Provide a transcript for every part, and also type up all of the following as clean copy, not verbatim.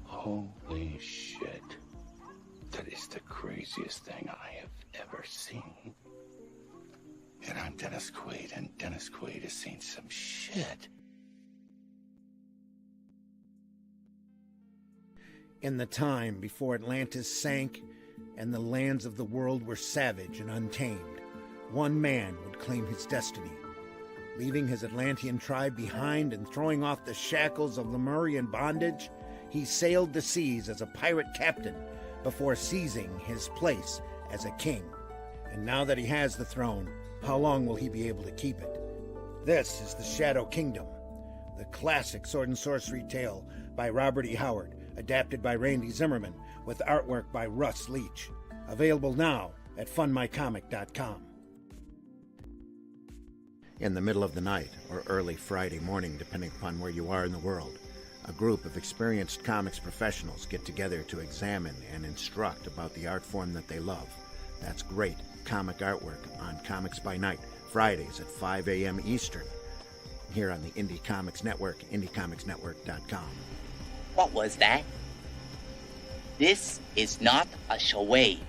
Holy shit. That is the craziest thing I have ever seen. And I'm Dennis Quaid, and Dennis Quaid has seen some shit. In the time before Atlantis sank and the lands of the world were savage and untamed, one man would claim his destiny. Leaving his Atlantean tribe behind and throwing off the shackles of Lemurian bondage, he sailed the seas as a pirate captain before seizing his place as a king. And now that he has the throne, how long will he be able to keep it? This is the Shadow Kingdom, the classic sword and sorcery tale by Robert E. Howard, adapted by Randy Zimmerman, with artwork by Russ Leach. Available now at fundmycomic.com. In the middle of the night, or early Friday morning, depending upon where you are in the world, a group of experienced comics professionals get together to examine and instruct about the art form that they love. That's great comic artwork on Comics by Night, Fridays at 5 a.m. Eastern, here on the Indie Comics Network, indiecomicsnetwork.com. What was that? This is not a charade.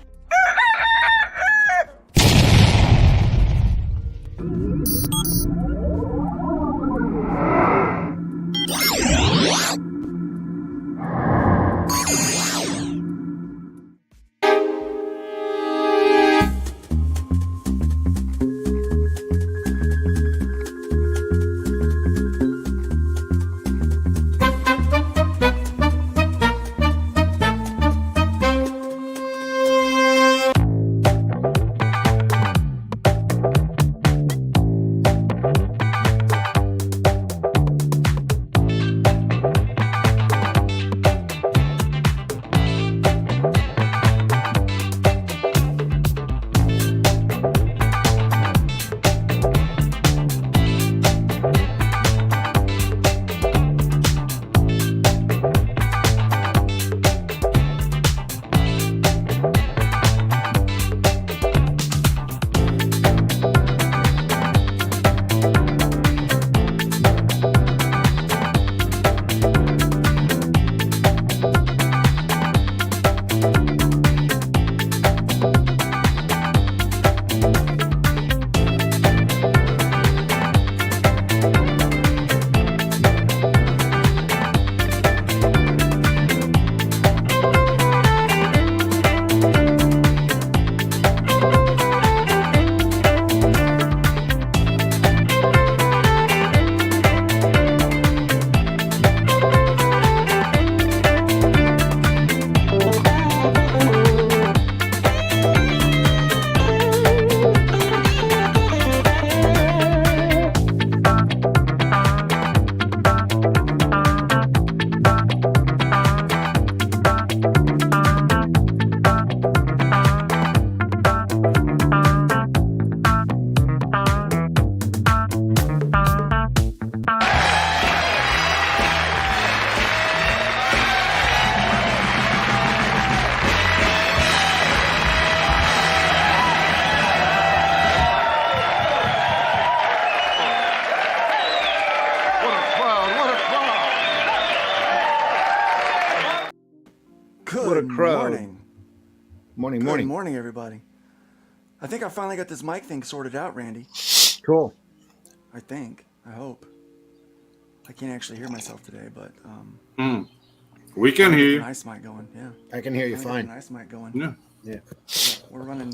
Good morning. Morning. Good morning, everybody. I think I finally got this mic thing sorted out, Randy. Cool. I think. I hope. I can't actually hear myself today, but we can hear you. Nice mic going, yeah. I can hear you fine. Nice mic going. Yeah. We're running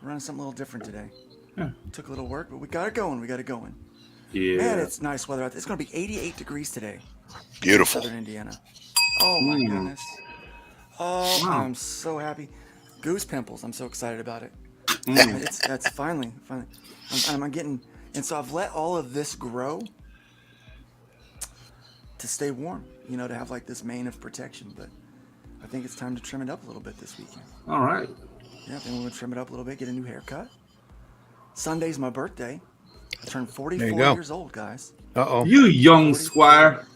something a little different today. Yeah. Took a little work, but we got it going. Yeah. Man, it's nice weather out there. It's going to be 88 degrees today. Beautiful. In Southern Indiana. Oh my goodness. Oh, Wow. I'm so happy. Goose pimples. I'm so excited about it. That's finally. I'm getting, and so I've let all of this grow to stay warm, to have like this mane of protection. But I think it's time to trim it up a little bit this weekend. All right. Yeah, I think we're going to trim it up a little bit, get a new haircut. Sunday's my birthday. I turned 44 years old, guys. Uh-oh. You young squire.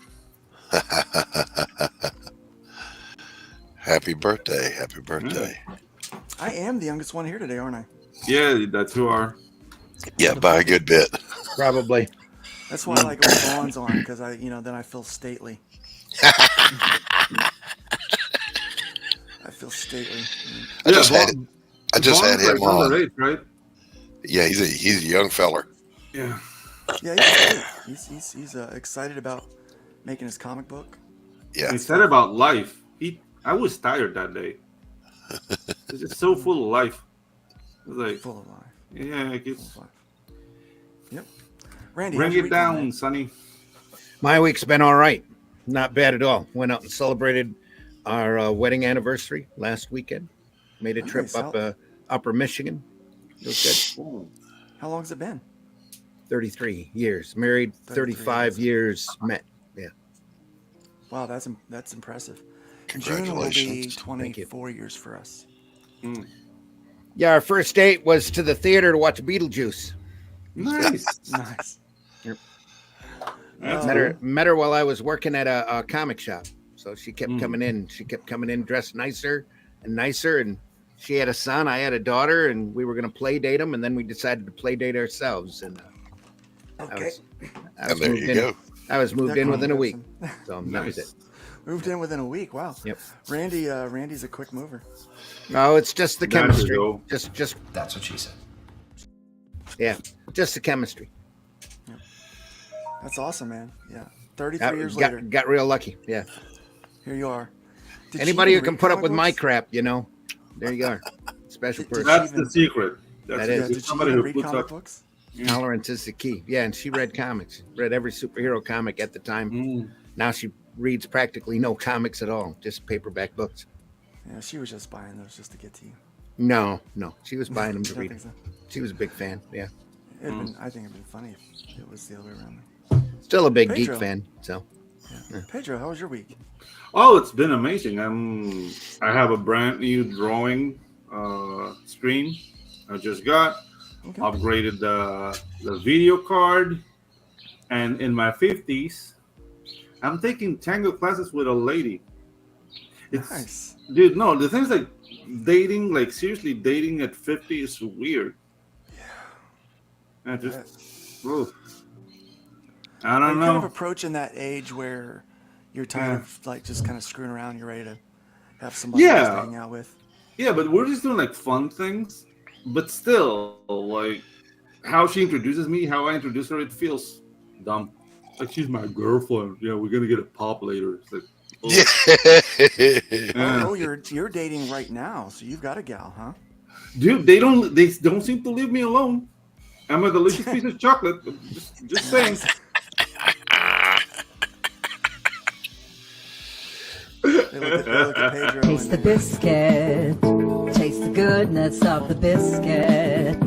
Happy birthday. Happy birthday. I am the youngest one here today, aren't I? Yeah, that's who are. Yeah, by a good bit. Probably. That's why I like with Vaughns on, because then I feel stately. I feel stately. I just had him on. Underage, right? Yeah, he's a young feller. Yeah. Yeah, he's great. He's excited about making his comic book. Yeah. He said about life. I was tired that day. It's just so full of life. It was like Full of life. Yeah, like Full it's of life. Yep. Randy, bring how's your it week going, down, man? Sonny. My week's been all right. Not bad at all. Went out and celebrated our wedding anniversary last weekend. Made a trip Nice. up Upper Michigan. It was good. Ooh. How long's it been? 33 years. Married 35 years. Met. Yeah. Wow, that's impressive. June will be Congratulations. 24 years for us. Yeah, our first date was to the theater to watch Beetlejuice. Nice. Nice. That's Met her while I was working at a comic shop. So she kept coming in. She kept coming in dressed nicer and nicer. And she had a son. I had a daughter. And we were going to play date them. And then we decided to play date ourselves. And Okay. And there you go. I was moved in within a week. So that was it. Moved in within a week. Wow. Yep. Randy's a quick mover. No, it's just the There you chemistry. go. Just That's what she said. yeah, just the chemistry. That's awesome, man. Yeah. 33 years later, Got real lucky. Yeah. here you are. Did she Anybody who even can read put up comic with my books? crap, there you are. Special person. That's even- the secret. That's That the is. Yeah, secret. did she Somebody even who read puts comic up. books? Tolerance is the key. Yeah, and she read comics. Read every superhero comic at the time. Mm. Now she reads practically no comics at all, just paperback books. Yeah, she was just buying those just to get to you. No, she was buying them to I don't read. think so. She was a big fan. Yeah, I think it'd been funny if it was the other way around. still a big Pedro. geek fan. So Yeah. Pedro, how was your week? Oh, it's been amazing. I have a brand new drawing screen. I just got Okay. upgraded the video card, and in my 50s, I'm taking tango classes with a lady. It's Nice. dude. No, the thing's like dating, like seriously dating at 50 is weird. Yeah. I just, oof. I Are don't you know. kind of approaching that age where you're tired of like just kind of screwing around? You're ready to have somebody else to hang out with. Yeah, but we're just doing like fun things. But still, like how she introduces me, how I introduce her, it feels dumb. Like she's my girlfriend. Yeah, we're gonna get a pop later. It's like, Yeah. Oh, you're dating right now, so you've got a gal, huh? dude, they don't seem to leave me alone. I'm a delicious piece of chocolate. Just saying. They look at Pedro Taste the and biscuit. Taste the goodness of the biscuit.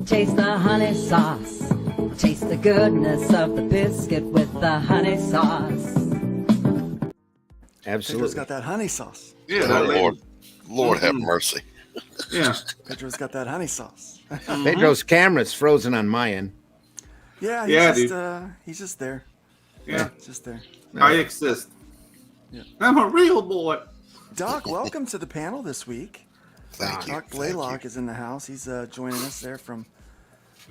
Taste the honey sauce. Taste the goodness of the biscuit with the honey sauce. Pedro's absolutely. got that honey sauce. Yeah, Oh, that lady. Lord have mercy. Yeah. Pedro's got that honey sauce. Pedro's camera's frozen on my end. Yeah, Yeah, he's just there. Yeah. Just there. I exist. Yeah. I'm a real boy. Doc, welcome to the panel this week. Thank you. Doc Thank Blalock you. is in the house. He's joining us there from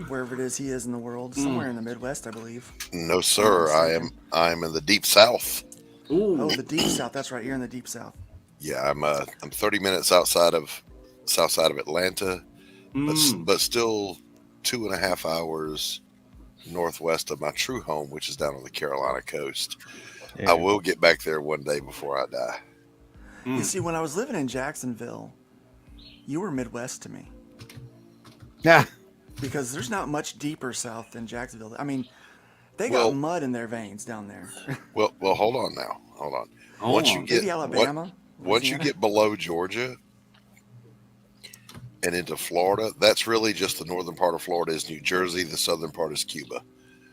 wherever it is he is in the world, somewhere in the Midwest, I believe. No, sir. I'm in the deep south. Ooh. Oh, the deep south. That's right. You're in the deep south. Yeah, I'm 30 minutes outside of south side of Atlanta, but still 2.5 hours northwest of my true home, which is down on the Carolina coast. Yeah. I will get back there one day before I die. You see, when I was living in Jacksonville, you were Midwest to me Yeah, because there's not much deeper south than Jacksonville. I mean, they Well- got mud in their veins down there. Well, hold on now. Hold on. Hold Once on. you get Maybe Alabama. once you Louisiana. get below Georgia and into Florida, that's really just the northern part of Florida is New Jersey. The southern part is Cuba.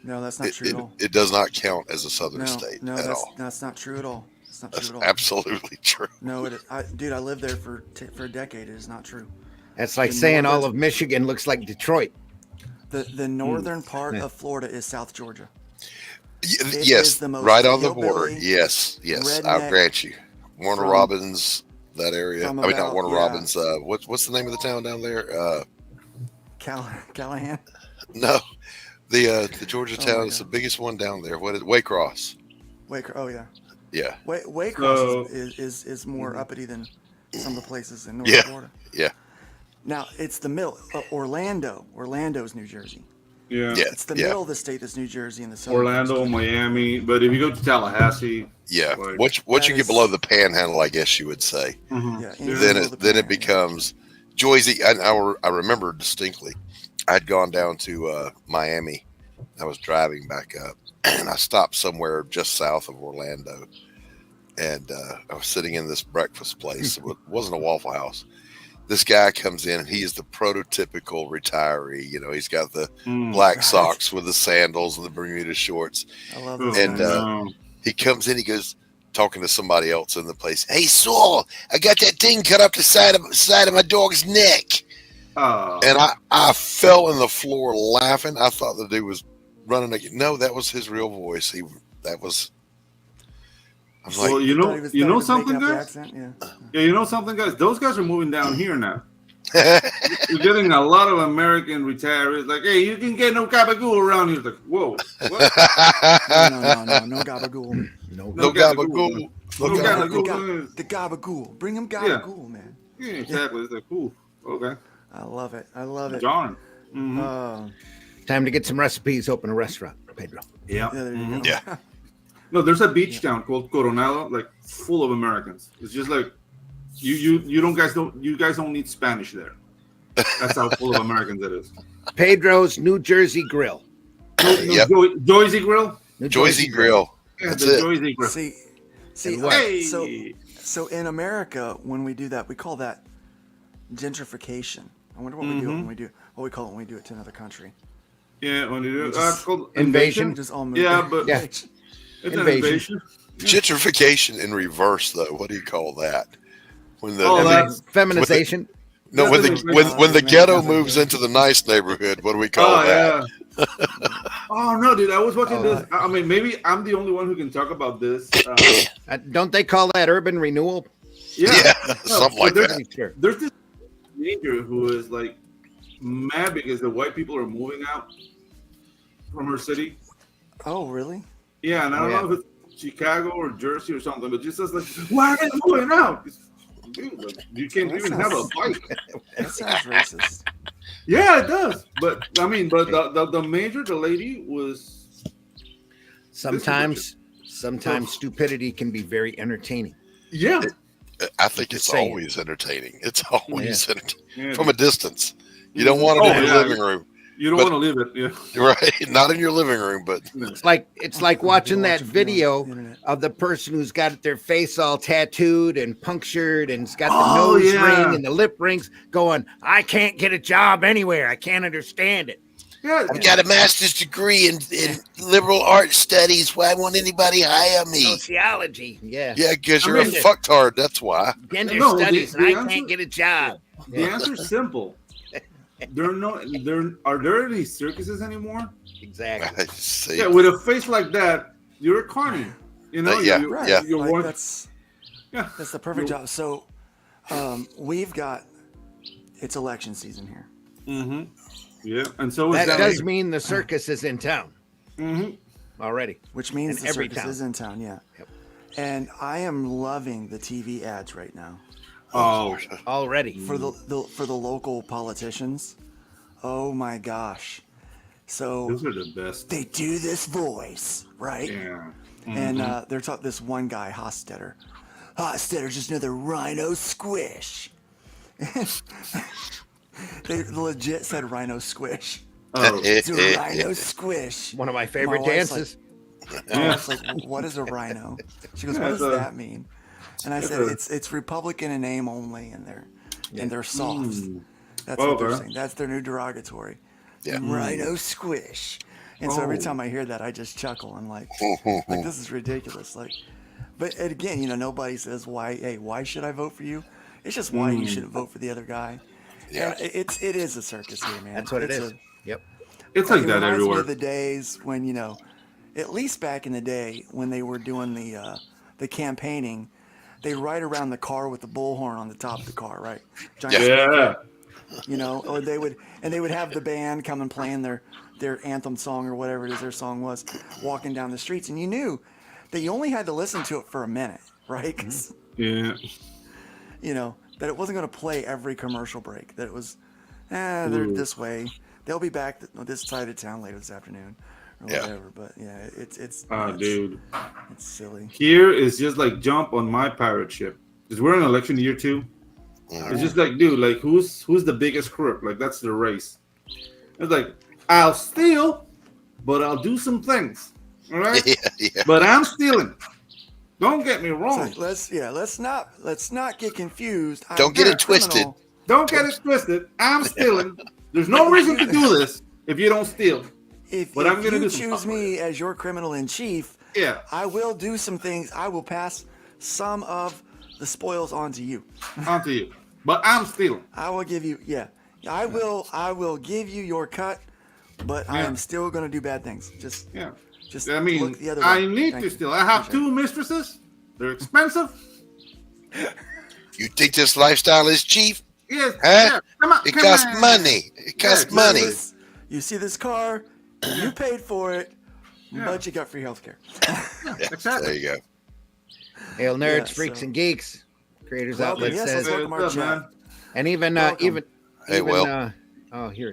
No, that's not true at all. It does not count as a southern No, state no, at that's all. that's not true at all. It's not That's true at all. absolutely true. No, dude, I lived there for a decade. It is not true. that's like The saying all Northwest- of Michigan looks like Detroit. The northern part of Florida is South Georgia. It Yes, is the most right on the border. hillbilly, Yes, I'll redneck grant you. Warner from- Robins, that area. I from mean, not about- Warner yeah. Robins. What's the name of the town down there? Callahan. No, the Georgia Oh, town my is the God. biggest one down there. What is Waycross? Oh yeah. Yeah, Waycross is more uppity than some of the places in North Yeah. Florida. yeah, Now it's the middle. Orlando's New Jersey. Yeah. yeah, It's the yeah, middle of the state that's New Jersey and the southern Orlando, coast. Miami, but if you go to Tallahassee, yeah. like- Once That you get is- below the Panhandle, I guess you would say, Yeah, Yeah. then middle of the then it Panhandle. becomes Joyzy. I remember distinctly. I'd gone down to Miami. I was driving back up, and I stopped somewhere just south of Orlando, and I was sitting in this breakfast place. It wasn't a Waffle House. This guy comes in, and he is the prototypical retiree. You know, he's got the black socks with the sandals and the Bermuda shorts. I love Oh, this. And, guy. He comes in, he goes talking to somebody else in the place. Hey, Saul, I got that thing cut up the side of my dog's neck. And I fell on the floor laughing. I thought the dude was running. No, that was his real voice. I was well, like, you Thought he was- know thought he was something, making up the guys? accent, yeah. Yeah, you know something, guys? Those guys are moving down here now. You're getting a lot of American retirees. Like, hey, you can get no gabagool around here. It's like, whoa, what? No gabagool. No, no gabagool. No No gabagool. gabagool. The gabagool. Bring him gabagool, man. Yeah, exactly. It's like, cool. Okay. I love it. John. time to get some recipes. Open a restaurant, Pedro. Yeah. Yeah, there you go. Yeah. No, there's a beach town called Coronado, like full of Americans. It's just like you guys don't need Spanish there. That's how full of Americans it is. Pedro's New Jersey Grill. Yep. Joyzy Grill. New Joyzy Grill. Yeah, That's the it. Joyzy Grill. See, And what? Hey. so in America, when we do that, we call that gentrification. I wonder what we do when we do what we call it when we do it to another country. Yeah, when you do it's called Invasion. We just all move. Yeah, but Yeah. it's Invasion. an invasion. Gentrification in reverse, though. What do you call that? When the Oh, that's- Feminization. no, when the That's when the man, ghetto that's moves okay. into the nice neighborhood, what do we call Oh that? yeah. Oh no, dude! I was watching this. I mean, maybe I'm the only one who can talk about this. Don't they call that urban renewal? Yeah, Something like there's- that. Pretty sure. There's this teenager who is like mad because the white people are moving out from her city. Oh, really? Yeah, and I don't yeah. know if it's Chicago or Jersey or something, but just says like, why are they moving out? Dude, like, you can't That even have a sounds- bike. That sounds racist. Yeah, it does. But I mean, but the lady was Sometimes stupidity can be very entertaining. yeah. I think Just it's saying. always entertaining. It's always entertaining Yeah. from a distance. You don't want it in your yeah. living room, You don't but- want to leave it. Yeah. right? Not in your living room, but It's like watching that Watch a video video on the internet. of the person who's got their face all tattooed and punctured and's got the Oh, nose yeah. ring and the lip rings going, I can't get a job anywhere. I can't understand it. Yeah. I've got a master's degree in liberal arts studies. Why won't anybody hire me? Sociology. Yeah. Yeah, because I you're a mean- fucktard. That's why. Gender No, the- studies and the I answer- can't get a job. The answer's simple. Are there any circuses anymore? Exactly. See, Yeah, with a face like that, you're a carny. You know, yeah, you, Right. yeah. You're Like, one, that's yeah. the perfect job. So, we've got it's election season here. Mm-hmm. Yeah, and so is That that. does mean the circus is in town Mm-hmm. already. Which means In the every circus town. is in town, yeah. Yep. And I am loving the TV ads right now Oh, Already. for the local politicians. Oh my gosh! So those are the best. they do this voice, right? Yeah. And they're talking this one guy, Hostetter's just another rhino squish. They legit said rhino squish. Oh, It's a rhino squish. One of my favorite My wife's dances. I was like, what is a rhino? She goes, what does that mean? And I said, it's Republican in name only, and they're soft. That's what they're Okay. saying. That's their new derogatory. Yeah. Rhino squish. And so every time I hear that, I just chuckle. I'm like this is ridiculous. Like, but and again, nobody says why should I vote for you? It's just why you shouldn't vote for the other guy. Yeah. And it is a circus here, man. That's what it It's is. Yep. It's like it that reminds me everywhere. of the days when, at least back in the day when they were doing the campaigning, they ride around the car with the bullhorn on the top of the car, right? Giant Yeah. speaker, or they would have the band come and playing their anthem song or whatever it is their song was, walking down the streets, and you knew that you only had to listen to it for a minute, right? 'Cause, Yeah. that it wasn't going to play every commercial break. That it was, they're this way. They'll be back this side of town later this afternoon, or whatever. But yeah, it's Dude. it's silly. Here is just like jump on my pirate ship. Because we're in election year 2. It's just like, dude, like who's the biggest crook? Like that's the race. It's like, I'll steal, but I'll do some things. All right? Yeah. But I'm stealing. Don't get me wrong. So let's not get confused. Don't get it twisted. Don't get it twisted. I'm stealing. There's no reason to do this if you don't steal. But I'm gonna you do some choose stuff. me as your criminal in chief, Yeah. I will do some things. I will pass some of the spoils on to you. Onto you. But I'm stealing. I will give you, I will give you your cut, but I am still going to do bad things. Just I mean, look the other way. I need Thank to you. steal. I have Appreciate 2 mistresses. They're expensive. You think this lifestyle is cheap? Yes. Huh? Yeah. Come on. It come costs on. money. It costs Yeah, money. You see this car, you paid for it, but you got free health care. There you go. Hail nerds, Yeah, freaks, so- and geeks. Creators Welcome, Outlet yes, says, let's welcome our What's up, chat. man? and even Welcome. even Hey, even, Will. oh, here,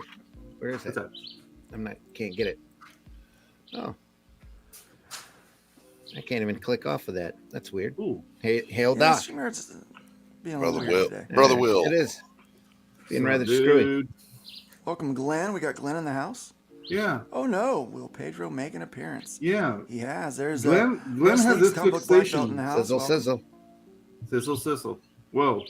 where is What's it? up? Can't get it. Oh, I can't even click off of that. That's weird. Ooh. Hail Yeah, Doc. streamers being a Brother little Will. weird today. Brother Yeah, Will. It is being rather Dude. screwy. Welcome, Glenn. We got Glenn in the house. Yeah. Oh no, will Pedro make an appearance? Yeah. He has. There's Glenn has Leslie's this comic book black belt fixation. in the house. Sizzle, Welcome. sizzle. Sizzle. Whoa.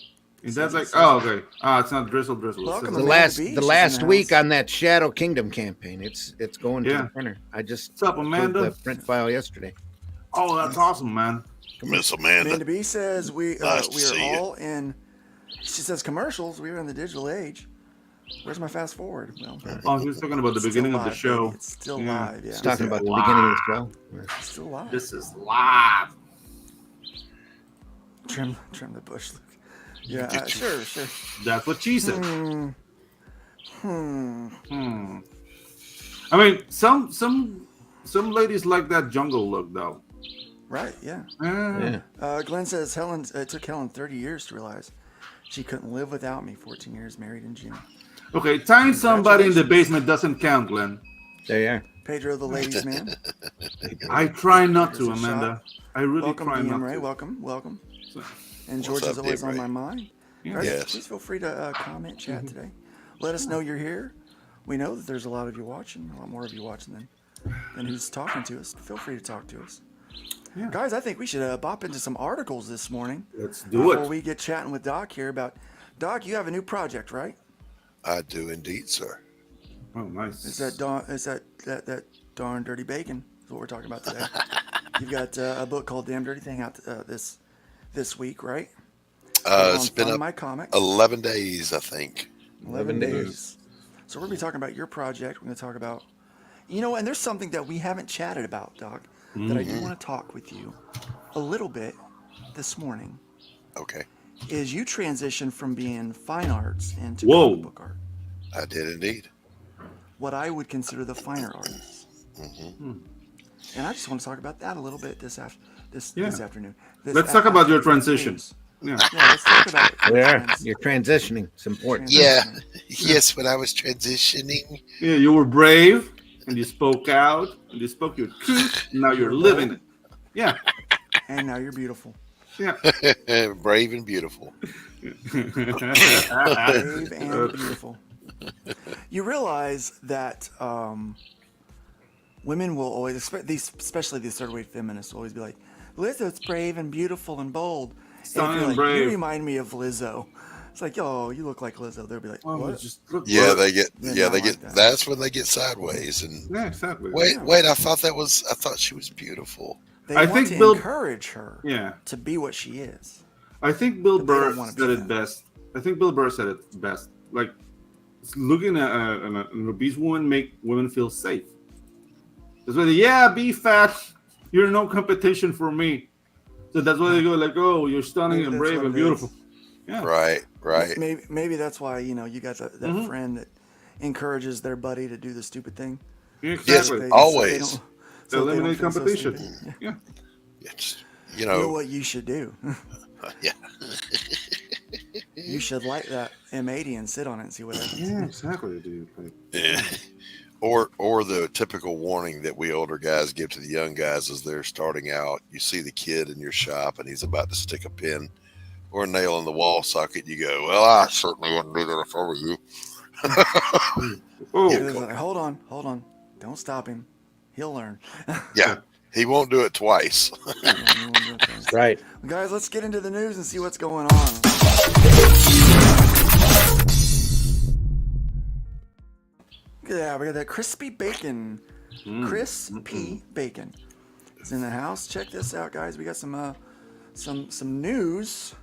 Is that Sizzle, like? sizzle. Oh, okay. It's not drizzle. Welcome Sizzle. The Amanda last Beach the is last in the week house. on that Shadow Kingdom campaign. It's going to Yeah. the printer. I just What's up, approved Amanda? the print file yesterday. Oh, that's awesome, man. Miss Amanda. Amanda B says we Nice to we see are you. all in. She says commercials. We are in the digital age. Where's my fast forward? Well, Oh, he was talking about the it's still beginning of the live, show. baby. It's still Yeah. live. Yeah, It's talking about the Wow. beginning of the show. it's still live. This is live. Trim the bush, Luke. Yeah, sure. That's what she said. Hmm. I mean, some ladies like that jungle look, though. Right. Yeah. Yeah. Glenn says it took Helen 30 years to realize she couldn't live without me. 14 years married in June. Okay, tying somebody in the basement doesn't count, Glenn. There you are. Pedro, the ladies' man. I try not to, Here's a Amanda. I really Welcome, try DM not Ray. to. Welcome. And What's George up, is always DM on Ray? my mind. Yeah. Guys, Yes. Please feel free to comment, chat today. Let us know you're here. We know that there's a lot of you watching, a lot more of you watching than who's talking to us. Feel free to talk to us. Yeah. Guys, I think we should bop into some articles this morning. Let's do Before it. we get chatting with Doc here about... Doc, you have a new project, right? I do indeed, sir. Oh, nice. Is that darn dirty bacon? Is what we're talking about today. You've got a book called Damn Dirty Thing out this week, right? It's On been Find up My Comics. 11 days, I think. 11 days. So we're going to be talking about your project. We're going to talk about, and there's something that we haven't chatted about, Doc, that I do want to talk with you a little bit this morning. Okay. Is you transition from being fine arts into Whoa. comic book art. I did indeed. What I would consider the finer artists. And I just want to talk about that a little bit this afternoon. Let's talk about your transition. Yeah. Yeah, let's talk about it. Yeah, you're transitioning. It's important. Yeah. Yes, when I was transitioning. Yeah, you were brave and you spoke out and you spoke your truth. And now you're living it. Yeah. And now you're beautiful. Yeah. Brave and beautiful. Brave and beautiful. You realize that women will always, especially these third wave feminists, will always be like, Lizzo's brave and beautiful and bold. Stunning And and if you're like, you brave. remind me of Lizzo. It's like, oh, you look like Lizzo. They'll be like, Oh, what? just look Yeah, good. they get. They're Yeah, not they like get. that. That's when they get sideways. And Yeah, exactly. wait. I thought she was beautiful. They I want think to Bill- encourage her Yeah. to be what she is. I think Bill But they don't Burr wanna said be it that. best. I think Bill Burr said it best. Like, looking at an obese woman make women feel safe. That's why yeah, be fat. You're no competition for me. So that's why they go like, oh, you're stunning and brave and beautiful. Yeah. Right. Maybe that's why, you got that friend that encourages their buddy to do the stupid thing. Yeah, exactly. Yes, always. Eliminate competition. So yeah. It's, you know what you should do? Yeah. You should light that M80 and sit on it and see what happens. Yeah, exactly, dude. Yeah. Or the typical warning that we older guys give to the young guys as they're starting out. You see the kid in your shop and he's about to stick a pin or a nail in the wall socket. You go, well, I certainly wouldn't do that if I were you. Hold on. Don't stop him. He'll learn. Yeah. He won't do it twice. Right. Guys, let's get into the news and see what's going on. Yeah, we got that crispy bacon. Crispy bacon. It's in the house. Check this out, guys. We got some news.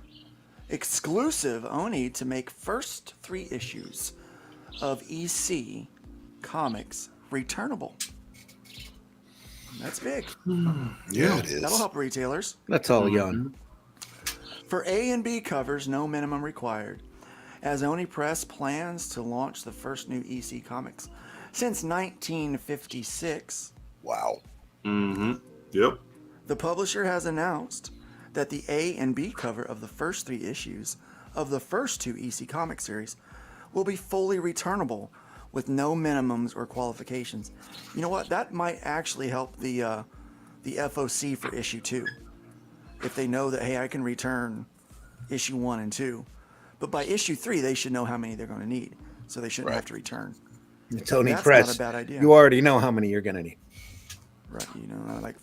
Exclusive Oni to make first 3 issues of EC Comics returnable. That's big. Yeah, it is. That'll help retailers. That's all young. For A and B covers, no minimum required, as Oni Press plans to launch the first new EC Comics since 1956. Wow. Yep. The publisher has announced that the A and B cover of the first 3 issues of the first 2 EC Comic series will be fully returnable with no minimums or qualifications. You know what? That might actually help the FOC for issue 2. If they know that, hey, I can return issue 1 and 2. But by issue 3, they should know how many they're going to need. So they shouldn't have to return. It's Oni That's Press. not a bad idea. You already know how many you're going to need. Right, like...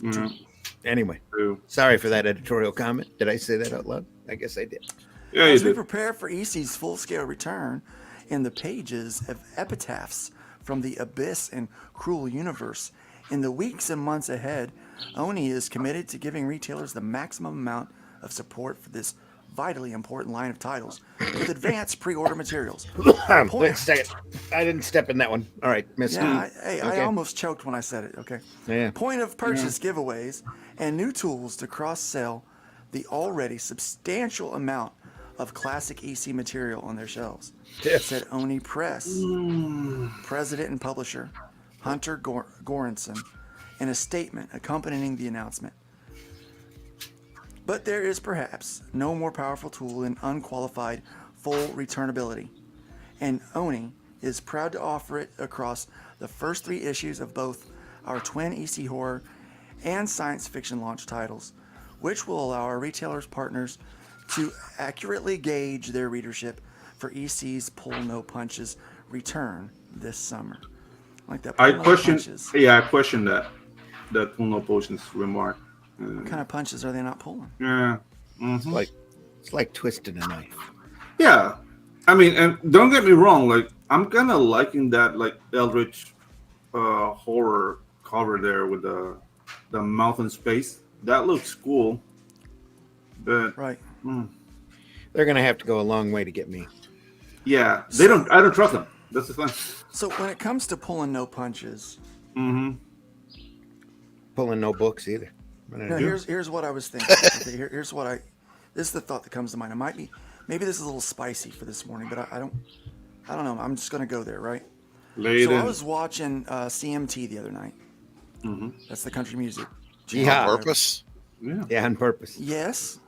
Anyway, True. sorry for that editorial comment. Did I say that out loud? I guess I did. Yeah, As you we did. prepare for EC's full-scale return in the pages of epitaphs from the Abyss and Cruel Universe, in the weeks and months ahead, Oni is committed to giving retailers the maximum amount of support for this vitally important line of titles with advanced pre-order materials. Wait a second. I didn't step in that one. All right, Miss. Yeah, I Okay. almost choked when I said it. Okay. Yeah. Point of purchase giveaways and new tools to cross-sell the already substantial amount of classic EC material on their shelves, said Oni Press president and publisher Hunter Goranson in a statement accompanying the announcement. But there is perhaps no more powerful tool than unqualified full returnability, and Oni is proud to offer it across the first 3 issues of both our twin EC horror and science fiction launch titles, which will allow our retailers partners to accurately gauge their readership for EC's Pull No Punches return this summer. Like that. I question that Pull No Punches remark. What kind of punches are they not pulling? Yeah. It's like twisting a knife. Yeah. I mean, and don't get me wrong, like I'm kind of liking that like Eldritch horror cover there with the mouth in space. That looks cool. But Right. They're going to have to go a long way to get me. yeah, I don't trust them. That's the thing. So when it comes to pulling no punches, Pulling no books either. no, here's what I was thinking. Okay, here's what this is the thought that comes to mind. It might be, maybe this is a little spicy for this morning, but I don't know. I'm just gonna go there, right? I was watching CMT the other night. That's the country music. Yeah. On purpose? Yeah, on purpose. Yes.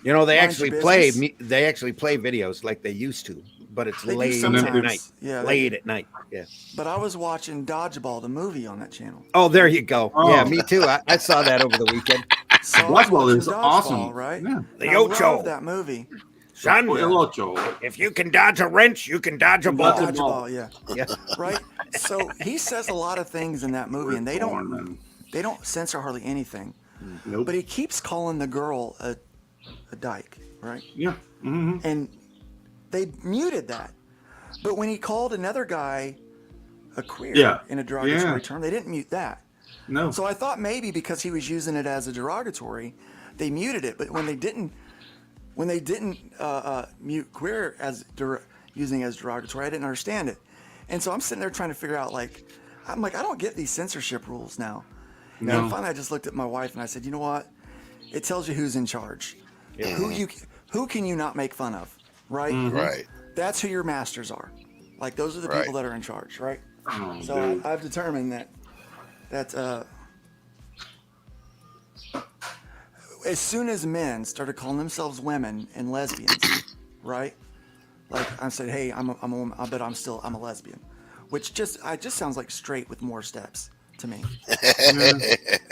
You know, they Mind actually your play business. they actually play videos like they used to, but it's They do late at sometimes. night. Yeah, late at night. Yeah. But I was watching Dodgeball, the movie, on that channel. Oh, there you go. Oh. Yeah, me too. I saw that over the weekend. So I was Dodgeball watching is awesome. right? Yeah. The I Ocho. love that movie. Son, El Ocho. if you can dodge a wrench, you can dodge a ball. Dodgeball, yeah. Yeah. Right? So he says a lot of things in that movie, and they don't censor hardly anything. Nope. But he keeps calling the girl a dyke, right? Yeah. And they muted that. But when he called another guy a queer in a derogatory term, they didn't mute that. No. So I thought maybe because he was using it as a derogatory, they muted it. But when they didn't mute queer as using it as derogatory. I didn't understand it. And so I'm sitting there trying to figure out, like, I don't get these censorship rules now. No. And finally I just looked at my wife and I said, you know what? It tells you who's in charge. Yeah. Who can you not make fun of, right? Right. That's who your masters are. Like, those are the Right. people that are in charge, right? Oh, So dude. I've determined that as soon as men started calling themselves women and lesbians, right? Like, I said, hey, I'm a woman, but I'm a lesbian, which just sounds like straight with more steps to me.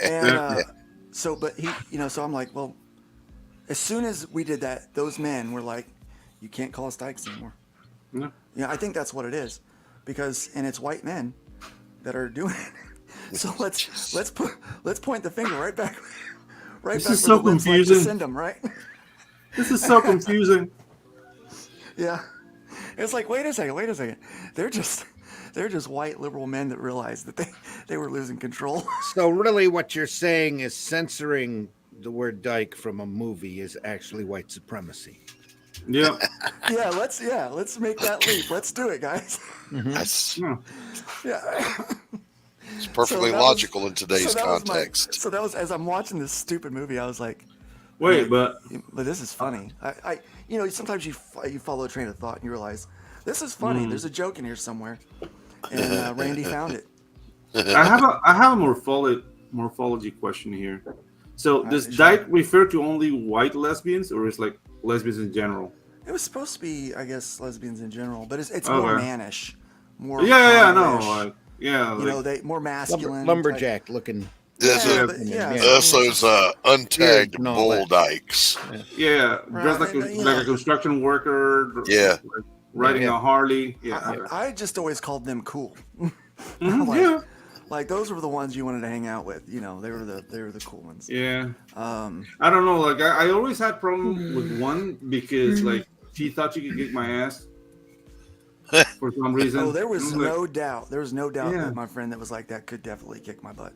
And so, but he, so I'm like, well, as soon as we did that, those men were like, you can't call us dykes anymore. No. Yeah, I think that's what it is, and it's white men that are doing it. So let's point the finger right back. This back is where so the winds like to confusing. send them, right? This is so confusing. Yeah, it's like, wait a second. They're just white liberal men that realized that they were losing control. So really what you're saying is censoring the word dyke from a movie is actually white supremacy. Yeah. Yeah, let's make that leap. Let's do it, guys. That's Yeah. Yeah. it's perfectly that was- logical in today's so that was context. so that was, as I'm watching this stupid movie, I was like, Wait, but this is funny. I sometimes you follow a train of thought and you realize this is funny. There's a joke in here somewhere, and Randy found it. I have a morphology question here. So does sure. dyke refer to only white lesbians, or is like lesbians in general? It was supposed to be, I guess, lesbians in general, but it's Okay. more mannish, more Yeah, I know. tomboyish. Like, yeah, You know, like, they more masculine, Lumberjack looking. That's Yeah, a- but yeah, that's those untagged Yeah, no, bull that- dykes. yeah, dressed Right, like you know. a construction worker. Yeah. like riding Yeah. a Harley. Yeah, I just always called them cool. Mhm, like, yeah, like those were the ones you wanted to hang out with. You know, they were the cool ones. yeah. Um, I don't know. Like, I always had problem with one because like she thought she could kick my ass for some reason. oh, there was I'm like, no doubt. There was no doubt Yeah. that my friend that was like that could definitely kick my butt.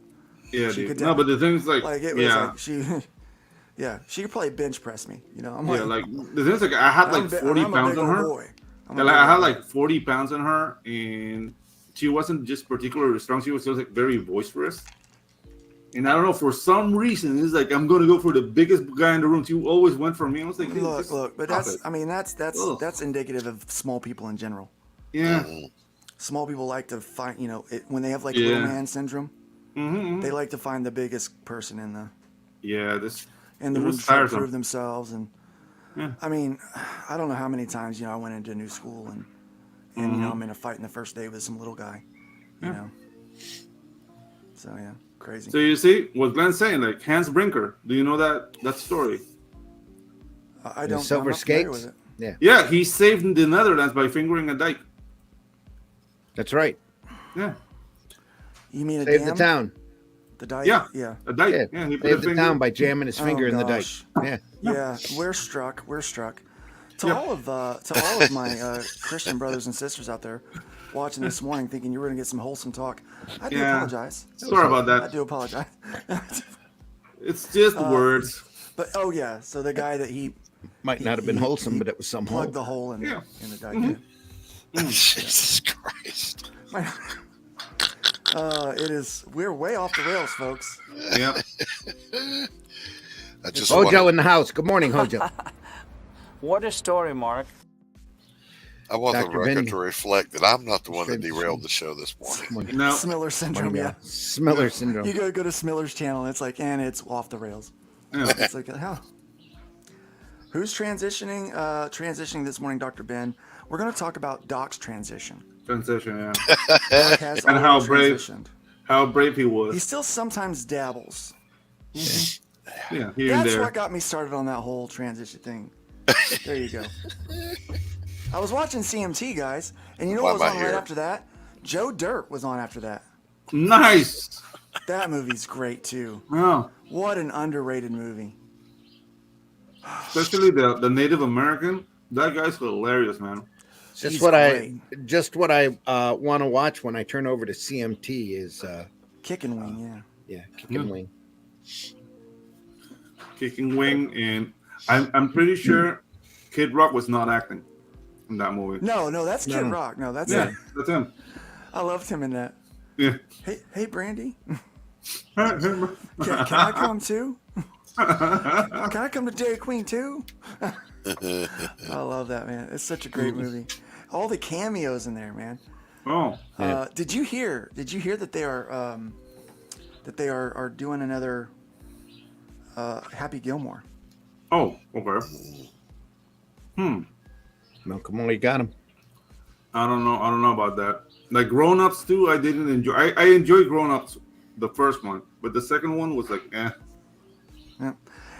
yeah, she dude. could No, but the thing is, like, Like it was yeah, like she, yeah, she could probably bench press me. You know, I'm yeah. Like the thing is, like, I had like 40 I'm a pounds big on old her. boy. I'm a Yeah, big like, I old had boy. like 40 pounds on her, and she wasn't just particularly strong. She was just like very boisterous. And I don't know, for some reason, it's like I'm gonna go for the biggest guy in the room. She always went for me. I was like, dude, just Look, but stop that's it. I mean that's Ugh. that's indicative of small people in general. Yeah. Small people like to find, when they have like Yeah. little man syndrome, Mm-hmm. they like to find the biggest person in the This room it to was try to tiresome. prove themselves. And Yeah. I mean, I don't know how many times I went into a new school and I'm in a fight in the first day with some little guy, you know. So yeah, crazy. So you see what Glenn's saying, like Hans Brinker. Do you know that story? I The don't. silver I'm not familiar skates? with it. Yeah, Yeah, he saved the Netherlands by fingering a dyke. that's right. Yeah, You mean a Save dam? the town. The dike? Yeah. Yeah. a dyke. Yeah, Yeah, he put a save the finger. town by jamming his finger in the dike. gosh. Yeah. Yeah, we're struck. To Yep. all of my Christian brothers and sisters out there watching this morning, thinking you were going to get some wholesome talk, I do Yeah. apologize. Sorry about I that. do apologize. It's just words. But oh yeah, so the guy that he Might not have been he- wholesome, he but it was some plugged hole. the hole in, Yeah. in the dike. Jesus Christ. We're way off the rails, folks. Yeah. I just Hojo want, in the house. Good morning, Hojo. What a story, Mark. I want the Dr. record Vinny. to reflect that I'm not the one that Straight- derailed the show this morning. No. Smiller syndrome, yeah. Smiller syndrome. You go to Smiller's channel, and it's like, and it's off the rails. Yeah. It's like, how? Who's transitioning? Transitioning this morning, Dr. Ben. We're going to talk about Doc's transition. Transition. Yeah. Doc has And how already brave. transitioned. How brave he He was. still sometimes dabbles. Yeah. Here and That's there. what got me started on that whole transition thing. There you go. I was watching CMT, guys, and you know Why what was am I on right here? after that? Joe Dirt was on after that. Nice. That movie's great too. Oh, What an underrated movie. especially the Native American. That guy's hilarious, man. Just He's what great. I want to watch when I turn over to CMT is Kicking Wing, yeah. Kick and Wing. Kicking wing, and I'm pretty sure Kid Rock was not acting. in that movie. No, that's Kid Rock. No, that's Yeah, him. that's him. I loved him in that. Yeah. Hey, Brandy. Can I come too? Can I come to Dairy Queen too? I love that, man. It's such a great movie. All the cameos in there, man. Oh. Did you hear that they are doing another Happy Gilmore? Oh, okay. Malcolm only got him. I don't know about that. Like Grown Ups too, I didn't enjoy. I enjoyed Grown Ups, the first one, but the second one was like, eh. Yeah.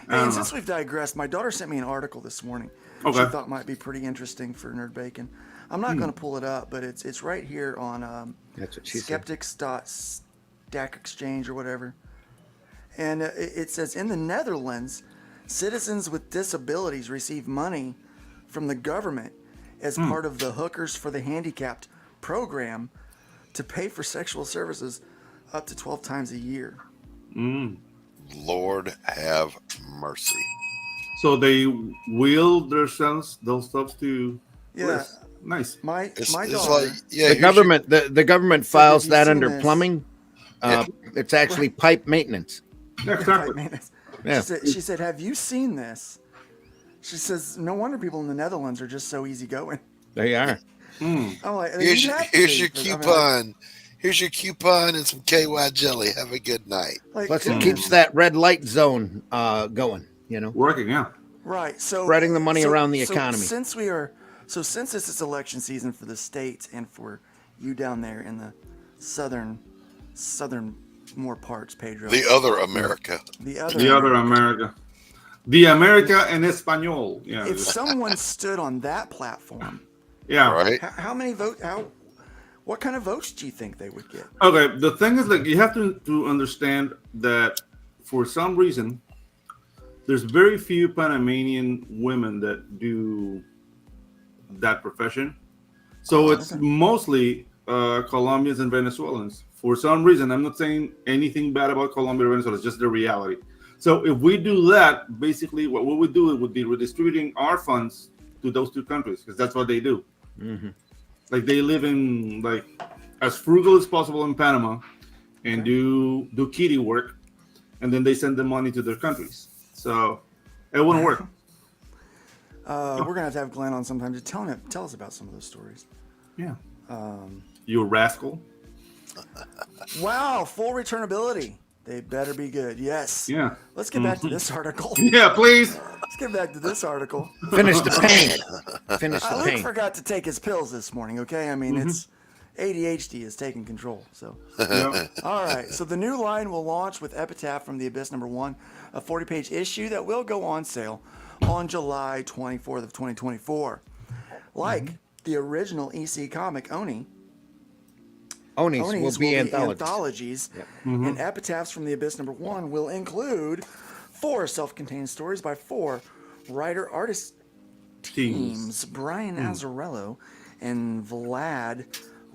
Hey, and since we've digressed, my daughter sent me an article this morning. Okay. She thought might be pretty interesting for Nerd Bacon. I'm not going to pull it up, but it's right here on That's what she said. Skeptics.stack exchange or whatever. And it says, in the Netherlands, citizens with disabilities receive money from the government as part of the Hookers for the Handicapped program to pay for sexual services up to 12 times a year. Lord have mercy. So they wheel those stuff to. Yeah. Nice. My It's daughter. like, yeah, The government files you that seen under this? plumbing. It's actually pipe maintenance. Yeah, exactly. Yeah. She said, have you seen this? She says, no wonder people in the Netherlands are just so easygoing. They are. I'm like, here's you your, have to here's be, your but, I mean, coupon. Here's your coupon and some KY jelly. Have a good night. Plus, it keeps that red light zone going. You know, Working, yeah. right. So spreading the money around the economy. Since this is election season for the states and for you down there in the southern more parts, Pedro. The other America. The other America. The America en español. Yeah. If someone stood on that platform, Yeah. Right? how many votes? What kind of votes do you think they would get? Okay. The thing is, like, you have to understand that for some reason, there's very few Panamanian women that do that profession. So it's mostly Colombians and Venezuelans. For some reason, I'm not saying anything bad about Colombia or Venezuela. It's just the reality. So if we do that, basically what we would do would be redistributing our funds to those two countries because that's what they do. Mm-hmm. Like they live in like as frugal as possible in Panama and do kitty work, and then they send the money to their countries. So it wouldn't work. We're gonna have Glenn on sometime to tell us about some of those stories. Yeah. You rascal. Wow, full returnability. They better be good. Yes. Yeah. Let's get back to this article. Yeah, please. Let's get back to this article. Finish the pain. Finish the Luke pain. forgot to take his pills this morning. Okay, I mean it's ADHD is taking control. So. Yeah. All right. So the new line will launch with Epitaph from the Abyss #1, a 40-page issue that will go on sale on July 24th of 2024. Like the original EC comic Oni. Onis will be anthologies. And Epitaphs from the Abyss #1 will include 4 self-contained stories by 4 writer-artist teams. Brian Azzarello and Vlad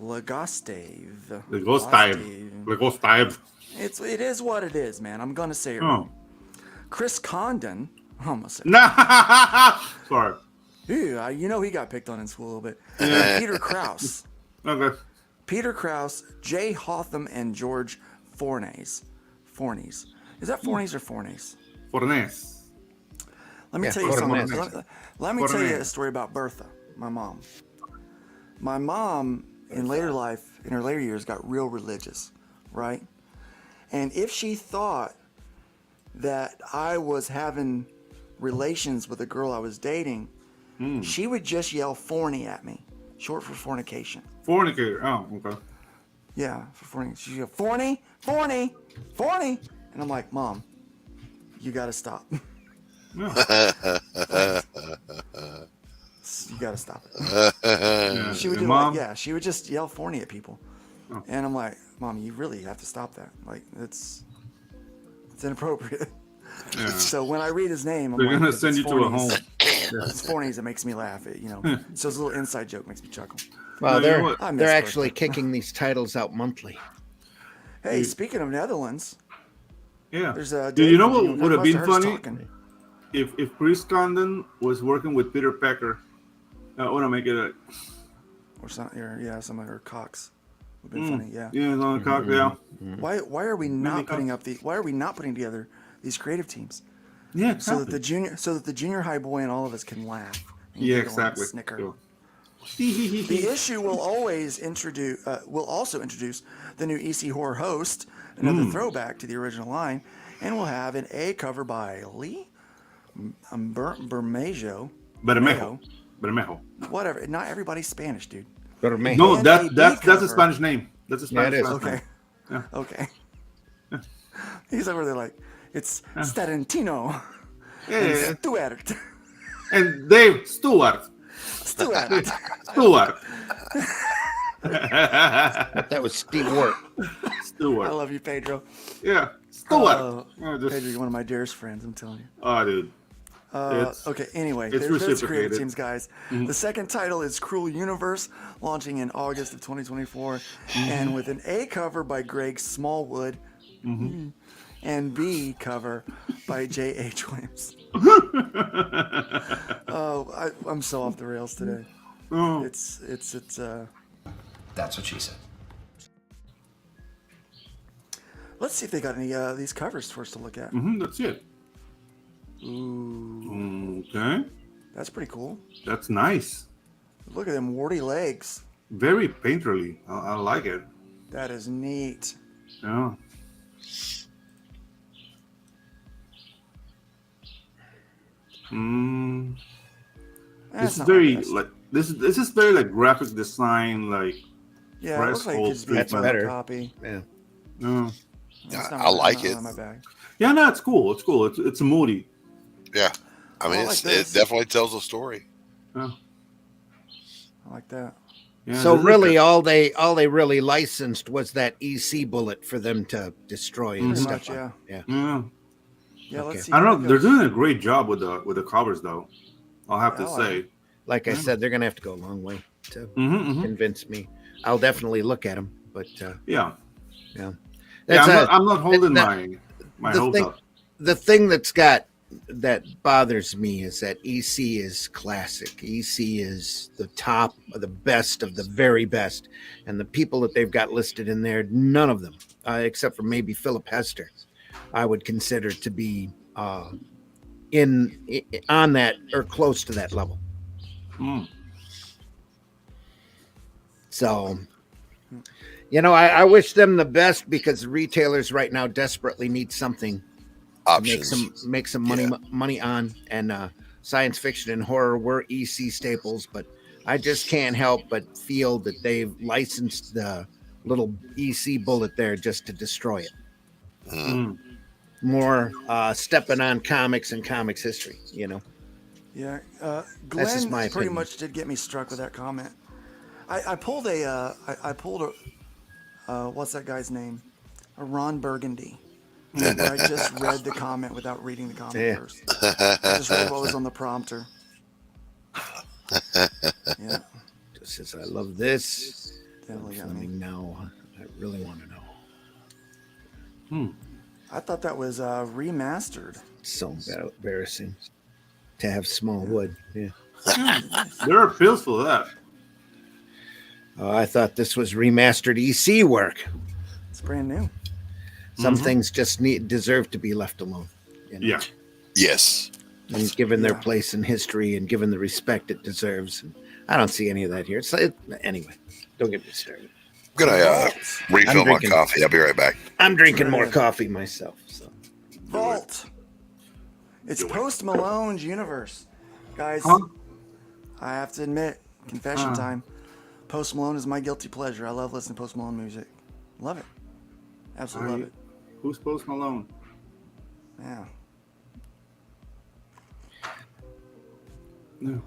Legostev. Legostev. It is what it is, man. I'm gonna say it wrong. Chris Condon. I'm gonna say. Sorry. Yeah, you know he got picked on in school a little bit. Peter Krause. Okay. Peter Krause, Jay Hotham, and George Fornes. Fornes. Is that Fornes or Fornes? Fornes. Let me tell you something. Let me tell you a story about Bertha, my mom. My mom, in later life, in her later years, got real religious, right? And if she thought that I was having relations with a girl I was dating, she would just yell "forny" at me, short for fornication. Fornicator. Oh, okay. Yeah, for fornication. She'd go, "Forny, forny, forny," and I'm like, "Mom, you gotta stop. You gotta stop it." She would do she would just yell "forny" at people, and I'm like, "Mom, you really have to stop that. Like, it's inappropriate." Yeah. So when I read his name, I'm They're like, gonna send you to a home. It's Fornies that makes me laugh. So his little inside joke makes me chuckle. Well, No, they're actually kicking these titles out monthly. Hey, speaking of Netherlands, Yeah. there's a. Do you know what would have Must been heard us funny talking. if Chris Condon was working with Peter Pecker I want to make it a... Or some of her cocks would have been funny. Yeah. Yeah, it's on the cock, yeah. Why are we not putting together these creative teams? Yeah, exactly. So that the junior high boy and all of us can laugh. And Yeah, giggle and exactly. Snicker. Sure. The issue will also introduce the new EC horror host, another throwback to the original line, and we'll have an A cover by Lee Bermejo. Whatever. Not everybody's Spanish, dude. Bermejo. No, that's a cover. Spanish name. That's a Spanish it is. name. Okay. Yeah. Okay. He's over there like, it's Starantino Yeah. and Stuart. And Dave Stewart. Stuart. Stewart. That was Stewart. Stewart. I love you, Pedro. Yeah. Stewart. Pedro, you're one of my dearest friends, I'm telling you. Oh, dude. Okay, anyway, it's there's creative reciprocated. teams, guys. The second title is Cruel Universe, launching in August of 2024, and with an A cover by Greg Smallwood, and B cover by J.H. Williams. I'm so off the rails today. Oh. It's That's what she said. Let's see if they got any these covers for us to look at. That's it. Ooh, Okay. that's pretty cool. That's nice. Look at them warty legs. Very painterly. I like it. That is neat. Yeah. That's It's not very my best. like this is very like graphic design, like Yeah, it looks like it could just be a That's better. copy. Yeah. yeah. It's not I like not it. my bag. Yeah, no, it's cool. It's cool. It's moody. Yeah. I mean, I like it this. definitely tells a story. Yeah. I like that. Yeah, So this is really, good. all they really licensed was that EC bullet for them to destroy and Pretty stuff. much, yeah. Yeah. Yeah. Yeah, Okay. let's see. I how don't it know. They're goes. doing a great job with the covers, though. I'll have to Yeah, I say. Like I said, they're gonna have to go a long way to Mm-hmm. convince me. I'll definitely look at them, but Yeah. yeah. Yeah. That's I'm not holding that- my the hopes thing- up. the thing that bothers me is that EC is classic. EC is the top of the best of the very best, and the people that they've got listed in there, none of them, except for maybe Philip Hester, I would consider to be on that or close to that level. Mm. So, I wish them the best because retailers right now desperately need something Options. make some money on, and science fiction and horror were EC staples, but I just can't help but feel that they've licensed the little EC bullet there just to destroy it. Mm. More stepping on comics and comics history, Yeah, That's just Glenn my pretty opinion. much did get me struck with that comment. I pulled a what's that guy's name? A Ron Burgundy. I just read the comment without reading the comment Yeah. first. I just read what was on the prompter. Yeah, Just says I love this. definitely got Let me me. know. I really want to know. I thought that was remastered. It's so embarrassing to have Smallwood. Yeah. There are pills for that. I thought this was remastered EC work. It's brand new. Some things just deserve to be left alone. Yeah. Yes. And given their Yeah. place in history and given the respect it deserves. And I don't see any of that here. Anyway, don't get me started. I'm gonna refill my drinking- coffee. I'll be right back. I'm drinking more coffee myself. So Vault. It's Post Malone's universe, guys. Huh? I have to admit, confession time. Post Malone is my guilty pleasure. I love listening to Post Malone music. Love it. Absolutely love it. Who's Post Malone? Yeah. No.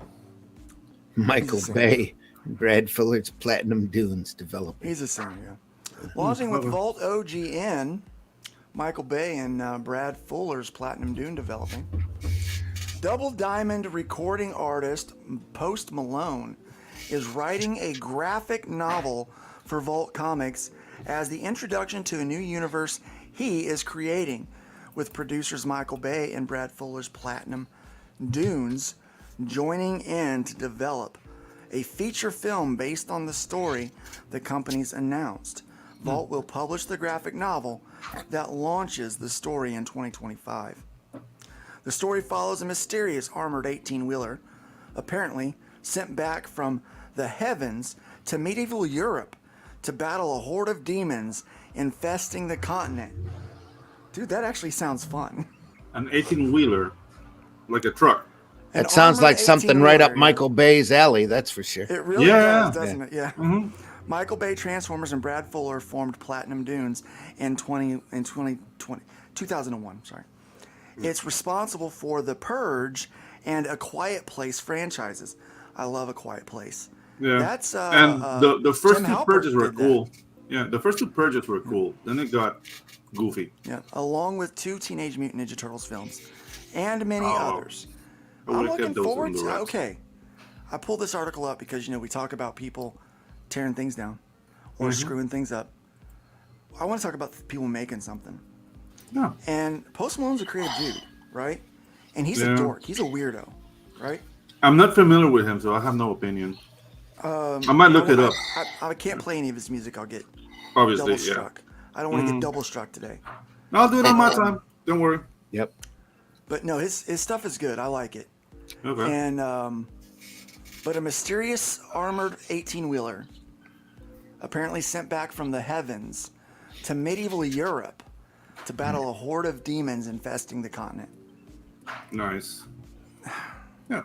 Michael Bay, Brad Fuller's Platinum Dunes developing. He's a singer, yeah. Launching with Vault OGN, Michael Bay and Brad Fuller's Platinum Dune developing. Double Diamond recording artist Post Malone is writing a graphic novel for Vault Comics as the introduction to a new universe he is creating, with producers Michael Bay and Brad Fuller's Platinum Dunes joining in to develop a feature film based on the story the company's announced. Vault will publish the graphic novel that launches the story in 2025. The story follows a mysterious armored 18-wheeler, apparently sent back from the heavens to medieval Europe to battle a horde of demons infesting the continent. Dude, that actually sounds fun. An 18-wheeler, like a truck. That sounds like something right up Michael Bay's alley, that's for sure. It really does, doesn't it? Yeah. Mm-hmm. Michael Bay Transformers and Brad Fuller formed Platinum Dunes in 2001. Sorry. It's responsible for The Purge and A Quiet Place franchises. I love A Quiet Place. Yeah. That's and the first Tim two Halpert Purges were did cool. Yeah, the first two Purges were cool. Then it got goofy. Yeah, along with 2 Teenage Mutant Ninja Turtles films and many others. I'm looking forward to. Okay, I pulled this article up because we talk about people tearing things down or screwing things up. I want to talk about people making something. Yeah. And Post Malone's a creative dude, right? And he's a dork. He's a weirdo, right? I'm not familiar with him, so I have no opinion. I might look it up. I can't play any of his music. I'll get Obviously, double struck. I don't want to get double struck today. I'll do it on my time. Don't worry. Yep. But no, his stuff is good. I like it. Okay. And but a mysterious armored 18-wheeler, apparently sent back from the heavens to medieval Europe to battle a horde of demons infesting the continent. Nice. Yeah.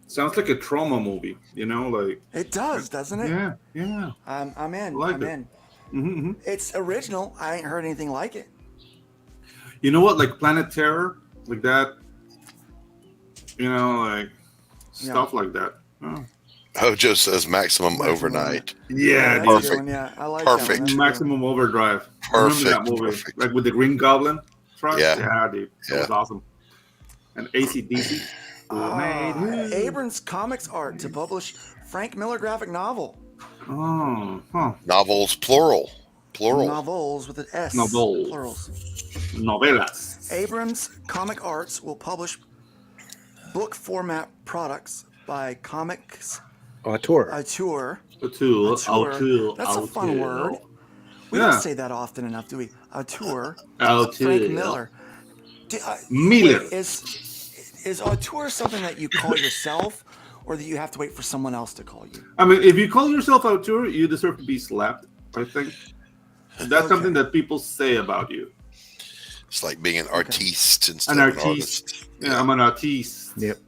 Sounds like a trauma movie, like... It does, doesn't it? Yeah, yeah. I'm in. Like I'm it. in. Mm-hmm. It's original. I ain't heard anything like it. You know what? Like Planet Terror? Like that? Like stuff like that. Oh. Hojo says maximum overnight. Yeah, perfect. Yeah, I like perfect. That one. Maximum Overdrive. Perfect. Remember that movie? Perfect. Like with the Green Goblin truck? Yeah. Dude. That was awesome. And AC/DC. Abrams Comics Art to publish Frank Miller graphic novel. Oh, huh. Novels, plural. Novels with an S. Novels. Plurals. Novelas. Abrams Comic Arts will publish book format products by Comics Auteur. Auteur. That's a fun word. We don't say that often enough, do we? Auteur. Frank Miller. Miller. Is auteur something that you call yourself, or that you have to wait for someone else to call you? I mean, if you call yourself auteur, you deserve to be slapped, I think. That's something that people say about you. It's like being an artiste instead An of an artist. Yeah, I'm an artiste. Yep.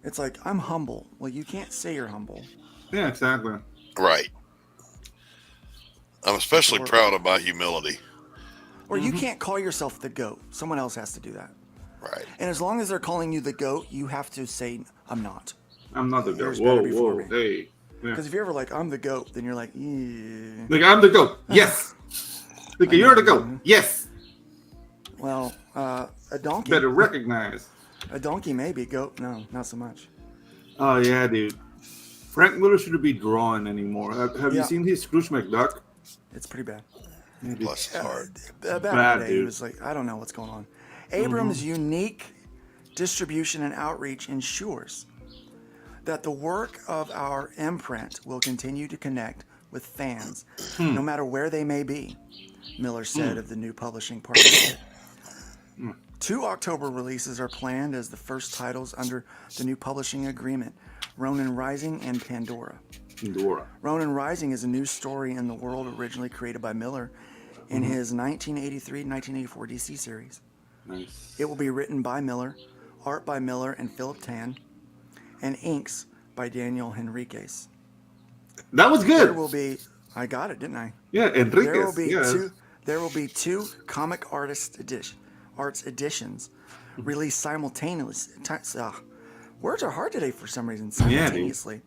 It's like, I'm humble. Well, you can't say you're humble. Yeah, exactly. Right. I'm especially proud of my humility. Or you can't call yourself the GOAT. Someone else has to do that. Right. And as long as they're calling you the GOAT, you have to say, I'm not. I'm not the GOAT. Yours better be Whoa, for me. hey. Because if you're ever like, I'm the GOAT, then you're like, yeah. Like, I'm the GOAT. Yes. Like, you're the GOAT. Yes. Well, a donkey. Better recognize. A donkey may be GOAT. No, not so much. Oh, yeah, dude. Frank Miller shouldn't be drawing anymore. Have you seen his Scrooge McDuck? It's pretty bad. Bless his heart. Back in the day, he was like, I don't know what's going on. Abrams' unique distribution and outreach ensures that the work of our imprint will continue to connect with fans, no matter where they may be, Miller said of the new publishing partnership. 2 October releases are planned as the first titles under the new publishing agreement, Ronin Rising and Pandora. Ronin Rising is a new story in the world originally created by Miller in his 1983-1984 DC series. Nice. It will be written by Miller, art by Miller and Philip Tan, and inks by Daniel Henriquez. That was good. There will be, I got it, didn't I? Yeah, Enriquez. There will be 2 comic arts editions released simultaneously. Words are hard today for some reason. Simultaneously.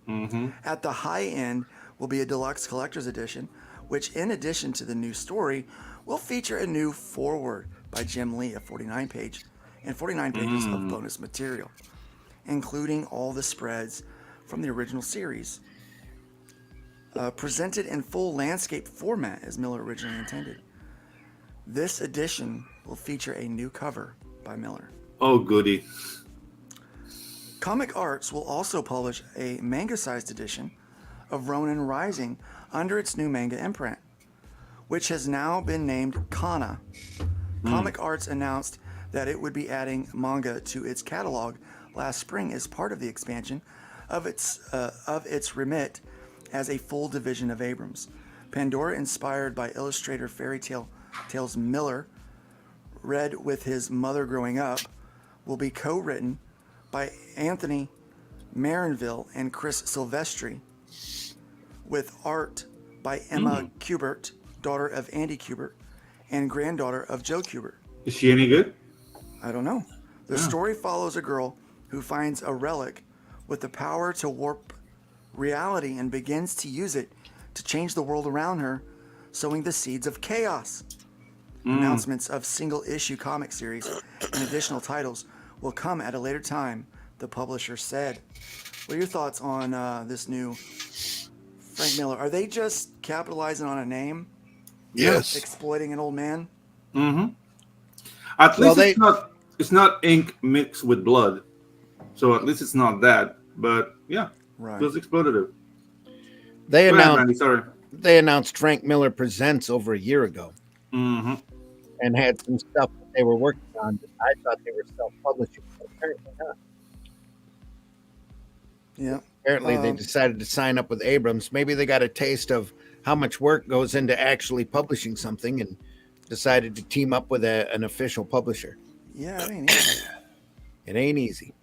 At the high end will be a deluxe collector's edition, which, in addition to the new story, will feature a new foreword by Jim Lee, a 49 pages of bonus material, including all the spreads from the original series, presented in full landscape format as Miller originally intended. This edition will feature a new cover by Miller. Oh, goody. Comic Arts will also publish a manga-sized edition of Ronin Rising under its new manga imprint, which has now been named Kana. Comic Arts announced that it would be adding manga to its catalog last spring as part of the expansion of its remit as a full division of Abrams. Pandora, inspired by illustrator Fairy Tales Miller, read with his mother growing up, will be co-written by Anthony Marinville and Chris Silvestri, with art by Emma Kubert, daughter of Andy Kubert and granddaughter of Joe Kubert. Is she any good? I don't know. The story follows a girl who finds a relic with the power to warp reality and begins to use it to change the world around her, sowing the seeds of chaos. Announcements of single-issue comic series and additional titles will come at a later time, the publisher said. What are your thoughts on this new Frank Miller? Are they just capitalizing on a name? Yes. Exploiting an old man? Mm-hmm. At least it's not ink mixed with blood. So at least it's not that. But yeah, right. Feels exploitative. They announced Randy, they announced Frank Miller Presents over a year ago. Mm-hmm. And had some stuff that they were working on that I thought they were self-publishing. Apparently not. Yeah. Apparently they decided to sign up with Abrams. Maybe they got a taste of how much work goes into actually publishing something and decided to team up with an official publisher. Yeah, it ain't easy. It ain't easy.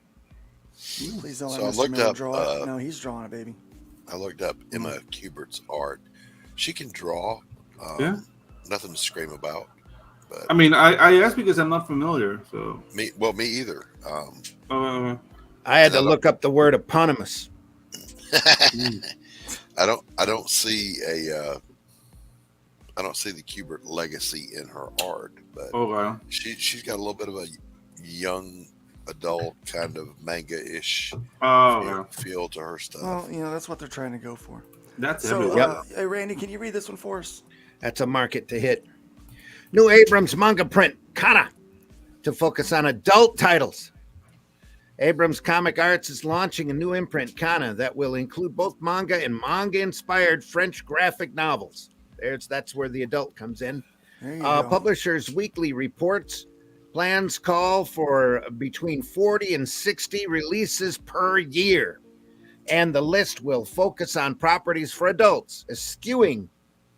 Please don't let So I Mr. looked Miller up, draw it. No, he's drawing it, baby. I looked up Emma Kubert's art. She can draw. Yeah. Nothing to scream about. But I mean, I asked because I'm not familiar. So me either. I had to look up the word eponymous. I don't see the Kubert legacy in her art, but she's got a little bit of a young adult kind of manga-ish feel to her stuff. Well, that's what they're trying to go for. That's so. Hey, Randy, can you read this one for us? That's a market to hit. New Abrams manga print, Kana, to focus on adult titles. Abrams Comic Arts is launching a new imprint, Kana, that will include both manga and manga-inspired French graphic novels. That's where the adult comes in. There you go. Publishers Weekly reports plans call for between 40 and 60 releases per year. And the list will focus on properties for adults, eschewing,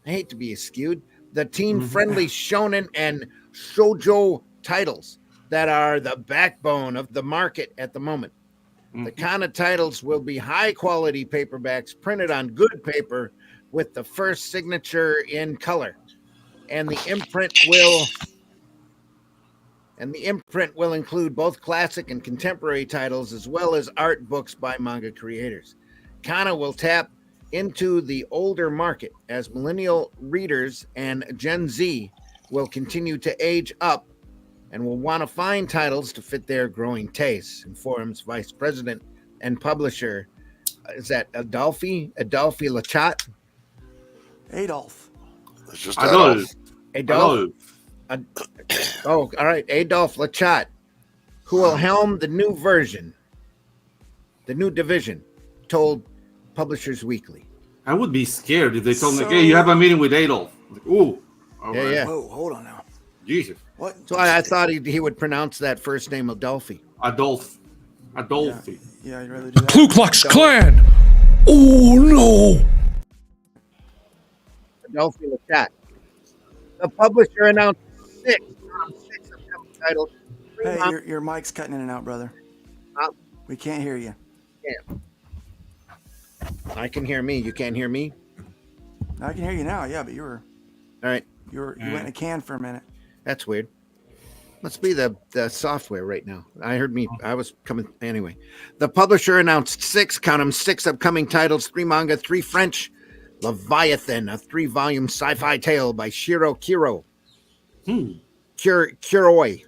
I hate to be eschewed, the teen-friendly shonen and shoujo titles that are the backbone of the market at the moment. The Kana titles will be high-quality paperbacks printed on good paper with the first signature in color. And the imprint will include both classic and contemporary titles as well as art books by manga creators. Kana will tap into the older market as millennial readers and Gen Z will continue to age up and will want to find titles to fit their growing tastes, informs Vice President and Publisher. Is that Adolphe Lachat? Adolf. It's just Adolf. Oh, all right. Adolphe Lachat, who will helm the new version, the new division, told Publishers Weekly. I would be scared if they told me, "Hey, you have a meeting with Adolf." Like, ooh. Yeah. Whoa, hold on now. Jesus. What? So I thought he would pronounce that first name Adolphe. Adolphe. Yeah, you'd rather do that. Ku Klux Klan. Oh no. Adolphe Lachat. The publisher announced six upcoming titles. Hey, your mic's cutting in and out, brother. We can't hear you. Yeah. I can hear me. You can't hear me? I can hear you now. Yeah, but you were. All right. You went in a can for a minute. That's weird. Must be the software right now. I was coming anyway. The publisher announced six upcoming titles: 3 manga, 3 French. Leviathan, a 3-volume sci-fi tale by Shiro Kiro. Kuroi.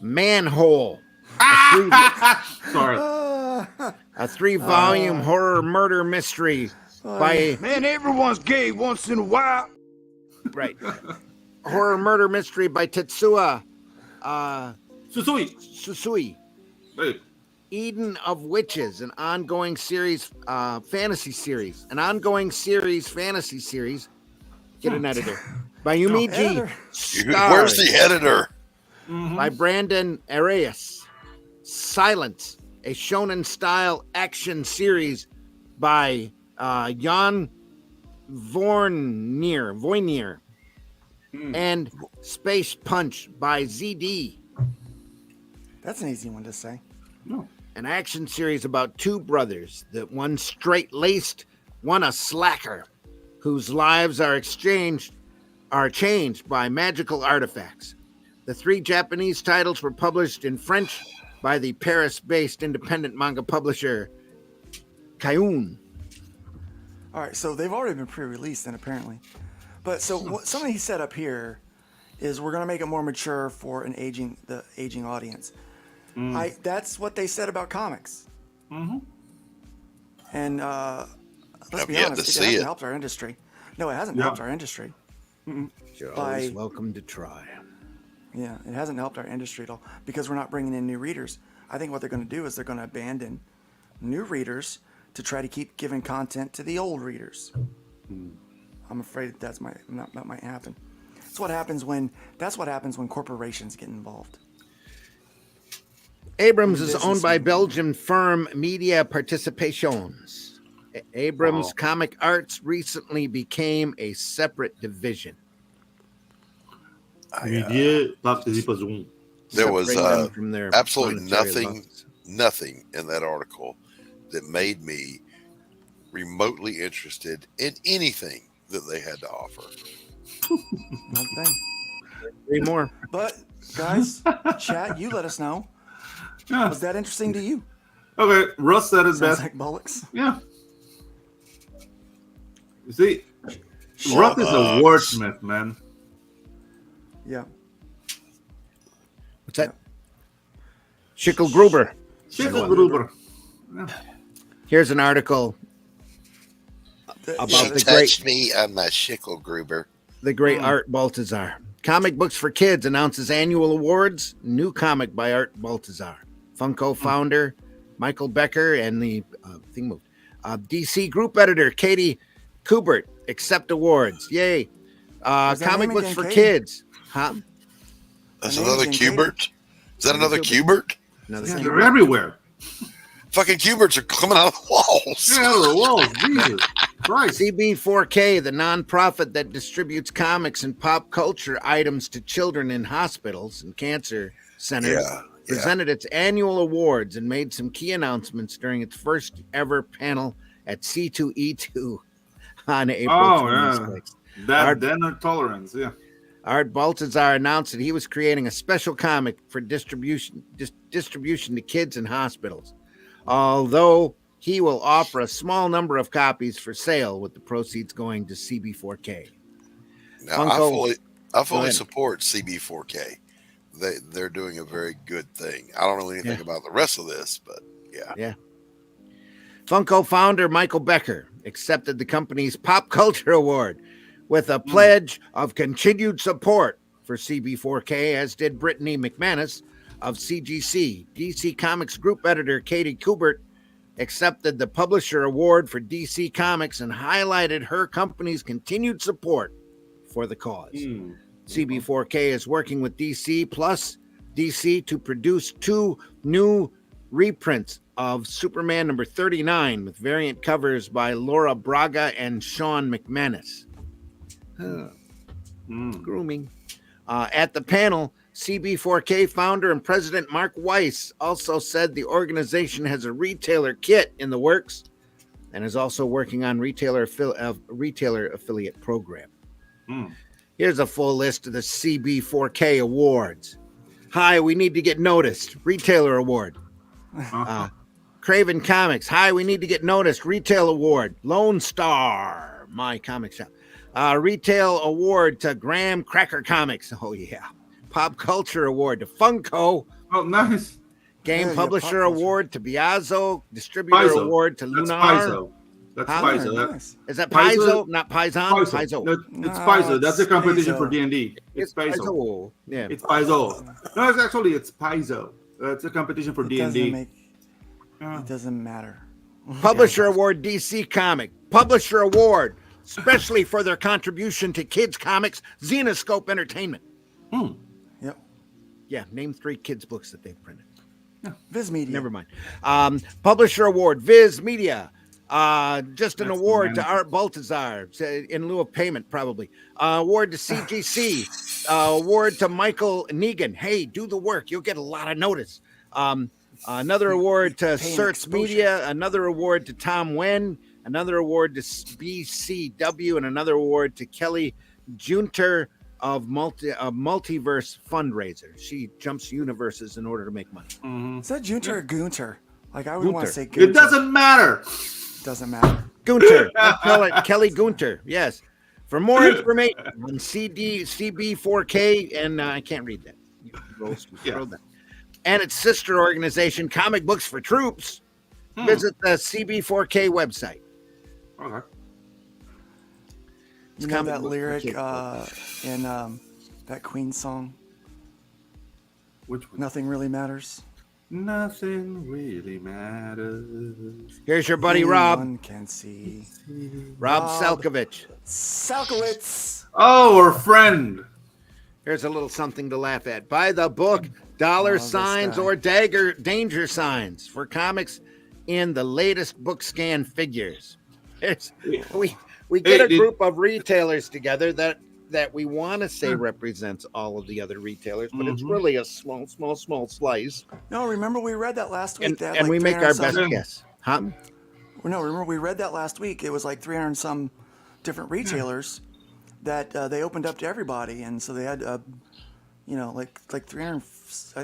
Manhole. Sorry. A 3-volume horror murder mystery by... Man, everyone's gay once in a while. Right. Horror murder mystery by Tetsuya Susui. Hey. Eden of Witches, an ongoing series, fantasy series. An ongoing series, fantasy series. Get an editor. By Yumi G. Where's the editor? By Brandon Arias. Silence, a shonen-style action series by Jan Voinier. And Space Punch by ZD. That's an easy one to say. No. An action series about two brothers, that one straight-laced, one a slacker, whose lives are changed by magical artifacts. The 3 Japanese titles were published in French by the Paris-based independent manga publisher Kayun. All right, so they've already been pre-released then, apparently. But so what something he set up here is we're going to make it more mature for the aging audience. That's what they said about comics. And let's be honest, it hasn't helped our industry. No, it hasn't helped our industry. You're always welcome to try. Yeah, it hasn't helped our industry at all because we're not bringing in new readers. I think what they're going to do is they're going to abandon new readers to try to keep giving content to the old readers. I'm afraid that might happen. That's what happens when corporations get involved. Abrams is owned by Belgian firm Media Participations. Abrams Comic Arts recently became a separate division. Media Participation. There was absolutely nothing in that article that made me remotely interested in anything that they had to offer. One thing. 3 more. But guys, chat, you let us know. Yeah. Was that interesting to you? Okay, Russ said it best. Like bollocks. Yeah. You see, Russ is a wordsmith, man. Yeah. What's that? Schickel Gruber. Yeah. Here's an article about the touched me on my Schickel Gruber. The great Art Baltazar. Comic Books for Kids announces annual awards. New comic by Art Baltazar. Funko founder Michael Becker and the DC Group editor Katie Kubert accept awards. Yay! Comic Books for Kids. Huh? That's another Kubert. Is that another Kubert? They're everywhere. Fucking Kuberts are coming out of the walls. Yeah, out of the walls. Jesus Christ. CB4K, the nonprofit that distributes comics and pop culture items to children in hospitals and cancer centers, presented its annual awards and made some key announcements during its first ever panel at C2E2 on April 26th. That dinner tolerance, Art Baltazar announced that he was creating a special comic for distribution to kids in hospitals, although he will offer a small number of copies for sale, with the proceeds going to CB4K. Now, I fully support CB4K. They're doing a very good thing. I don't know anything about the rest of this, but yeah. Funko founder Michael Becker accepted the company's Pop Culture Award with a pledge of continued support for CB4K, as did Brittany McManus of CGC. DC Comics Group editor Katie Kubert accepted the Publisher Award for DC Comics and highlighted her company's continued support for the cause. CB4K is working with DC plus DC to produce 2 new reprints of Superman number 39 with variant covers by Laura Braga and Sean McManus. Grooming. At the panel, CB4K founder and president Mark Weiss also said the organization has a retailer kit in the works and is also working on retailer affiliate program. Here's a full list of the CB4K awards. Hi, we need to get noticed. Retailer award. Craven Comics. Hi, we need to get noticed. Retail award. Lone Star, my comic shop. Retail award to Graham Cracker Comics. Oh, yeah. Pop Culture Award to Funko. Oh, nice. Game Publisher Award to Biazzo. Distributor Award to Lunar. That's Paizo. Nice. Is that Paizo? Not Paisan? Paizo. It's Paizo. That's a competition for D&D. It's Paizo. Yeah. It's Paizo. No, it's Paizo. That's a competition for D&D. It doesn't matter. Publisher Award, DC Comic. Publisher Award, especially for their contribution to kids' comics, Xenoscope Entertainment. Yep. Yeah, name 3 kids' books that they've printed. Viz Media. Never mind. Publisher Award, Viz Media. Just an award to Art Baltazar in lieu of payment, probably. Award to CGC. Award to Michael Negan. Hey, do the work. You'll get a lot of notice. Another award to Certs Media. Another award to Tom Wen. Another award to BCW. And another award to Kelly Junter of Multiverse Fundraiser. She jumps universes in order to make money. Is that Junter or Gunter? Like, I would want to say Gunter. It doesn't matter. Doesn't matter. Gunter. I call it Kelly Gunter. Yes. For more information on CB4K, and I can't read that. And its sister organization, Comic Books for Troops, visit the CB4K website. Okay. You know that lyric in that Queen song? Which one? Nothing really matters. Nothing really matters. Here's your buddy Anyone Rob. Can see. Rob Salkovich. Salkowitz. Oh, our friend. Here's a little something to laugh at. Buy the book, dollar signs or danger signs for comics in the latest book scan figures. We get a group of retailers together that we want to say represents all of the other retailers, but it's really a small slice. No, remember we read that last week. And we make our best guess. Huh? No, remember we read that last week. It was like 300 and some different retailers that they opened up to everybody, and so they had, like 300. I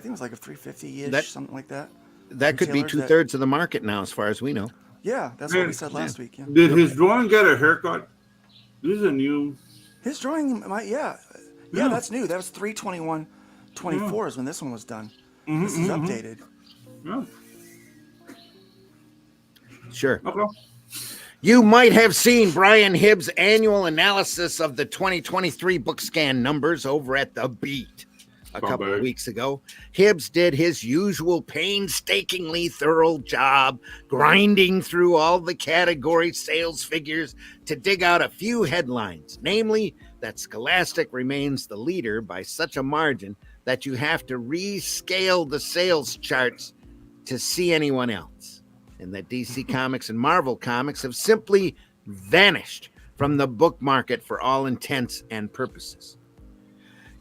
think it was like a 350-ish, something like that. That could be 2/3 of the market now, as far as we know. Yeah, that's what we said last week. Yeah. Did his drawing get a haircut? This is a new. His drawing, that's new. That was 3/21/24 is when this one was done. This is updated. Yeah. Sure. Okay. You might have seen Brian Hibbs' annual analysis of the 2023 book scan numbers over at The Beat a couple of weeks ago. Hibbs did his usual painstakingly thorough job grinding through all the category sales figures to dig out a few headlines, namely that Scholastic remains the leader by such a margin that you have to rescale the sales charts to see anyone else, and that DC Comics and Marvel Comics have simply vanished from the book market for all intents and purposes.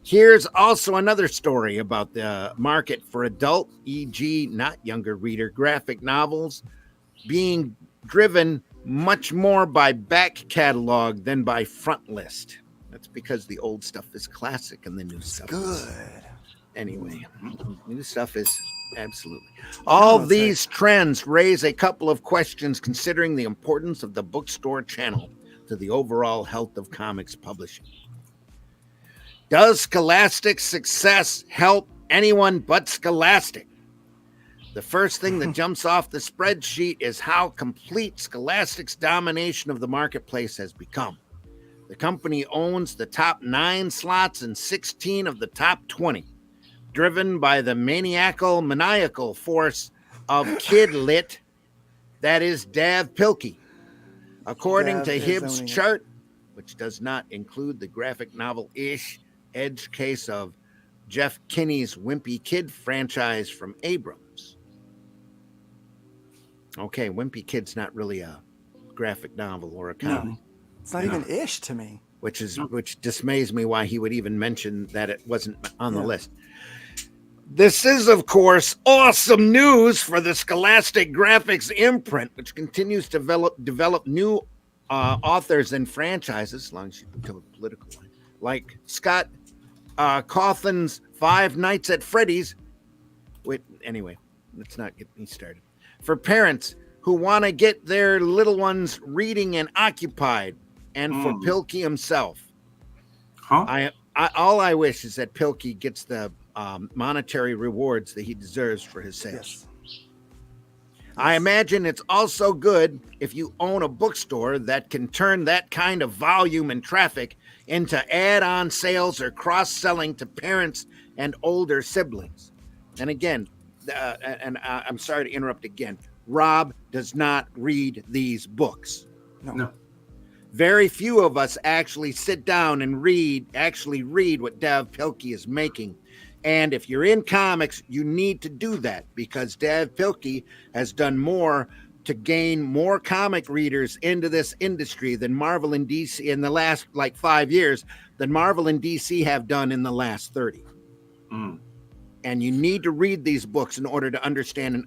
Here's also another story about the market for adult, e.g., not younger reader, graphic novels being driven much more by back catalog than by front list. That's because the old stuff is classic and the new stuff is anyway. New stuff is absolutely. All these trends raise a couple of questions considering the importance of the bookstore channel to the overall health of comics publishing. Does Scholastic's success help anyone but Scholastic? The first thing that jumps off the spreadsheet is how complete Scholastic's domination of the marketplace has become. The company owns the top 9 slots and 16 of the top 20, driven by the maniacal force of Kid Lit, that is Dav Pilkey. According to Hibbs' chart, which does not include the graphic novel-ish edge case of Jeff Kinney's Wimpy Kid franchise from Abrams. Okay, Wimpy Kid's not really a graphic novel or a comic. No, it's not even ish to me. Which dismays me why he would even mention that it wasn't on the list. This is, of course, awesome news for the Scholastic Graphics imprint, which continues to develop new authors and franchises, as long as you can tell a political line, like Scott Cawthon's Five Nights at Freddy's. Anyway, let's not get me started. For parents who want to get their little ones reading and occupied, and for Pilkey himself. All I wish is that Pilkey gets the monetary rewards that he deserves for his sales. Yes. I imagine it's also good if you own a bookstore that can turn that kind of volume and traffic into add-on sales or cross-selling to parents and older siblings. And again, I'm sorry to interrupt again, Rob does not read these books. No. Very few of us actually sit down and read what Dav Pilkey is making. And if you're in comics, you need to do that because Dav Pilkey has done more to gain more comic readers into this industry than Marvel and DC in the last 5 years than Marvel and DC have done in the last 30. And you need to read these books in order to understand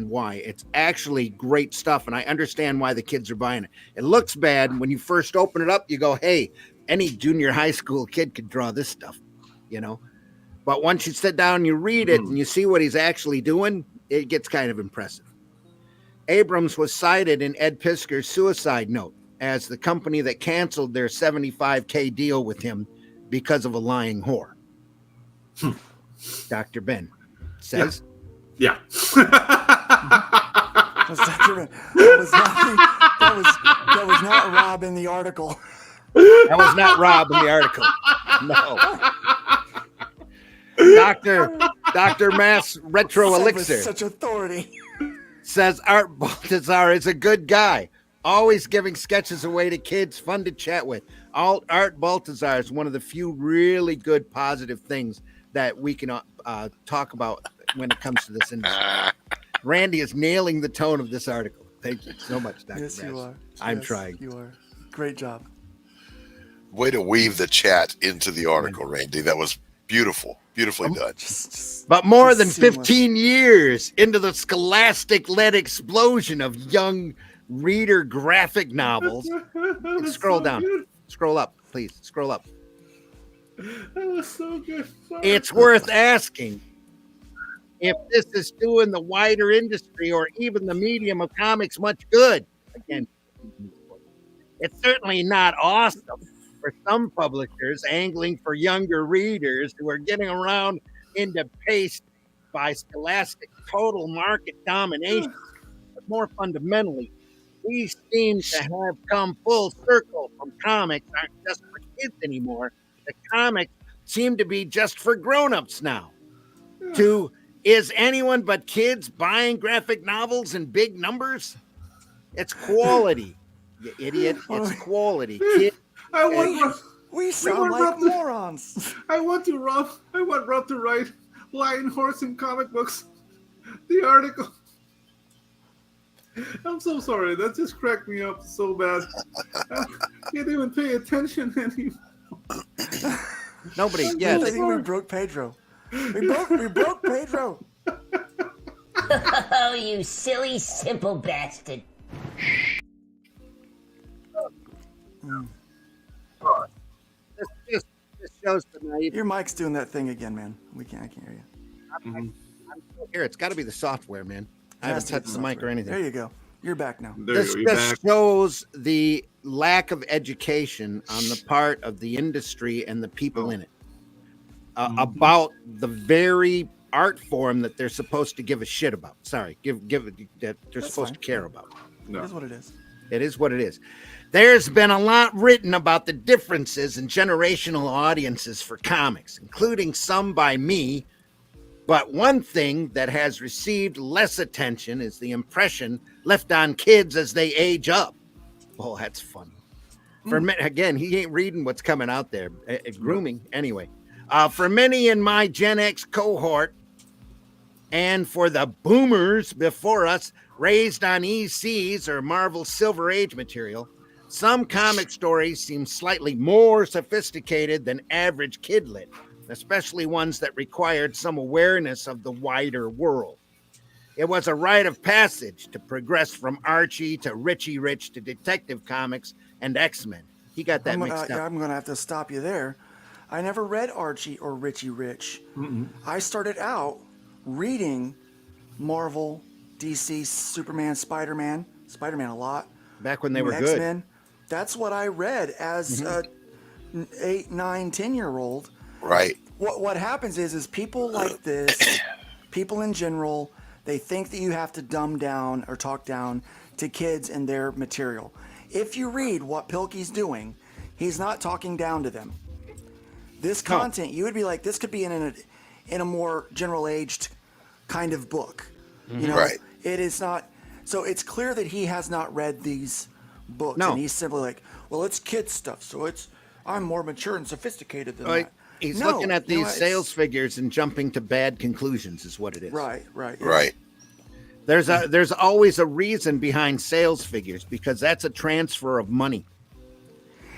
why. It's actually great stuff, and I understand why the kids are buying it. It looks bad when you first open it up. You go, hey, any junior high school kid could draw this stuff, But once you sit down and you read it and you see what he's actually doing, it gets kind of impressive. Abrams was cited in Ed Piskor's suicide note as the company that canceled their $75K deal with him because of a lying whore. Dr. Ben says. Yeah. That's Dr. Ben. That was not Rob in the article. That was not Rob in the article. No. Dr. Mass Retro Elixir. Such authority. Says Art Baltazar is a good guy, always giving sketches away to kids, fun to chat with. Art Baltazar is one of the few really good positive things that we can talk about when it comes to this industry. Randy is nailing the tone of this article. Thank you so much, Dr. Yes, you are. I'm trying. You are. Great job. Way to weave the chat into the article, Randy. That was beautiful. Beautifully done. But more than 15 years into the scholastic-led explosion of young reader graphic novels. Scroll down. Good. Scroll up, please. Scroll up. That was so good. It's worth asking if this is doing the wider industry or even the medium of comics much good. Again, it's certainly not awesome for some publishers angling for younger readers who are getting around into paste by scholastic total market domination. But more fundamentally, we seem to have come full circle from comics aren't just for kids anymore. The comics seem to be just for grown-ups now. Is anyone but kids buying graphic novels in big numbers? It's quality, you idiot. It's quality. Kids. We sound like morons. I want Rob to write Lion Horse in comic books. The article. I'm so sorry. That just cracked me up so bad. I can't even pay attention anymore. Nobody. Yeah, I think we broke Pedro. We broke Pedro. Oh, you silly, simple bastard. This shows the naive. Your mic's doing that thing again, man. I can't hear you. I'm still here. It's got to be the software, man. I haven't touched the mic or anything. There you go. You're back now. This just shows the lack of education on the part of the industry and the people in it about the very art form that they're supposed to give a shit about. Sorry, give it that they're supposed to care about. No. It is what it is. It is what it is. There's been a lot written about the differences in generational audiences for comics, including some by me. But one thing that has received less attention is the impression left on kids as they age up. Oh, that's funny. Again, he ain't reading what's coming out there. Grooming, anyway. For many in my Gen X cohort, and for the boomers before us, raised on ECs or Marvel Silver Age material, some comic stories seem slightly more sophisticated than average kidlit, especially ones that required some awareness of the wider world. It was a rite of passage to progress from Archie to Richie Rich to Detective Comics and X-Men. He got that mixed up. I'm going to have to stop you there. I never read Archie or Richie Rich. I started out reading Marvel, DC, Superman, Spider-Man a lot. Back when they were X-Men. good. That's what I read as a 8, 9, 10-year-old. Right. What happens is people like this, people in general, they think that you have to dumb down or talk down to kids and their material. If you read what Pilkey's doing, he's not talking down to them. This content, you would be like, this could be in a more general aged kind of book. You know, Right. It is not. So it's clear that he has not read these books, No. and he's simply like, well, it's kid stuff, so I'm more mature and sophisticated than Like, that. he's No, looking at you know these what, sales figures and jumping to bad conclusions is what it is. Right. Yeah. Right. There's always a reason behind sales figures because that's a transfer of money.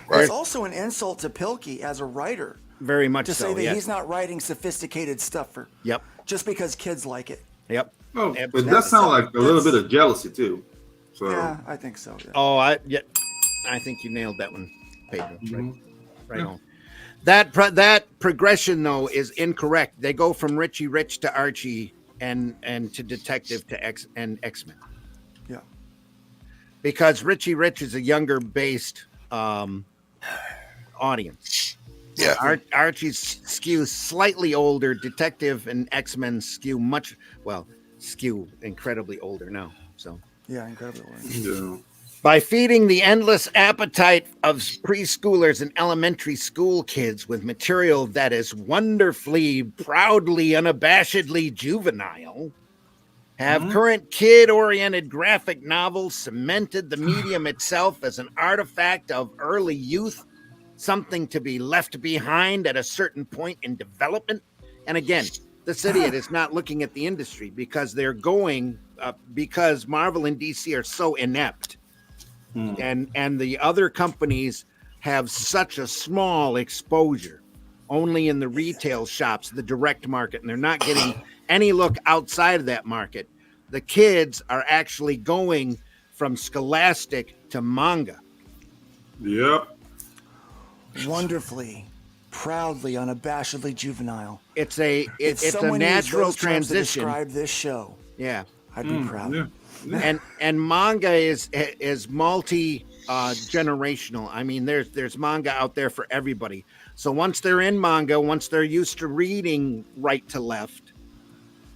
Right. It's also an insult to Pilkey as a writer Very much to so. say that Yes. he's not writing sophisticated stuff Yep. just because kids like it. Yep. Oh, it Absolutely. does sound like a little bit of jealousy too. So Yeah, I think so. Yeah. Oh, I think you nailed that one, Pedro. Right Yeah. on. That progression though is incorrect. They go from Richie Rich to Archie and to Detective to X-Men. Yeah. Because Richie Rich is a younger based audience. Yeah. Archie's skews slightly older. Detective and X-Men skew incredibly older now. So Yeah, incredibly. yeah. by feeding the endless appetite of preschoolers and elementary school kids with material that is wonderfully, proudly, unabashedly juvenile, have current kid-oriented graphic novels cemented the medium itself as an artifact of early youth, something to be left behind at a certain point in development? And again, this idiot is not looking at the industry because they're going, because Marvel and DC are so inept. And the other companies have such a small exposure only in the retail shops, the direct market, and they're not getting any look outside of that market. The kids are actually going from Scholastic to manga. Yep. Wonderfully, proudly, unabashedly juvenile. It's a natural transition. To describe this show. Yeah. I'd be proud. Yeah. And manga is multi generational. I mean, there's manga out there for everybody. So once they're in manga, once they're used to reading right to left,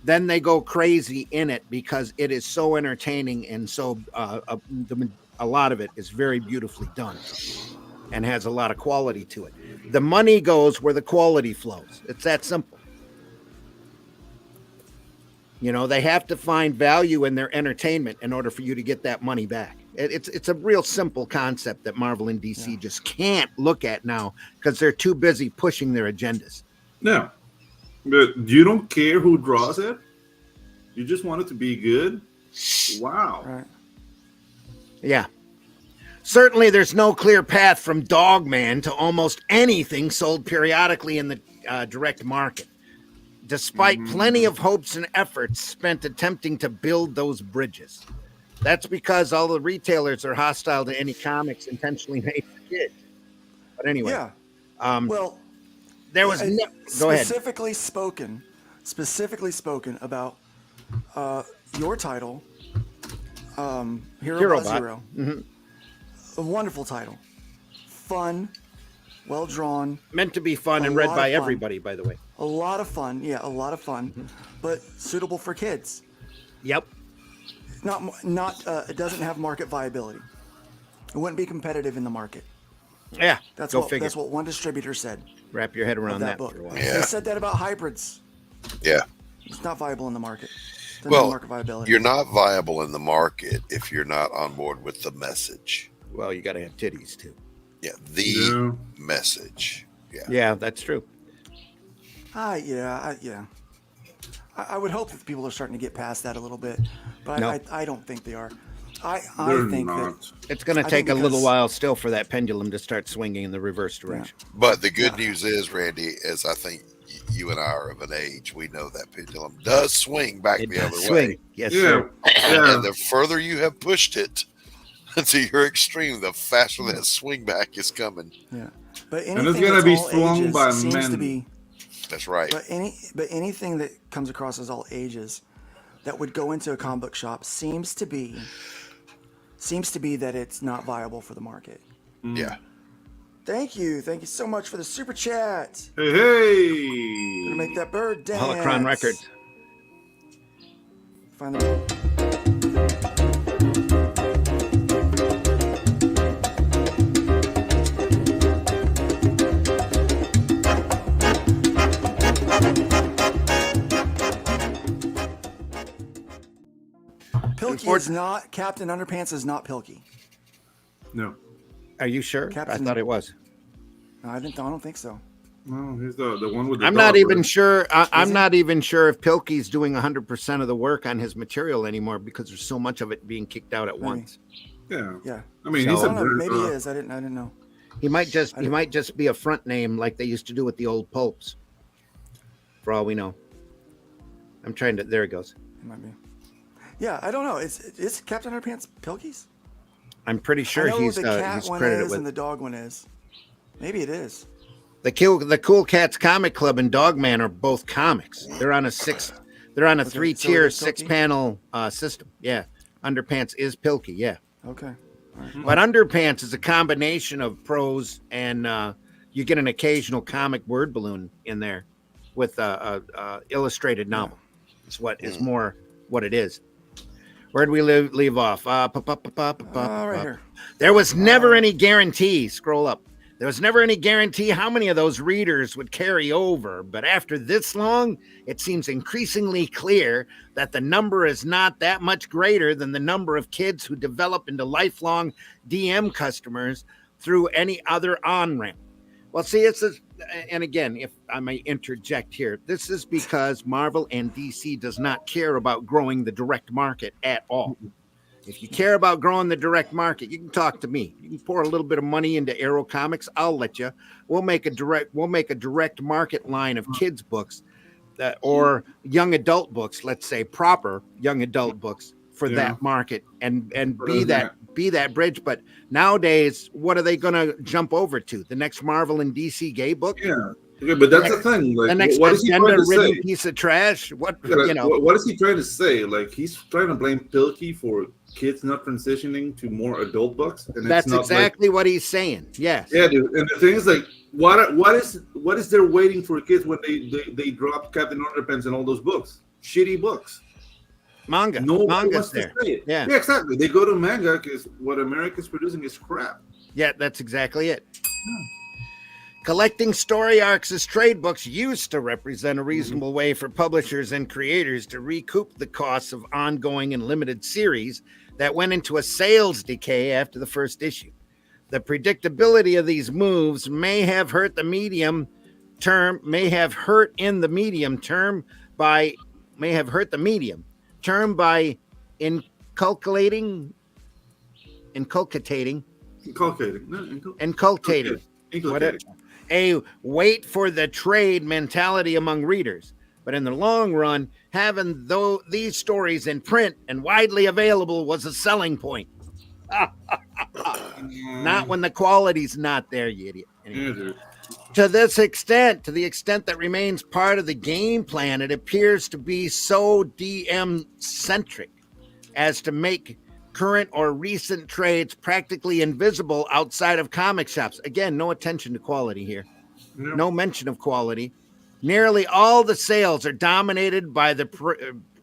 then they go crazy in it because it is so entertaining and so a lot of it is very beautifully done and has a lot of quality to it. The money goes where the quality flows. It's that simple. You know, they have to find value in their entertainment in order for you to get that money back. It's a real simple concept that Marvel and DC just can't look at now because they're too busy pushing their agendas. No. But you don't care who draws it? You just want it to be good? Wow. Right. Yeah. Certainly there's no clear path from Dogman to almost anything sold periodically in the direct market, despite plenty of hopes and efforts spent attempting to build those bridges. That's because all the retailers are hostile to any comics intentionally made for kids. But anyway. Yeah. Well, there was go ahead. Specifically spoken about your title, Hero Herobot. Zero. A wonderful title. Fun, well drawn. Meant to be fun and read by everybody, by the way. A lot of fun. Yeah, a lot of fun. But suitable for kids. Yep. It doesn't have market viability. It wouldn't be competitive in the market. Yeah, That's figure. what one distributor said. Wrap your head around that book. for a while. They said that about hybrids. Yeah. It's not viable in the market. Doesn't have Well, market viability. you're not viable in the market if you're not on board with the message. Well, you got to have titties too. Yeah, the message. Yeah. Yeah, that's true. Yeah. I would hope that people are starting to get past that a little bit, but No. I don't think they are. I They're think not. that It's going to I take think a little because- while still for that pendulum to start swinging in the reverse direction. But the good news is, Randy, is I think you and I are of an age. We know that pendulum does swing back It the does other swing. way. Yes, Yeah. sir. Yeah. And the further you have pushed it to your extreme, the faster that swing back is coming. yeah. But And anything it's gonna that's be all swung ages by seems men. to be. That's right. But anything that comes across as all ages that would go into a comic book shop seems to be that it's not viable for the market. Yeah. Thank you so much for the super chat. Hey. Gonna make that bird dance. Holocron Records. Find the Pilkey is not Captain Underpants. Is not Pilkey. No. Are you sure? I thought it was. No, I don't think so. No, he's the one with the. I'm dog, not even right? sure. I'm not even sure if Pilkey's doing 100% of the work on his material anymore because there's so much of it being kicked out at once. Yeah. Yeah. I mean, So- he's a Maybe he is. I didn't know. He might just be a front name like they used to do with the old popes. For all we know. I'm trying to. There it goes. It might be. Yeah, I don't know. Is Captain Underpants Pilkey's? I'm pretty sure I know he's the cat he's one credited is with and the dog one is. Maybe it is. the Cool Cats Comic Club and Dogman are both comics. They're on a three-tier, so it is Pilkey? 6-panel system. Yeah, Underpants is Pilkey. Yeah. Okay. But Underpants is a combination of prose and you get an occasional comic word balloon in there with a illustrated novel. It's what is more what it is. Where did we leave off? Right here. There was never any guarantee. Scroll up. There was never any guarantee how many of those readers would carry over. But after this long, it seems increasingly clear that the number is not that much greater than the number of kids who develop into lifelong DM customers through any other on-ramp. Well, see, and again, if I may interject here, this is because Marvel and DC does not care about growing the direct market at all. If you care about growing the direct market, you can talk to me. You can pour a little bit of money into Arrow Comics. I'll let you. We'll make a direct market line of kids books or young adult books, let's say proper young adult books for that market and be that bridge. But nowadays, what are they going to jump over to? The next Marvel and DC gay book? Yeah. Okay, but that's the thing. Like, the next what is he trying to say? piece of trash. What What is he trying to say? Like, he's trying to blame Pilkey for kids not transitioning to more adult books, and that's it's not exactly what he's saying. Yes. Yeah, dude. And the thing is, like, what is there waiting for kids when they drop Captain Underpants and all those books? Shitty books. Manga. No Manga's there. Yeah, exactly. They go to manga because what America's producing is crap. Yeah, that's exactly it. Collecting story arcs as trade books used to represent a reasonable way for publishers and creators to recoup the costs of ongoing and limited series that went into a sales decay after the first issue. The predictability of these moves may have hurt the medium term by inculcating a wait for the trade mentality among readers. But in the long run, having these stories in print and widely available was a selling point. Not when the quality's not there, you idiot. Anyway. To the extent that remains part of the game plan, it appears to be so DM-centric as to make current or recent trades practically invisible outside of comic shops. Again, no attention to quality here. No mention of quality. Nearly all the sales are dominated by the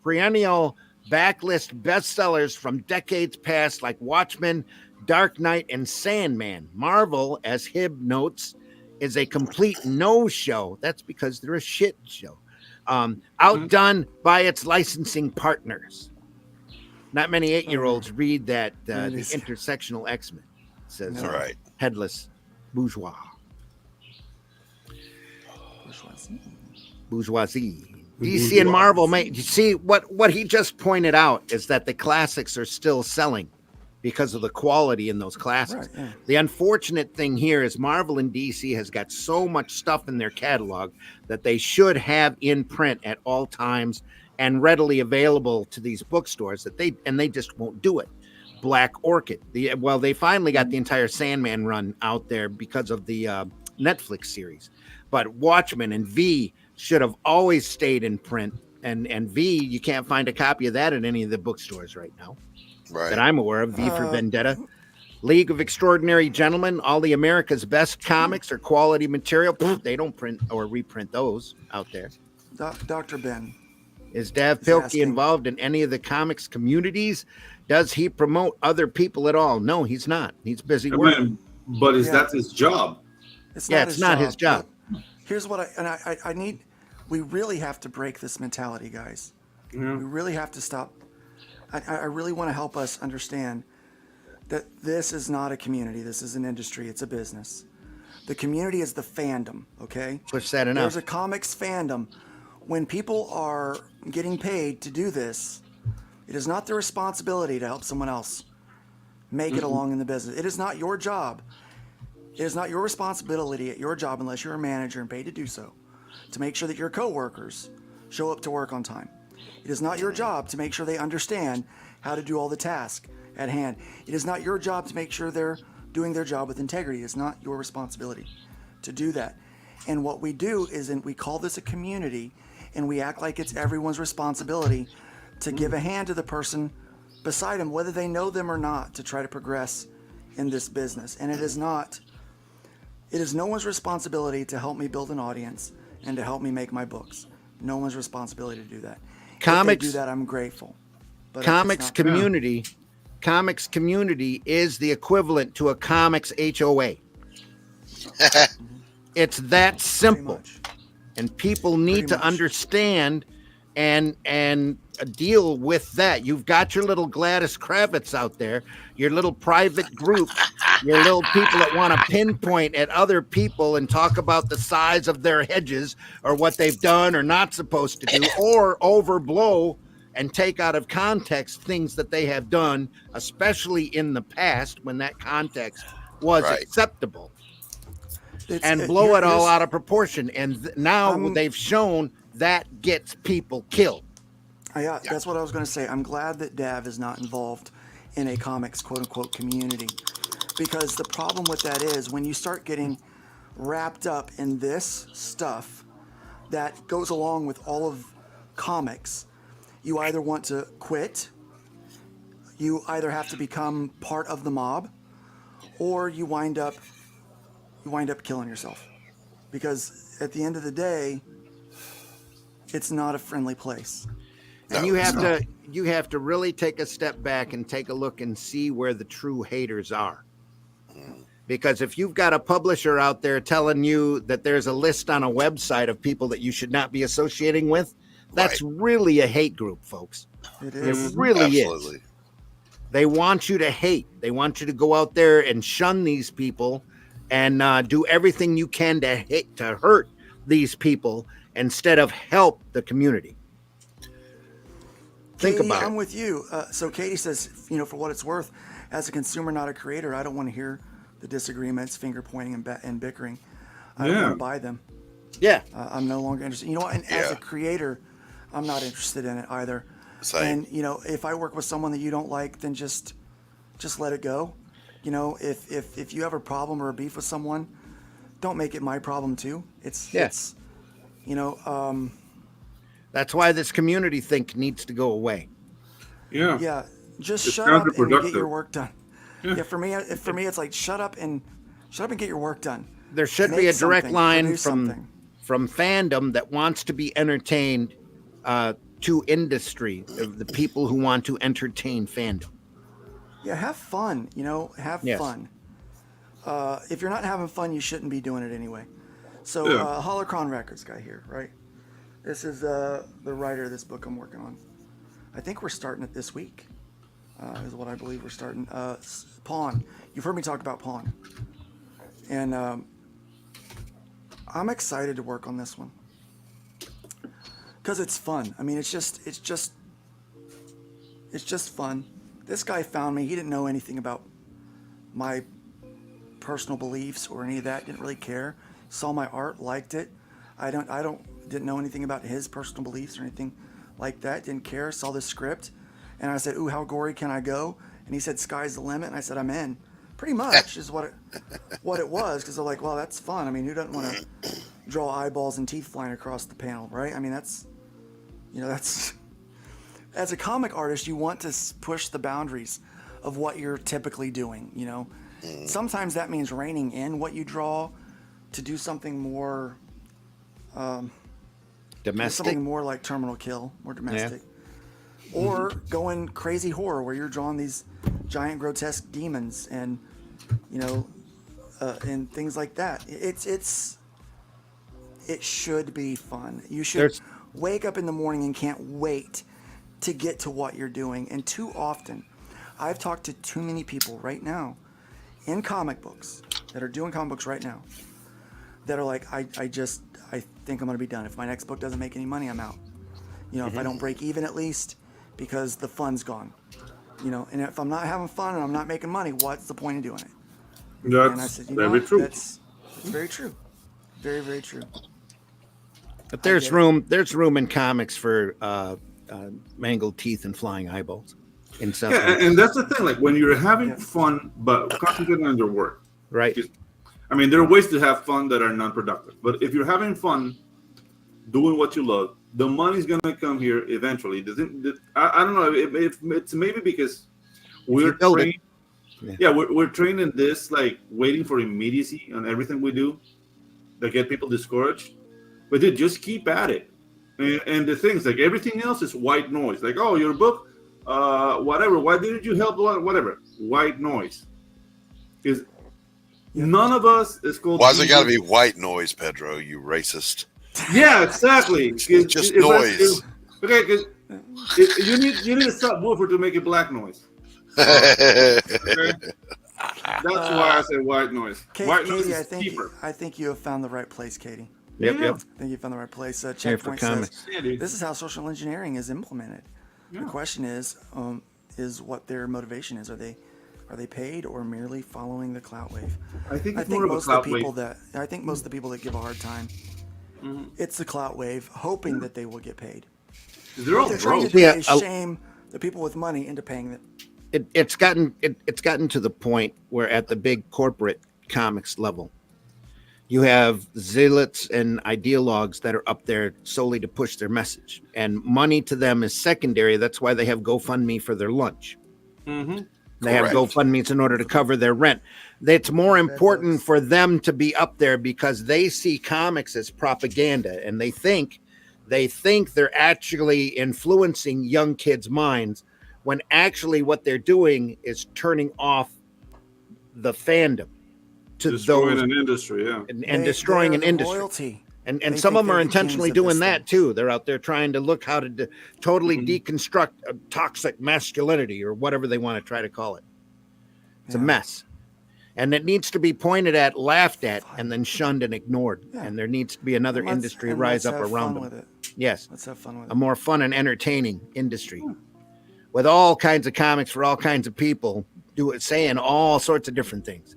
perennial backlist bestsellers from decades past like Watchmen, Dark Knight, and Sandman. Marvel, as Hibb notes, is a complete no-show. That's because they're a shit show. Outdone by its licensing partners. Not many 8-year-olds read that the intersectional X-Men, says Headless Bourgeois. Bourgeoisie. DC and Marvel you see what he just pointed out is that the classics are still selling because of the quality in those classics. Right, yeah. The unfortunate thing here is Marvel and DC has got so much stuff in their catalog that they should have in print at all times and readily available to these bookstores that they just won't do it. Black Orchid. They finally got the entire Sandman run out there because of the Netflix series. But Watchmen and V should have always stayed in print. And V, you can't find a copy of that at any of the bookstores right now. Right. That I'm aware of. V for Vendetta. League of Extraordinary Gentlemen, all the America's best comics or quality material. They don't print or reprint those out there. Dr. Ben. Is Dav Pilkey involved in any of the comics communities? Does he promote other people at all? No, he's not. He's busy working. But that's his job? It's not his job. Here's what I need. We really have to break this mentality, guys. Yeah. We really have to stop. I really want to help us understand that this is not a community. This is an industry. It's a business. The community is the fandom, okay? Push that enough. There's a comics fandom. When people are getting paid to do this, it is not their responsibility to help someone else make it along in the business. It is not your job. It is not your responsibility at your job, unless you're a manager and paid to do so, to make sure that your coworkers show up to work on time. It is not your job to make sure they understand how to do all the tasks at hand. It is not your job to make sure they're doing their job with integrity. It's not your responsibility to do that. And what we do is we call this a community, and we act like it's everyone's responsibility to give a hand to the person beside them, whether they know them or not, to try to progress in this business. And it is no one's responsibility to help me build an audience and to help me make my books. No one's responsibility to do that. Comics, if they do that, I'm grateful. But comics community is the equivalent to a comics HOA. It's that simple, and people need to understand and deal with that. You've got your little Gladys Kravitz out there, your little private group, your little people that want to pinpoint at other people and talk about the size of their hedges or what they've done or not supposed to do, or overblow and take out of context things that they have done, especially in the past when that context was acceptable, and blow it all out of proportion. And now they've shown that gets people killed. Yeah, that's what I was going to say. I'm glad that Dav is not involved in a comics quote-unquote community, because the problem with that is when you start getting wrapped up in this stuff that goes along with all of comics, you either want to quit, you either have to become part of the mob, or you wind up killing yourself. Because at the end of the day, it's not a friendly place. And you have to really take a step back and take a look and see where the true haters are. Because if you've got a publisher out there telling you that there's a list on a website of people that you should not be associating with, that's really a hate group, folks. It is. It really is. They want you to hate. They want you to go out there and shun these people and do everything you can to hurt these people instead of help the community. Think Katie, about it. I'm with you. So Katie says, for what it's worth, as a consumer, not a creator, I don't want to hear the disagreements, finger pointing, and bickering. I don't want to buy them. Yeah. I'm no longer interested. You know what? And as a creator, I'm not interested in it either. Same. And if I work with someone that you don't like, then just let it go. If you have a problem or a beef with someone, don't make it my problem too. It's that's why this community thing needs to go away. Yeah. Yeah. Just shut up and get your work done. Yeah. For me, it's like shut up and get your work done. There should be a direct line from fandom that wants to be entertained to industry, the people who want to entertain fandom. Yeah, have fun. Have fun. If you're not having fun, you shouldn't be doing it anyway. So, Holocron Records guy here, right? This is the writer of this book I'm working on. I think we're starting it this week, is what I believe we're starting. Pawn. You've heard me talk about Pawn. And I'm excited to work on this one. Because it's fun. I mean, it's just fun. This guy found me. He didn't know anything about my personal beliefs or any of that. Didn't really care. Saw my art, liked it. Didn't know anything about his personal beliefs or anything like that. Didn't care. Saw the script, and I said, "Ooh, how gory can I go?" And he said, "Sky's the limit." And I said, "I'm in." Pretty much is what it was. Because they're like, "Well, that's fun. I mean, who doesn't want to draw eyeballs and teeth flying across the panel, right? I mean, that's as a comic artist, you want to push the boundaries of what you're typically doing. Sometimes that means reining in what you draw to do something more domestic, something more like Terminal Kill, more domestic, or going crazy horror where you're drawing these giant grotesque demons and and things like that. It should be fun. You should wake up in the morning and can't wait to get to what you're doing. And too often, I've talked to too many people right now in comic books that are doing comic books right now that are like, I think I'm going to be done. If my next book doesn't make any money, I'm out. You know, if I don't break even at least, because the fun's gone. You know, and if I'm not having fun and I'm not making money, what's the point of doing it? That's and I said, very true. That's very true. Very, very true. But there's room in comics for mangled teeth and flying eyeballs. In some and that's the thing. Like when you're having fun, but concentrating on your work. Right. I mean, there are ways to have fun that are non-productive. But if you're having fun doing what you love, the money's gonna come here eventually. I don't know if it's maybe because we're trained. We're trained in this, like waiting for immediacy on everything we do, that get people discouraged. But dude, just keep at it. And the things like everything else is white noise. Like, oh, your book, whatever. Why didn't you help? Whatever, white noise. Because none of us is called. Why's it got to be white noise, Pedro? You racist. Yeah, exactly. It's just noise. Okay, because you need a subwoofer to make it black noise. Okay? That's why I say white noise. White noise is cheaper. I think you have found the right place, Katie. Yep. I think you found the right place. Checkpoint says this is how social engineering is implemented. The question is what their motivation is. Are they paid or merely following the clout wave? I think most of the people that give a hard time, it's the clout wave, hoping that they will get paid. They're all trying to shame the people with money into paying them. It's gotten to the point where at the big corporate comics level, you have zealots and ideologues that are up there solely to push their message, and money to them is secondary. That's why they have GoFundMe for their lunch. They have GoFundMes in order to cover their rent. It's more important for them to be up there because they see comics as propaganda, and they think they're actually influencing young kids' minds, when actually what they're doing is turning off the fandom to destroying an industry, and destroying an industry. Loyalty. And some of them are intentionally doing that too. They're out there trying to look how to totally deconstruct a toxic masculinity or whatever they want to try to call it. It's a mess. And it needs to be pointed at, laughed at, and then shunned and ignored. Yeah. And there needs to be another industry rise up around them. With it. Yes. Let's have fun with it. A more fun and entertaining industry. With all kinds of comics for all kinds of people, saying all sorts of different things.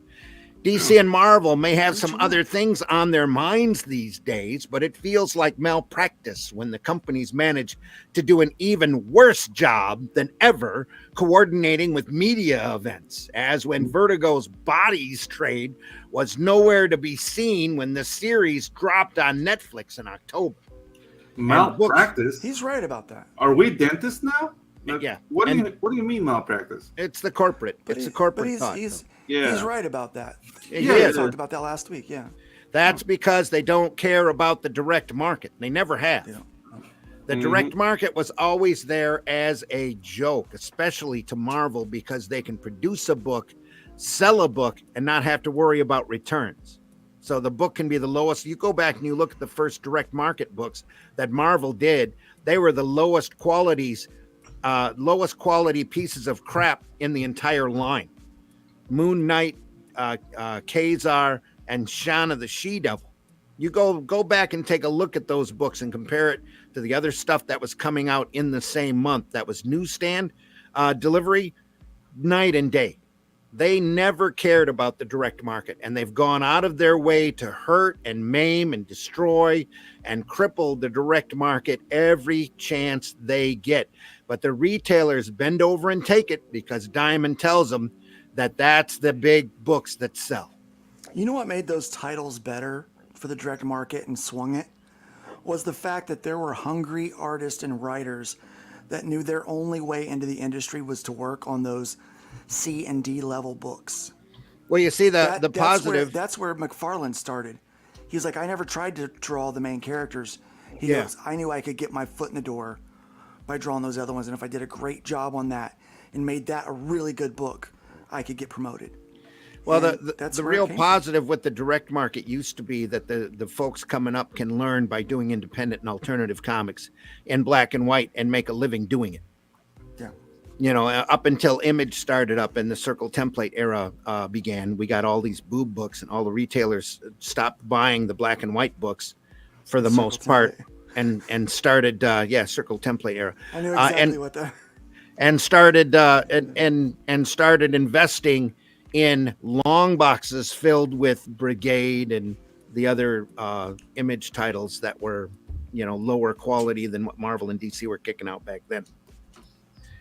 DC and Marvel may have some other things on their minds these days, but it feels like malpractice when the companies manage to do an even worse job than ever coordinating with media events, as when Vertigo's Bodies trade was nowhere to be seen when the series dropped on Netflix in October. Malpractice? He's right about that. Are we dentists now? Yeah. What do you mean malpractice? It's the corporate. It's the corporate thought. He's right about that. We talked about that last week. Yeah. That's because they don't care about the direct market. They never have. The direct market was always there as a joke, especially to Marvel, because they can produce a book, sell a book, and not have to worry about returns. So the book can be the lowest. You go back and you look at the first direct market books that Marvel did, they were the lowest quality pieces of crap in the entire line. Moon Knight, Khazar, and Shauna the She-Devil. You go back and take a look at those books and compare it to the other stuff that was coming out in the same month. That was newsstand delivery, night and day. They never cared about the direct market, and they've gone out of their way to hurt and maim and destroy and cripple the direct market every chance they get. But the retailers bend over and take it because Diamond tells them that that's the big books that sell. You know what made those titles better for the direct market and swung it? Was the fact that there were hungry artists and writers that knew their only way into the industry was to work on those C and D level books. Well, you see the positive. That's where McFarlane started. He was like, I never tried to draw the main characters. He goes, I knew I could get my foot in the door by drawing those other ones. And if I did a great job on that and made that a really good book, I could get promoted. Well, the real positive with the direct market used to be that the folks coming up can learn by doing independent and alternative comics in black and white and make a living doing it. up until Image started up and the Circle Template era began, we got all these boob books, and all the retailers stopped buying the black and white books for the most part, and started Circle Template era. I knew exactly what that. And started and started investing in long boxes filled with Brigade and the other Image titles that were, lower quality than what Marvel and DC were kicking out back then.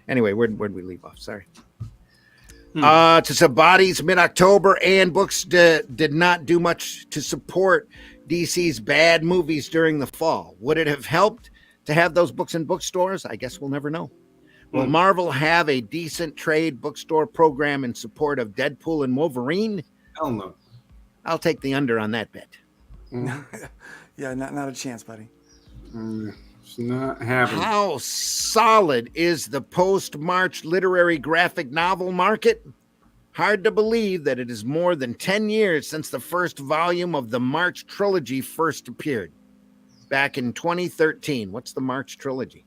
Anyway, where'd we leave off? Sorry. To some bodies mid-October, and books did not do much to support DC's bad movies during the fall. Would it have helped to have those books in bookstores? I guess we'll never know. Will Marvel have a decent trade bookstore program in support of Deadpool and Wolverine? Hell no. I'll take the under on that bet. Yeah, not a chance, buddy. It's not happening. How solid is the post-March literary graphic novel market? Hard to believe that it is more than 10 years since the first volume of the March trilogy first appeared. Back in 2013. What's the March trilogy?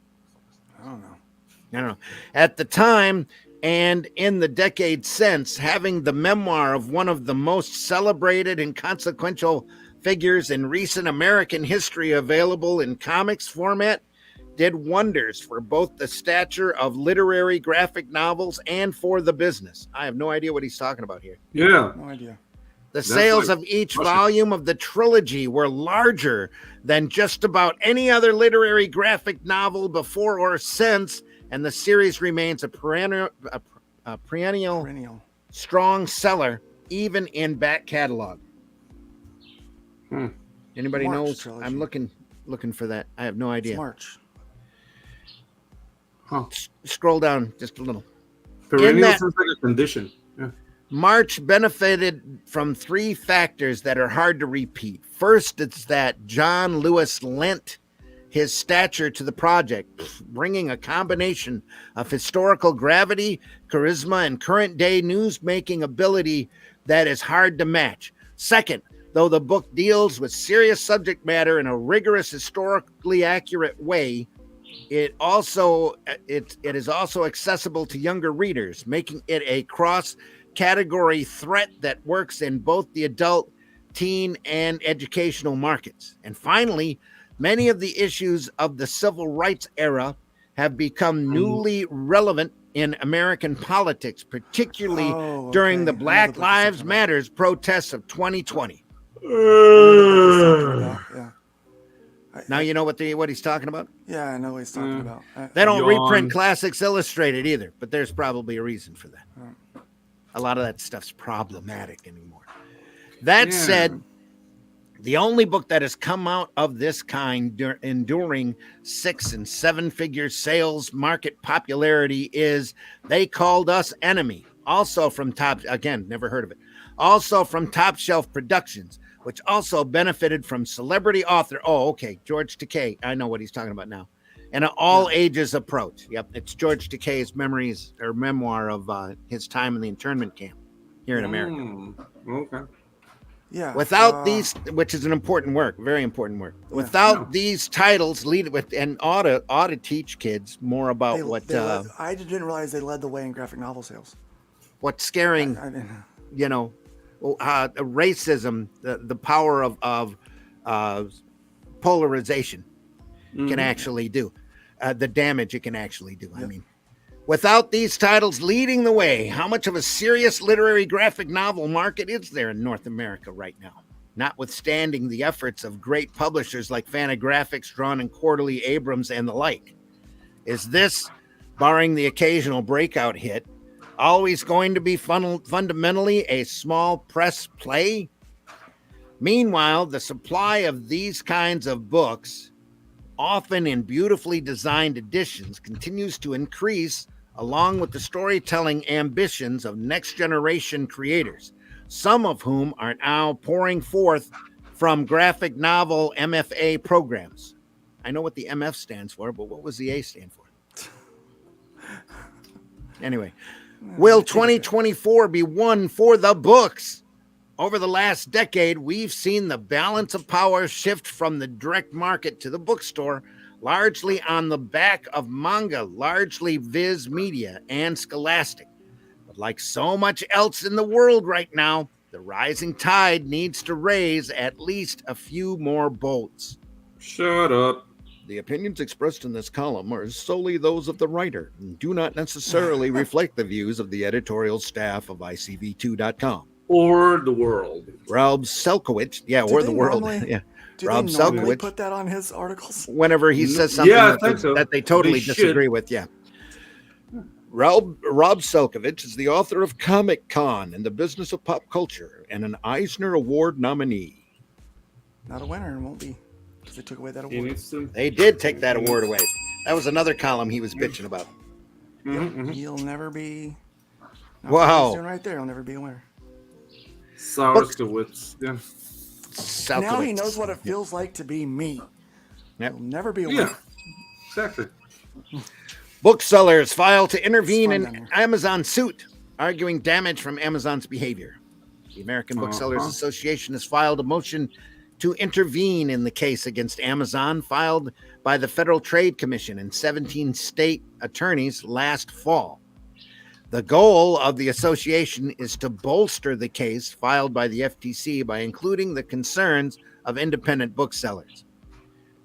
I don't know. At the time, and in the decade since, having the memoir of one of the most celebrated and consequential figures in recent American history available in comics format did wonders for both the stature of literary graphic novels and for the business. I have no idea what he's talking about here. Yeah. No idea. The sales of each volume of the trilogy were larger than just about any other literary graphic novel before or since, and the series remains a perennial strong seller even in back catalog. Anybody March knows? trilogy. I'm looking for that. I have no idea. It's March. Scroll down just a little. Perennial sounds like a condition. Yeah. March benefited from three factors that are hard to repeat. First, it's that John Lewis lent his stature to the project, bringing a combination of historical gravity, charisma, and current-day news-making ability that is hard to match. Second, though the book deals with serious subject matter in a rigorous, historically accurate way, it is also accessible to younger readers, making it a cross-category threat that works in both the adult, teen, and educational markets. And finally, many of the issues of the civil rights era have become newly relevant in American politics, particularly during the Black Lives Matters protests of 2020. Yeah. Now you know what he's talking about? Yeah, I know what he's talking about. They don't reprint Classics Illustrated either, but there's probably a reason for that. A lot of that stuff's problematic anymore. That said, the only book that has come out of this kind enduring 6- and 7-figure sales market popularity is They Called Us Enemy, also from never heard of it, also from Top Shelf Productions, which also benefited from celebrity author, George Takei. I know what he's talking about now. And an all-ages approach. Yep, it's George Takei's memoir of his time in the internment camp here in America. Okay. Yeah. Without these, which is an important work, very important work. Without these titles, ought to teach kids more about I didn't realize they led the way in graphic novel sales. What's scaring, racism, the power of polarization can actually do, the damage it can actually do. I mean, without these titles leading the way, how much of a serious literary graphic novel market is there in North America right now? Notwithstanding the efforts of great publishers like Fantagraphics, Drawn and Quarterly, Abrams, and the like. Is this, barring the occasional breakout hit, always going to be fundamentally a small press play? Meanwhile, the supply of these kinds of books, often in beautifully designed editions, continues to increase along with the storytelling ambitions of next generation creators, some of whom are now pouring forth from graphic novel MFA programs. I know what the MF stands for, but what was the A stand for? Anyway, will 2024 be one for the books? Over the last decade, we've seen the balance of power shift from the direct market to the bookstore, largely on the back of manga, largely Viz Media and Scholastic. But like so much else in the world right now, the rising tide needs to raise at least a few more boats. Shut up. The opinions expressed in this column are solely those of the writer and do not necessarily reflect the views of the editorial staff of ICV2.com. Or the world. Rob Selkowitz, or the world. Do Rob they normally Selkowitz, put that on his articles? whenever he says something that they totally They disagree with, Rob Selkowitz is the author of Comic Con and the Business of Pop Culture and an Eisner Award nominee. Not a winner and won't be, because they took away that award. They did take that award away. That was another column he was bitching about. He'll never be. Wow. He's doing right there. He'll never be a winner. Sarskowitz. Yeah. Now he knows what it feels like to be me. He'll never be a winner. Yeah. Exactly. Booksellers file to intervene in Amazon suit, arguing damage from Amazon's behavior. The American Booksellers Association has filed a motion to intervene in the case against Amazon filed by the Federal Trade Commission and 17 state attorneys last fall. The goal of the association is to bolster the case filed by the FTC by including the concerns of independent booksellers.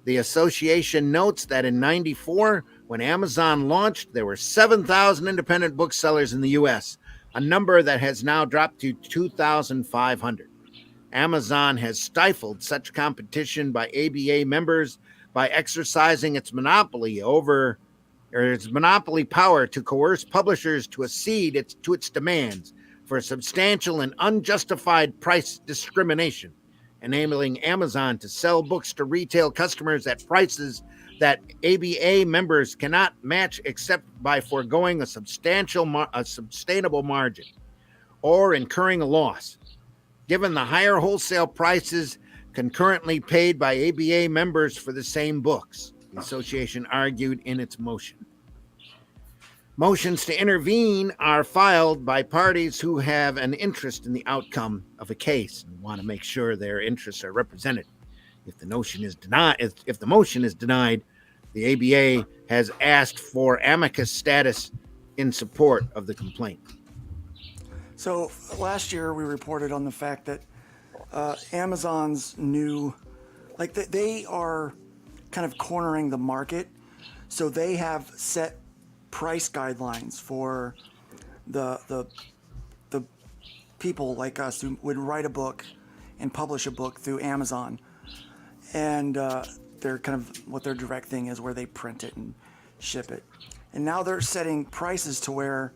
The association notes that in '94, when Amazon launched, there were 7,000 independent booksellers in the U.S., a number that has now dropped to 2,500. Amazon has stifled such competition by ABA members by exercising its monopoly power to coerce publishers to accede to its demands for substantial and unjustified price discrimination, enabling Amazon to sell books to retail customers at prices that ABA members cannot match except by foregoing a sustainable margin or incurring a loss. Given the higher wholesale prices concurrently paid by ABA members for the same books, the association argued in its motion. Motions to intervene are filed by parties who have an interest in the outcome of a case and want to make sure their interests are represented. If the motion is denied, the ABA has asked for amicus status in support of the complaint. So last year we reported on the fact that Amazon's new, they are kind of cornering the market. So they have set price guidelines for the people like us who would write a book and publish a book through Amazon. And they're kind of what their direct thing is, where they print it and ship it. And now they're setting prices to where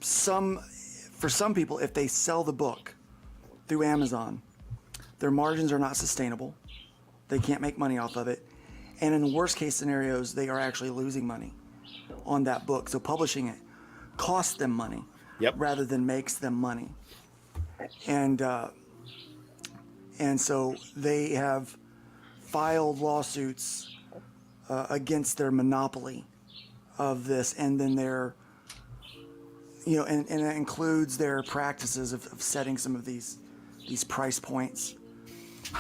for some people, if they sell the book through Amazon, their margins are not sustainable. They can't make money off of it. And in the worst case scenarios, they are actually losing money on that book. So publishing it costs them money rather than makes them money. And so they have filed lawsuits against their monopoly of this, and then their, and it includes their practices of setting some of these price points.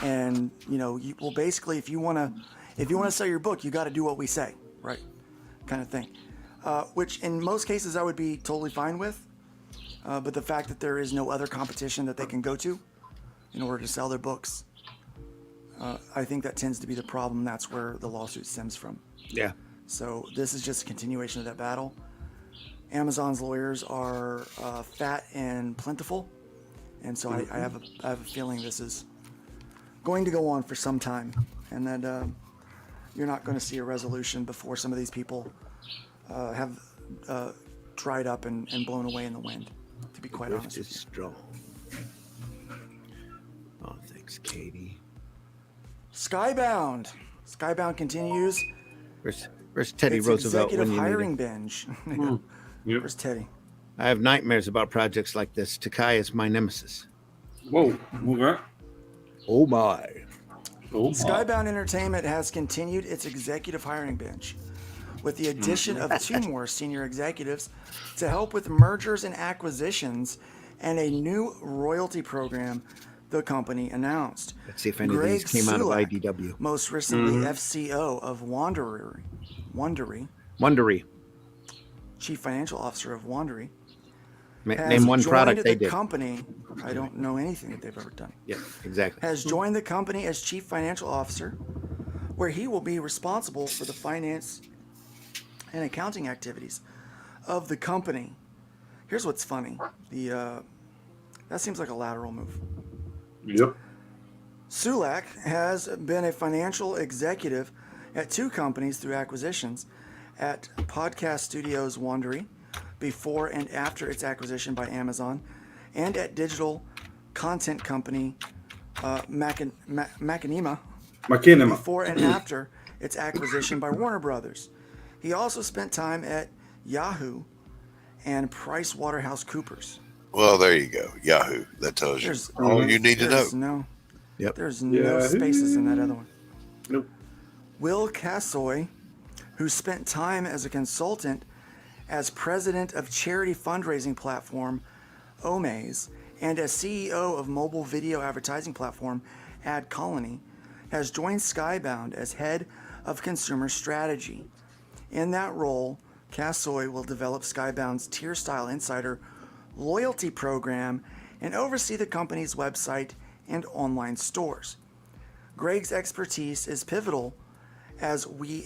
And basically, if you want to sell your book, you got to do what we say, right? Kind of thing. Which in most cases I would be totally fine with. But the fact that there is no other competition that they can go to in order to sell their books, I think that tends to be the problem. That's where the lawsuit stems from. Yeah. So this is just a continuation of that battle. Amazon's lawyers are fat and plentiful, and so I have a feeling this is going to go on for some time, and that you're not going to see a resolution before some of these people have dried up and blown away in the wind, to be quite honest with you. Strong. Oh, thanks, Katie. Skybound continues. Where's Teddy it's Roosevelt when executive you hiring need binge. Where's Teddy? I have nightmares about projects like this. Takai is my nemesis. Whoa. Okay. Oh my. Skybound Entertainment has continued its executive hiring binge with the addition of 2 more senior executives to help with mergers and acquisitions and a new royalty program the company announced. Let's see if any of these came out of IDW. Most recently FCO of Wondery, Chief Financial Officer of Wondery, name one product they did. Company. I don't know anything that they've ever done. Yeah, exactly. Has joined the company as Chief Financial Officer, where he will be responsible for the finance and accounting activities of the company. Here's what's funny. That seems like a lateral move. Yep. Sulak has been a financial executive at 2 companies through acquisitions, at Podcast Studios Wondery, before and after its acquisition by Amazon, and at digital content company Machinima, before and after its acquisition by Warner Brothers. He also spent time at Yahoo and PricewaterhouseCoopers. Well, there you go. Yahoo. That tells you all you need to know. There's no spaces in that other one. Nope. Will Cassoy, who spent time as a consultant as president of charity fundraising platform Omaze and as CEO of mobile video advertising platform Ad Colony, has joined Skybound as head of consumer strategy. In that role, Cassoy will develop Skybound's tier-style insider loyalty program and oversee the company's website and online stores. Greg's expertise is pivotal as we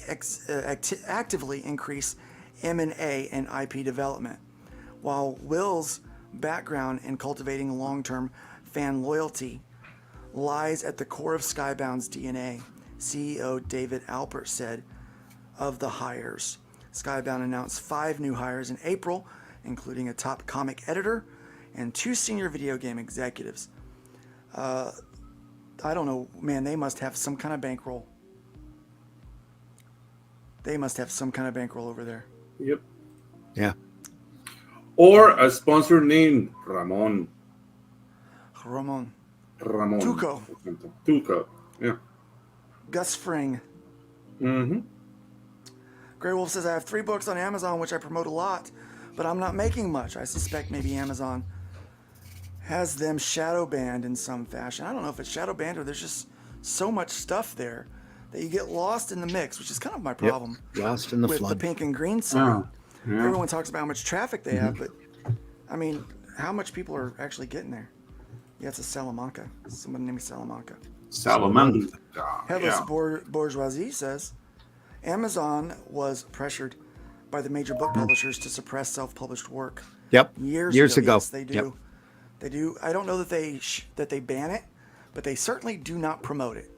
actively increase M&A and IP development, while Will's background in cultivating long-term fan loyalty lies at the core of Skybound's DNA, CEO David Alpert said of the hires. Skybound announced 5 new hires in April, including a top comic editor and 2 senior video game executives. I don't know, man, they must have some kind of bankroll. They must have some kind of bankroll over there. Yep. Yeah. Or a sponsor named Ramon. Tuco. Yeah. Gus Fring. Grey Wolf says, I have 3 books on Amazon, which I promote a lot, but I'm not making much. I suspect maybe Amazon has them shadow banned in some fashion. I don't know if it's shadow banned or there's just so much stuff there that you get lost in the mix, which is kind of my problem. Lost in the with flood. The pink and green side. Everyone talks about how much traffic they have, but I mean, how much people are actually getting there? Yeah, it's a Salamanca. Somebody named Salamanca. Salamanca. Headless Bourgeoisie says, Amazon was pressured by the major book publishers to suppress self-published work. Years ago. Yes, they do. Yep. They do. I don't know that they ban it, but they certainly do not promote it.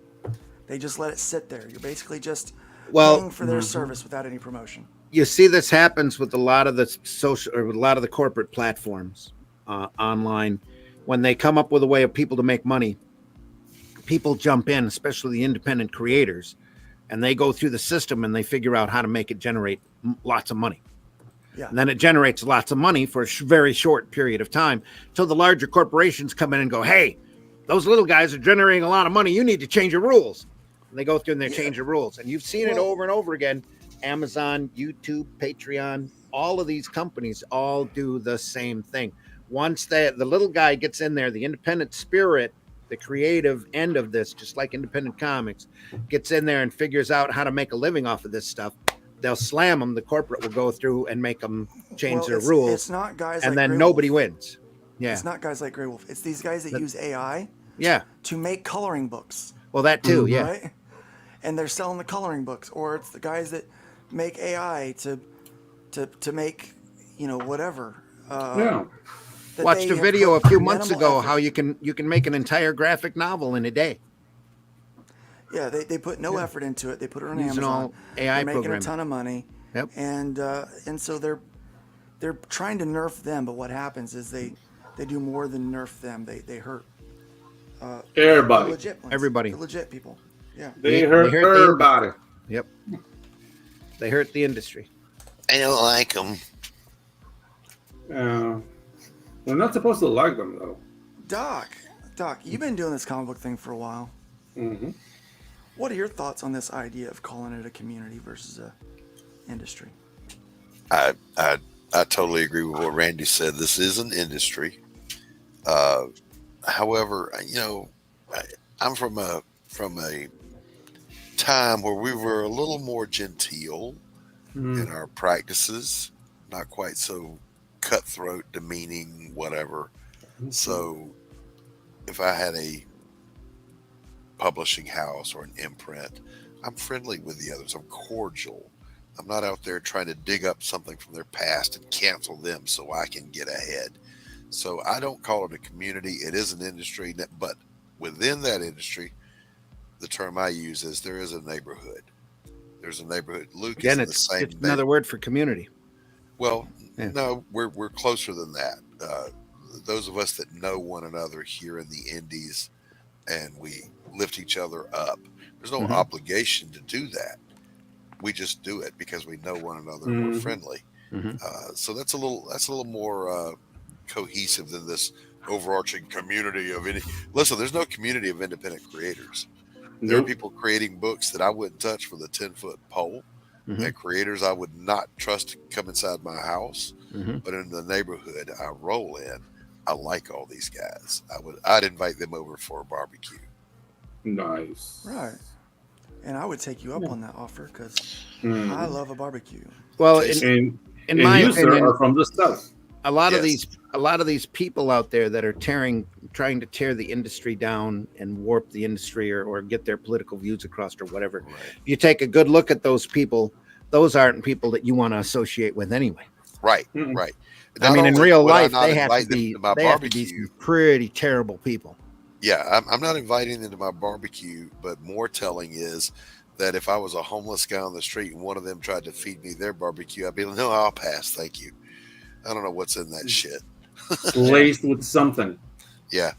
They just let it sit there. You're basically just paying for their service without any promotion. You see, this happens with a lot of the social or with a lot of the corporate platforms online. When they come up with a way of people to make money, people jump in, especially the independent creators, and they go through the system and they figure out how to make it generate lots of money. Yeah. And then it generates lots of money for a very short period of time till the larger corporations come in and go, hey, those little guys are generating a lot of money. You need to change your rules. And they go through and they change the rules. And you've seen it over and over again. Amazon, YouTube, Patreon, all of these companies all do the same thing. Once the little guy gets in there, the independent spirit, the creative end of this, just like independent comics, gets in there and figures out how to make a living off of this stuff, they'll slam them. The corporate will go through and make them change their rules. It's not guys and like then Grey nobody Wolf. wins. Yeah. It's not guys like Grey Wolf. It's these guys that use AI to make coloring books. Well, that too, Right? And they're selling the coloring books. Or it's the guys that make AI to make, whatever. Watched a video a few months ago how you can make an entire graphic novel in a day. Yeah, they put no effort into it. They put it on Using Amazon. all AI they're making programming. a ton of money. Yep. And so they're trying to nerf them, but what happens is they do more than nerf them. They hurt everybody. the legit ones, Everybody. the legit people. Yeah. They hurt everybody. Yep. They hurt the industry. I don't like them. We're not supposed to like them, though. Doc, you've been doing this comic book thing for a while. What are your thoughts on this idea of calling it a community versus a industry? I totally agree with what Randy said. This is an industry. However, I'm from a time where we were a little more genteel in our practices, not quite so cutthroat, demeaning, whatever. So if I had a publishing house or an imprint, I'm friendly with the others. I'm cordial. I'm not out there trying to dig up something from their past and cancel them so I can get ahead. So I don't call it a community. It is an industry, but within that industry, the term I use is there is a neighborhood. There's a neighborhood. Luke Again, is in the same. it's another word for community. Well, no, we're closer than that. Those of us that know one another here in the Indies, and we lift each other up. There's no obligation to do that. We just do it because we know one another and we're friendly. So that's a little more cohesive than this overarching community of any. Listen, there's no community of independent creators. There are people creating books that I wouldn't touch with a 10-foot pole, and creators I would not trust to come inside my house. But in the neighborhood I roll in, I like all these guys. I'd invite them over for a barbecue. Nice. Right. And I would take you up on that offer because I love a barbecue. Well, in my opinion, are from the South. A lot of these people out there that are trying to tear the industry down and warp the industry or get their political views across or whatever. Right. If you take a good look at those people, those aren't people that you want to associate with anyway. Right, right. I mean, in real life, they have to be some pretty terrible people. Yeah, I'm not inviting them to my barbecue, but more telling is that if I was a homeless guy on the street and one of them tried to feed me their barbecue, I'd be like, no, I'll pass, thank you. I don't know what's in that shit. Laced with something. Yeah.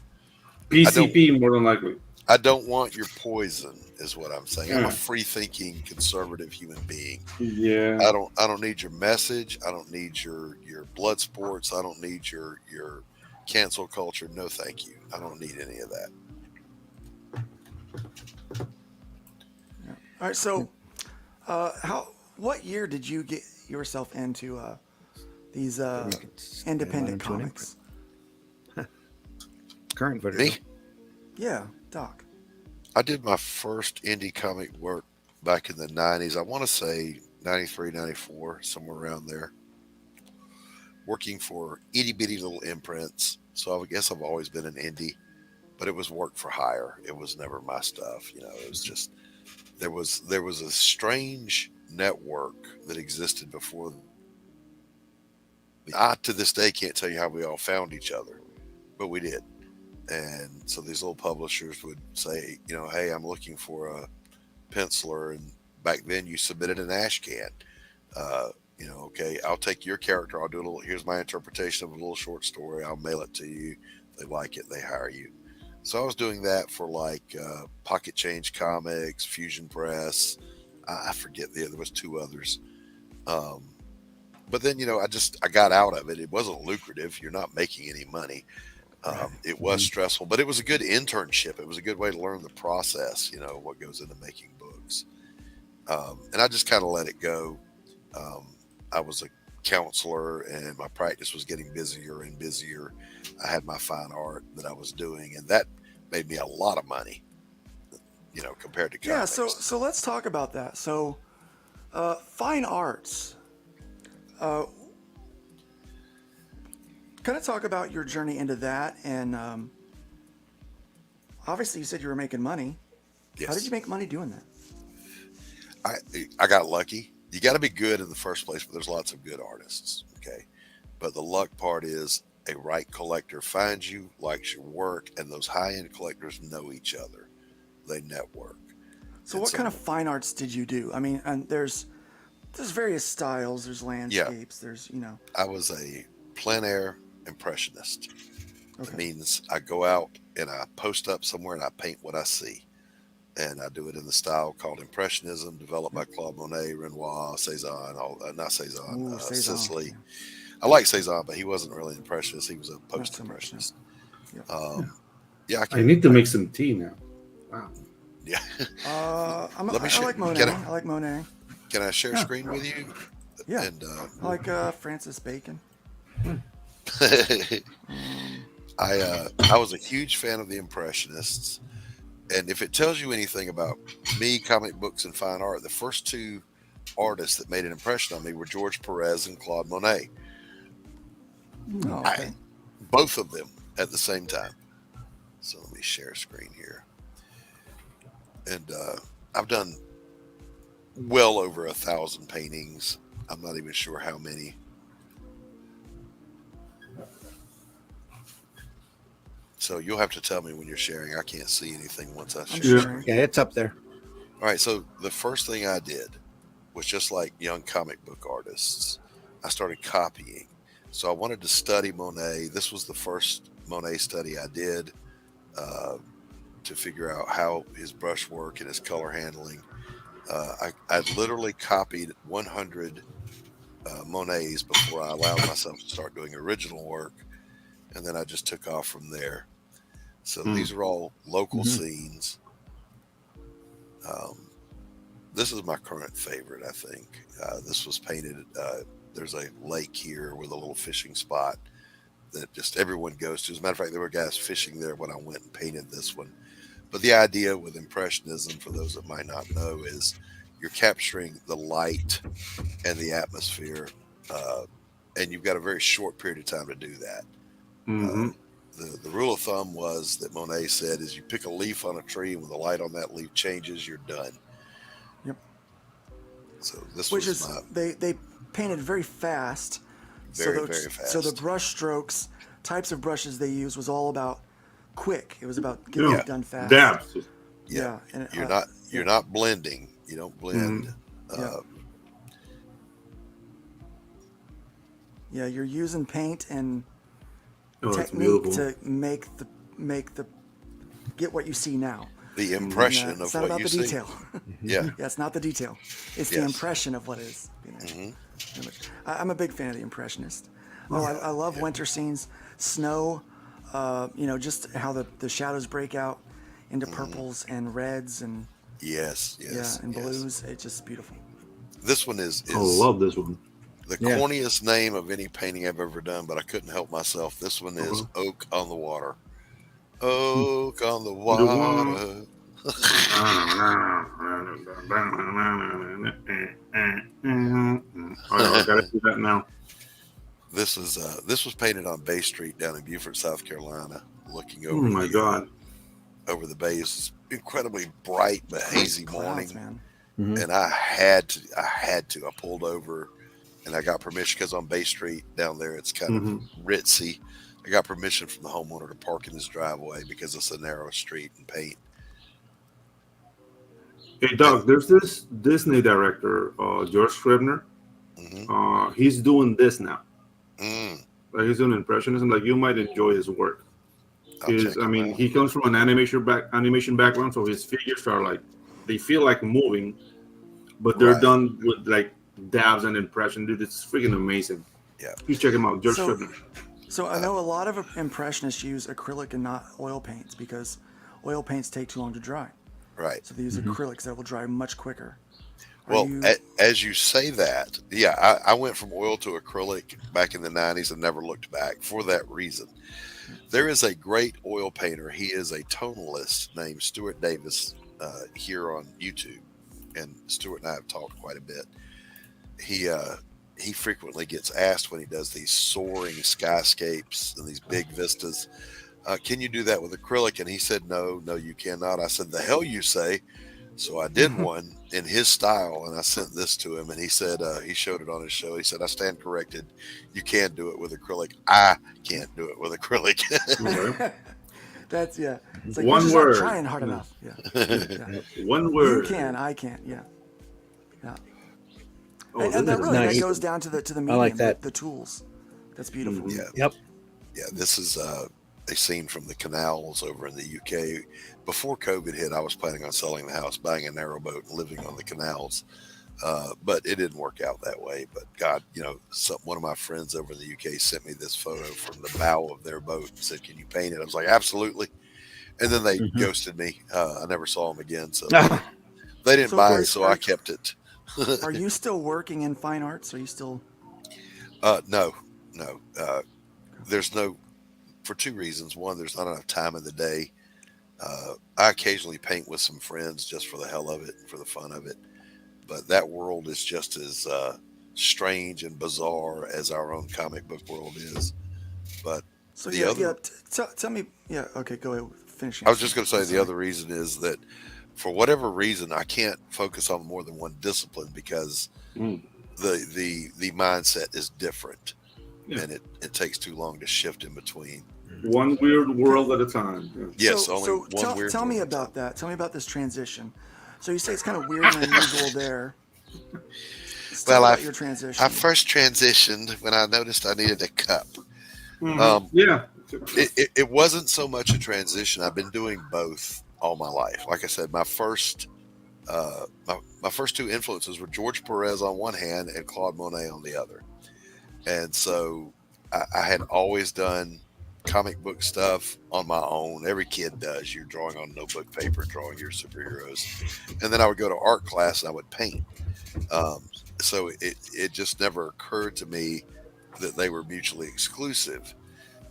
PCP more than likely. I don't want your poison, is what I'm saying. I'm a free-thinking, conservative human being. Yeah. I don't need your message. I don't need your blood sports. I don't need your cancel culture. No, thank you. I don't need any of that. Yeah. All right. So, what year did you get yourself into these independent comics? Current version. Me? Yeah, Doc. I did my first indie comic work back in the 90s. I want to say 93, 94, somewhere around there. Working for itty bitty little imprints. So I guess I've always been an indie, but it was work for hire. It was never my stuff. It was just, there was a strange network that existed before. I, to this day, can't tell you how we all found each other, but we did. And so these little publishers would say, hey, I'm looking for a penciler. And back then you submitted an ash can. Okay, I'll take your character. I'll do here's my interpretation of a little short story. I'll mail it to you. If they like it, they hire you. So I was doing that for Pocket Change Comics, Fusion Press. I forget there was two others. But then, I got out of it. It wasn't lucrative. You're not making any money. It was stressful, but it was a good internship. It was a good way to learn the process, what goes into making books. And I just kind of let it go. I was a counselor and my practice was getting busier and busier. I had my fine art that I was doing, and that made me a lot of money, compared to comics. Yeah. So let's talk about that. So, fine arts, kind of talk about your journey into that. And, obviously you said you were making money. Yes. How did you make money doing that? I got lucky. You got to be good in the first place, but there's lots of good artists. Okay. But the luck part is a right collector finds you, likes your work, and those high-end collectors know each other. They network. So what kind of fine arts did you do? I mean, and there's various styles. There's landscapes. Yeah. There's, I was a plein air impressionist. Okay. It means I go out and I post up somewhere and I paint what I see. And I do it in the style called Impressionism, developed by Claude Monet, Renoir, Cezanne, Sisley. Yeah. I like Cezanne, but he wasn't really an impressionist. He was a post-impressionist. Yeah. I need to make some tea now. Wow. Yeah. I like Monet. I like Monet. Can I share screen with you? Yeah. And I like Francis Bacon. I was a huge fan of the Impressionists, and if it tells you anything about me, comic books, and fine art, the first two artists that made an impression on me were George Perez and Claude Monet. Oh, okay. Both of them at the same time. So let me share screen here, and I've done well over 1,000 paintings. I'm not even sure how many. So you'll have to tell me when you're sharing. I can't see anything once I share. Yeah, it's up there. All right. So the first thing I did was just like young comic book artists. I started copying. So I wanted to study Monet. This was the first Monet study I did to figure out how his brush work and his color handling. I literally copied 100 Monets before I allowed myself to start doing original work. And then I just took off from there. So these are all local scenes. This is my current favorite, I think. This was painted. There's a lake here with a little fishing spot that just everyone goes to. As a matter of fact, there were guys fishing there when I went and painted this one. But the idea with Impressionism, for those that might not know, is you're capturing the light and the atmosphere, and you've got a very short period of time to do that. The rule of thumb was that Monet said is you pick a leaf on a tree, and when the light on that leaf changes, you're done. Yep. So this Which was is they painted very fast. Very fast. So the brush strokes, types of brushes they used was all about quick. It was about getting it done fast. Dabs. Yeah. And you're not blending. You don't blend. You're using paint and technique to make the get what you see now. The impression of it's not what about you the see. detail. Yeah. It's not the detail. It's the impression of what is. I'm a big fan of the Impressionist. I love winter scenes, snow. Just how the shadows break out into purples and reds and and blues. It's just beautiful. This one is I love this one. The corniest name of any painting I've ever done, but I couldn't help myself. This one is Oak on the Water. Oak on the water. I gotta see that now. This was painted on Bay Street down in Beaufort, South Carolina, looking over. Oh my God! Over the bay. It's incredibly bright but hazy morning, man. And I had to. I pulled over, and I got permission because on Bay Street down there it's kind of ritzy. I got permission from the homeowner to park in his driveway because it's a narrow street and paint. Hey, Doc, there's this Disney director, George Scribner. He's doing this now. Like he's doing Impressionism. Like you might enjoy his work. He comes from an animation background, so his figures are like they feel like moving, but they're done with like dabs and impression. Dude, it's freaking amazing. Yeah, please check him out, George Scribner. So I know a lot of Impressionists use acrylic and not oil paints because oil paints take too long to dry. Right. So they use acrylics that will dry much quicker. As you say that, I went from oil to acrylic back in the 90s and never looked back for that reason. There is a great oil painter. He is a tonalist named Stuart Davis here on YouTube. And Stuart and I have talked quite a bit. He frequently gets asked when he does these soaring skyscapes and these big vistas, can you do that with acrylic? And he said, no, you cannot. I said, the hell you say. So I did one in his style, and I sent this to him, and he said, he showed it on his show. He said, I stand corrected. You can do it with acrylic. I can't do it with acrylic. That's, it's like one word. Not trying hard enough. One word. You can, I can't. Yeah. Oh, and that really nice. that goes down to the medium, I like that. the tools. That's beautiful. Yep. Yeah, this is a scene from the canals over in the UK. Before COVID hit, I was planning on selling the house, buying a narrowboat, and living on the canals. But it didn't work out that way. But God, one of my friends over in the UK sent me this photo from the bow of their boat and said, can you paint it? I was like, absolutely. And then they ghosted me. I never saw them again. So they didn't buy it, so I kept it. Are you still working in fine arts? Are you still? No. There's no for two reasons. One, there's not enough time in the day. I occasionally paint with some friends just for the hell of it, for the fun of it. But that world is just as strange and bizarre as our own comic book world is. But So the other, tell me, okay, go ahead, finish. I was just going to say the other reason is that for whatever reason, I can't focus on more than one discipline because the mindset is different, and it takes too long to shift in between. One weird world at a time. Yeah. Yes, only one weird. Tell me about that. Tell me about this transition. So you say it's kind of weird and unusual there. Well, your transition. I first transitioned when I noticed I needed a cup. Yeah. It wasn't so much a transition. I've been doing both all my life. Like I said, my first two influences were George Perez on one hand and Claude Monet on the other. And so I had always done comic book stuff on my own. Every kid does. You're drawing on notebook paper, drawing your superheroes. And then I would go to art class and I would paint. So it just never occurred to me that they were mutually exclusive.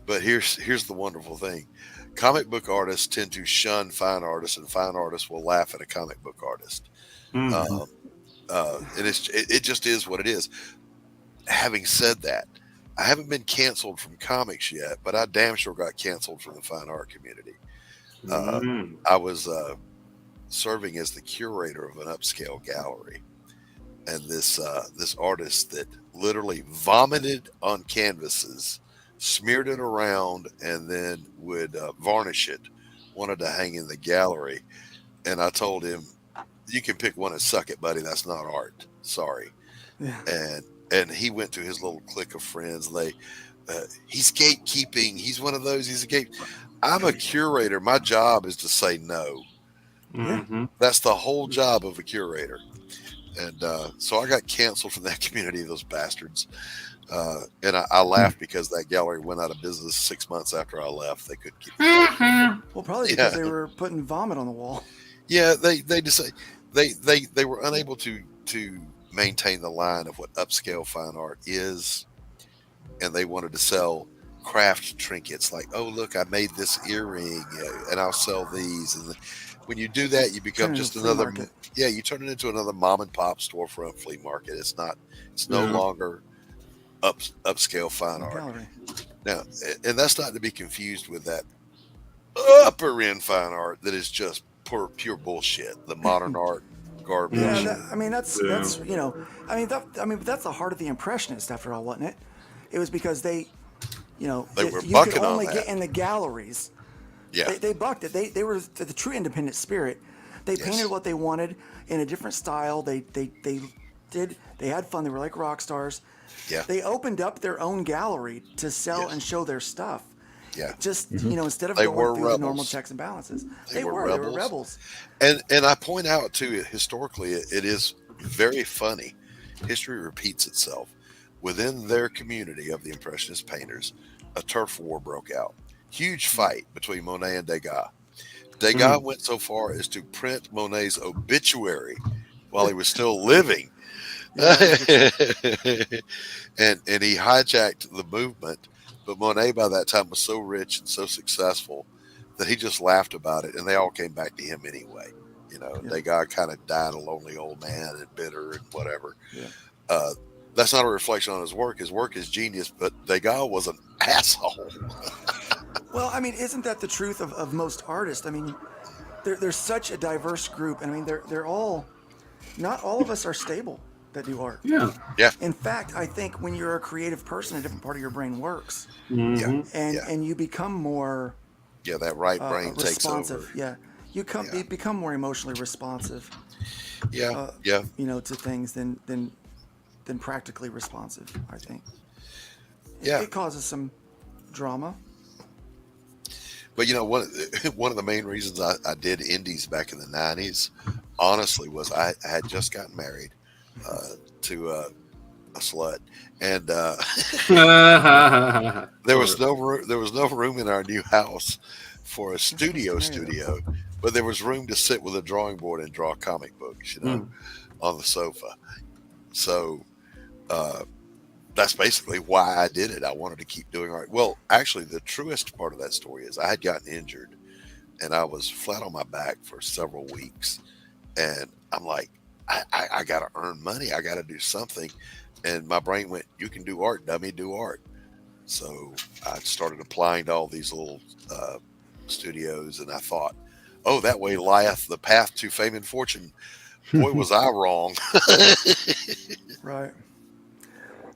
But here's the wonderful thing. Comic book artists tend to shun fine artists, and fine artists will laugh at a comic book artist. And it just is what it is. Having said that, I haven't been canceled from comics yet, but I damn sure got canceled from the fine art community. I was serving as the curator of an upscale gallery, and this artist that literally vomited on canvases, smeared it around, and then would varnish it, wanted to hang in the gallery. And I told him, you can pick one and suck it, buddy. That's not art. Sorry. Yeah. And he went to his little clique of friends. He's gatekeeping. He's one of those. He's a gate. I'm a curator. My job is to say no. That's the whole job of a curator. And so I got canceled from that community, those bastards. And I laughed because that gallery went out of business 6 months after I left. They couldn't keep it. Well, probably because they were putting vomit on the wall. Yeah, they just they were unable to maintain the line of what upscale fine art is, and they wanted to sell craft trinkets like, oh look, I made this earring, and I'll sell these. And when you do that, you become just another you turn it into another mom and pop storefront flea market. It's no longer upscale fine art. Gallery. Now, and that's not to be confused with that upper end fine art that is just pure bullshit. The modern art garbage. Yeah, that's that's that's the heart of the Impressionist after all, wasn't it? It was because they were you bucking could only on get that. in the galleries. Yeah, they bucked it. They were the true independent spirit. They painted what they wanted in a different style. They had fun. They were like rock stars. Yeah. They opened up their own gallery to sell and show their stuff. Yeah. Just instead of They going were through rebels. the normal checks and balances, They were They were rebels. And I point out too, historically, it is very funny. History repeats itself. Within their community of the Impressionist painters, a turf war broke out. Huge fight between Monet and Degas. Degas went so far as to print Monet's obituary while he was still living. And he hijacked the movement. But Monet by that time was so rich and so successful that he just laughed about it, and they all came back to him anyway. Degas kind of died a lonely old man and bitter and whatever. Yeah. That's not a reflection on his work. His work is genius, but Degas was an asshole. Well, isn't that the truth of most artists? There's such a diverse group, and they're all, not all of us are stable that do art. Yeah. In fact, I think when you're a creative person, a different part of your brain works, and you become more that right brain takes responsive. over. Yeah, you become more emotionally responsive. To things than practically responsive. I think. It causes some drama. But one of the main reasons I did indies back in the 90s, honestly, was I had just gotten married to a slut, and there was no room in our new house for a studio, but there was room to sit with a drawing board and draw comic books, on the sofa. So that's basically why I did it. I wanted to keep doing art. Well, actually, the truest part of that story is I had gotten injured and I was flat on my back for several weeks. And I'm like, I got to earn money. I got to do something. And my brain went, you can do art, dummy, do art. So I started applying to all these little studios, and I thought, oh, that way lieth the path to fame and fortune. Boy, was I wrong. Right.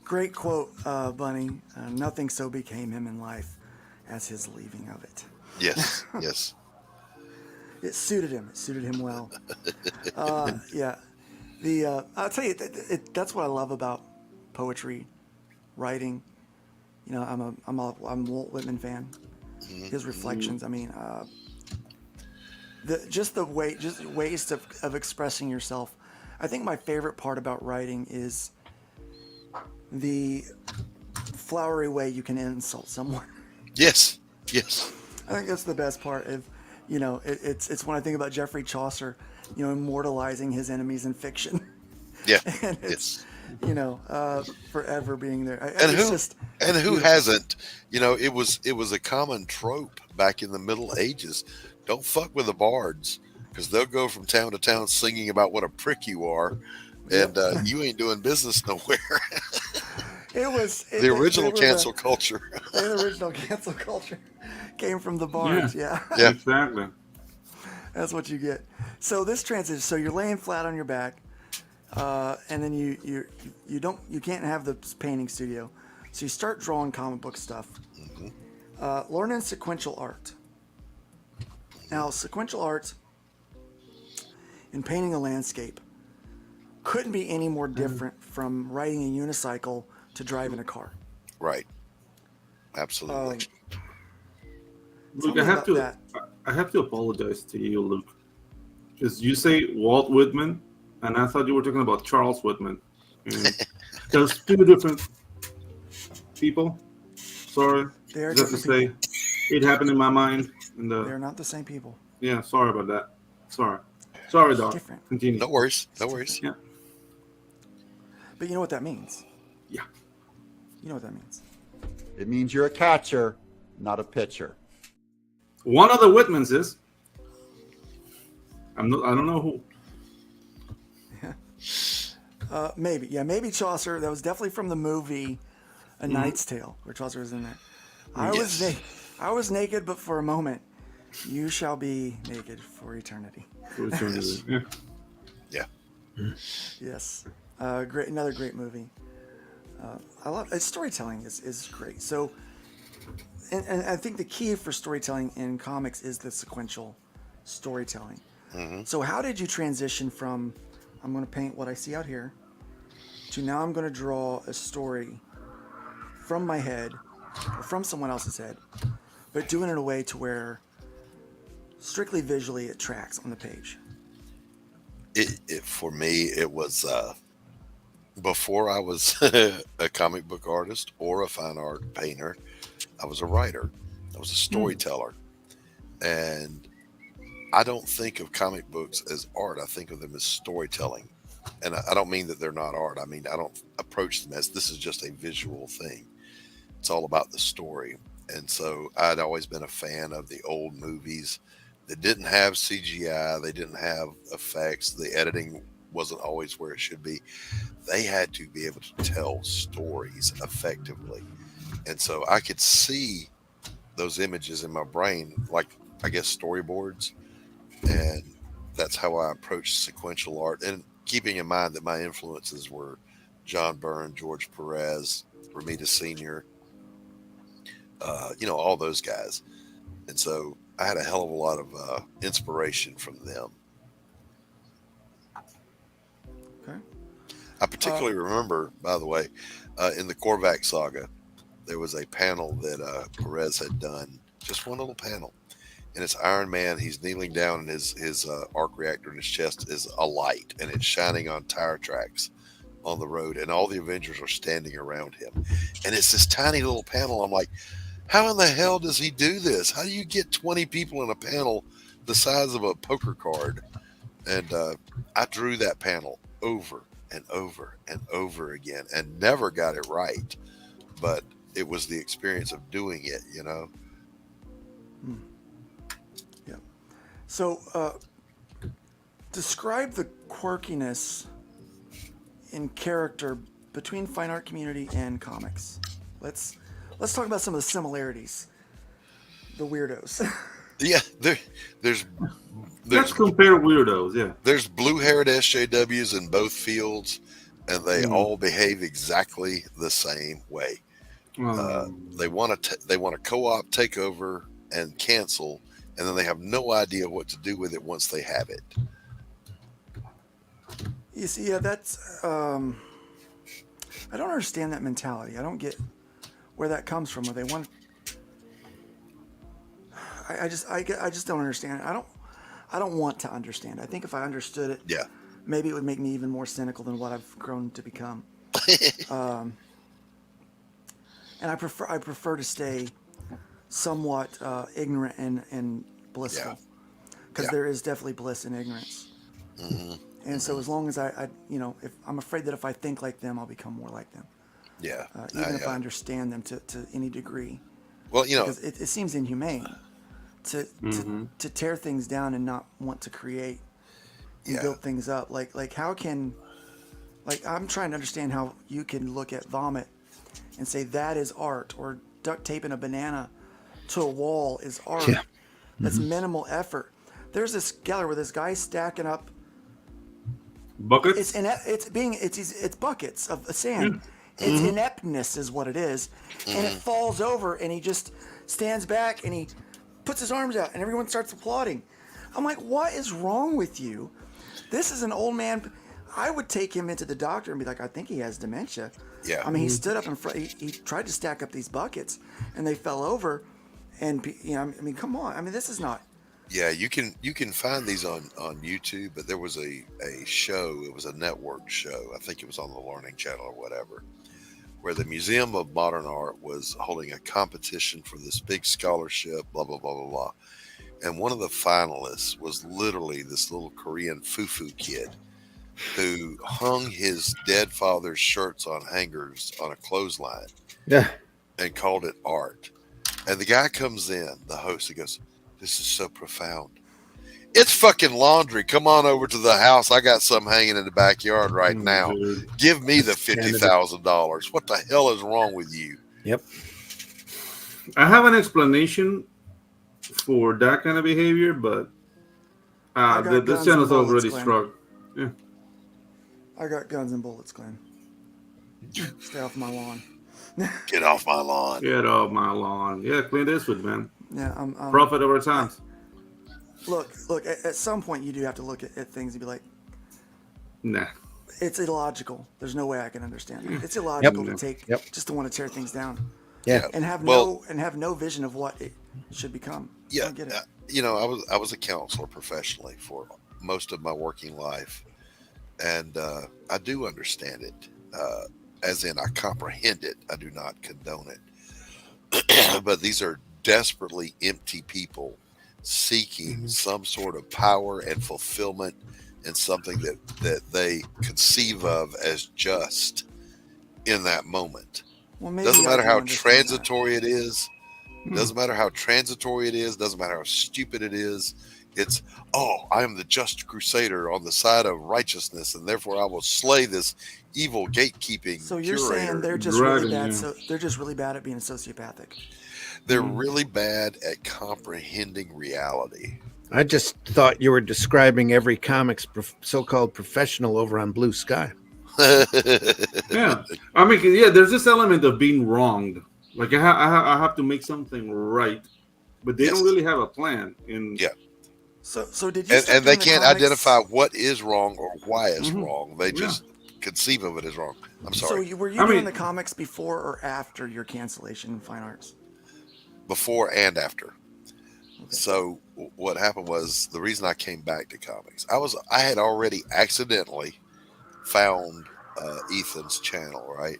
Great quote, Bunny. Nothing so became him in life as his leaving of it. Yes, yes. It suited him. It suited him well. Yeah. I'll tell you, that's what I love about poetry, writing. You know, I'm a Walt Whitman fan. His reflections. I mean, just ways of expressing yourself. I think my favorite part about writing is the flowery way you can insult someone. Yes, yes. I think that's the best part of, you know, it's when I think about Geoffrey Chaucer, you know, immortalizing his enemies in fiction. Yeah. And it's, you know, forever being there. And who hasn't? You know, it was a common trope back in the Middle Ages. Don't fuck with the bards, because they'll go from town to town singing about what a prick you are, and you ain't doing business nowhere. The original cancel culture. The original cancel culture came from the bards. Yeah. Exactly. That's what you get. So this transition. So you're laying flat on your back, and then you can't have the painting studio, so you start drawing comic book stuff. Learning sequential art. Now, sequential art in painting a landscape couldn't be any more different from riding a unicycle to driving a car. Right. Absolutely. Luke, I have to apologize to you, Luke, because you say Walt Whitman, and I thought you were talking about Charles Whitman. There's two different people. Sorry, just to say, it happened in my mind. They're not the same people. Yeah, sorry about that. Sorry, Doc. Different. Continue. No worries. No worries. Yeah. But you know what that means? Yeah. You know what that means? It means you're a catcher, not a pitcher. One of the Whitmans is. I don't know who. Yeah. Maybe Chaucer. That was definitely from the movie A Knight's Tale, where Chaucer was in there. I was naked, but for a moment. You shall be naked for eternity. For eternity. Yeah. Yeah. Yes. Another great movie. I love storytelling is great. So, and I think the key for storytelling in comics is the sequential storytelling. So how did you transition from I'm going to paint what I see out here to now I'm going to draw a story from my head or from someone else's head, but doing it in a way to where strictly visually it tracks on the page? For me, it was before I was a comic book artist or a fine art painter, I was a writer. I was a storyteller. And I don't think of comic books as art. I think of them as storytelling. And I don't mean that they're not art. I mean, I don't approach them as this is just a visual thing. It's all about the story. And so I'd always been a fan of the old movies that didn't have CGI. They didn't have effects. The editing wasn't always where it should be. They had to be able to tell stories effectively. And so I could see those images in my brain, like, I guess, storyboards. And that's how I approached sequential art. And keeping in mind that my influences were John Byrne, George Perez, Romita Sr., all those guys. And so I had a hell of a lot of inspiration from them. Okay. I particularly remember, by the way, in the Korvac saga, there was a panel that Perez had done, just one little panel. And it's Iron Man. He's kneeling down, and his arc reactor in his chest is alight, and it's shining on tire tracks on the road, and all the Avengers are standing around him. And it's this tiny little panel. I'm like, how in the hell does he do this? How do you get 20 people in a panel the size of a poker card? And I drew that panel over and over and over again and never got it right. But it was the experience of doing it, you know? Yeah. So, describe the quirkiness in character between fine art community and comics. Let's talk about some of the similarities. The weirdos. Yeah, there's Let's compare weirdos. Yeah, there's blue-haired SJWs in both fields, and they all behave exactly the same way. They want to co-op, take over, and cancel, and then they have no idea what to do with it once they have it. You see, yeah, that's I don't understand that mentality. I don't get where that comes from. Where they want. I just don't understand. I don't want to understand. I think if I understood it, yeah, maybe it would make me even more cynical than what I've grown to become. And I prefer to stay somewhat ignorant and blissful, because there is definitely bliss in ignorance. And so as long as I if I'm afraid that if I think like them, I'll become more like them. Yeah. Even if I understand them to any degree. Well, because it seems inhumane to tear things down and not want to create and build things up. Like how can, like, I'm trying to understand how you can look at vomit and say that is art, or duct taping a banana to a wall is art. Yeah. That's minimal effort. There's this gallery where this guy's stacking up buckets. It's buckets of sand. It's ineptness is what it is, and it falls over, and he just stands back and he puts his arms out, and everyone starts applauding. I'm like, what is wrong with you? This is an old man. I would take him into the doctor and be like, I think he has dementia. Yeah. I mean, he stood up in front. He tried to stack up these buckets, and they fell over. And I mean, come on. I mean, this is not. Yeah, you can find these on YouTube, but there was a show. It was a network show. I think it was on the Learning Channel or whatever, where the Museum of Modern Art was holding a competition for this big scholarship, blah, blah, blah, blah, blah. And one of the finalists was literally this little Korean fufu kid who hung his dead father's shirts on hangers on a clothesline and called it art. And the guy comes in, the host, he goes, "This is so profound. It's fucking laundry. Come on over to the house. I got some hanging in the backyard right now. Give me the $50,000. What the hell is wrong with you?" Yep. I have an explanation for that kind of behavior, but this channel's already struck. Yeah. I got guns and bullets, Glenn. Stay off my lawn. Get off my lawn. Get off my lawn. Yeah, Clint Eastwood, man. Yeah, Prophet over time. Look. At some point, you do have to look at things and be like, "Nah, it's illogical. There's no way I can understand it. It's illogical to take just to want to tear things down. Yeah, and have no vision of what it should become. Yeah, I don't get it. I was a counselor professionally for most of my working life, and I do understand it. As in, I comprehend it. I do not condone it. But these are desperately empty people seeking some sort of power and fulfillment in something that they conceive of as just in that moment. Well, maybe doesn't matter how transitory it is. Doesn't matter how transitory it is. Doesn't matter how stupid it is. It's, I am the just crusader on the side of righteousness, and therefore I will slay this evil gatekeeping. So you're curator. saying they're just really bad. So they're just really bad at being sociopathic. They're really bad at comprehending reality. I just thought you were describing every comics so-called professional over on Blue Sky. Yeah, I mean, there's this element of being wronged. Like I have to make something right, but they don't really have a plan. So did you? And they can't identify what is wrong or why it's wrong. They just conceive of it as wrong. I'm sorry. So were you doing the comics before or after your cancellation in fine arts? Before and after. Okay. So what happened was, the reason I came back to comics, I had already accidentally found Ethan's channel, right?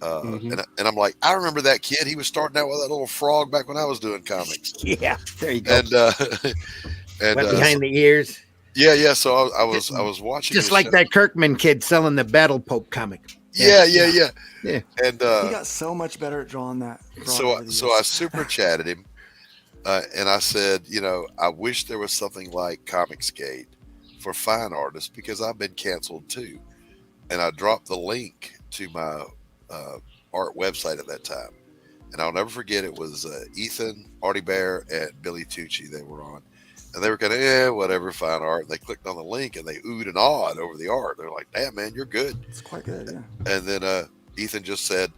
And I'm like, I remember that kid. He was starting out with that little frog back when I was doing comics. Yeah, there you go. And went behind the ears. Yeah. So I was watching Just like that Kirkman kid selling the Battle Pope comic. Yeah. And he got so much better at drawing that. So I super chatted him, and I said, I wish there was something like Comicsgate for fine artists because I've been canceled too. And I dropped the link to my art website at that time. And I'll never forget, it was Ethan, Artie Bear, and Billy Tucci they were on. And they were kind of, whatever, fine art. And they clicked on the link and they oohed and awed over the art. They're like, damn, man, you're good. It's quite good, yeah. And then Ethan just said,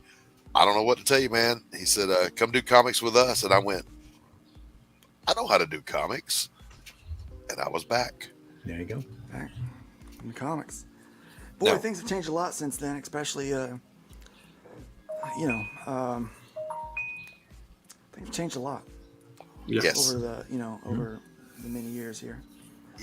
I don't know what to tell you, man. He said, come do comics with us. And I went, I know how to do comics. And I was back. There you go. Back in the comics. Boy, things have changed a lot since then, especially, things have changed a lot. Yes. Over the, over the many years here.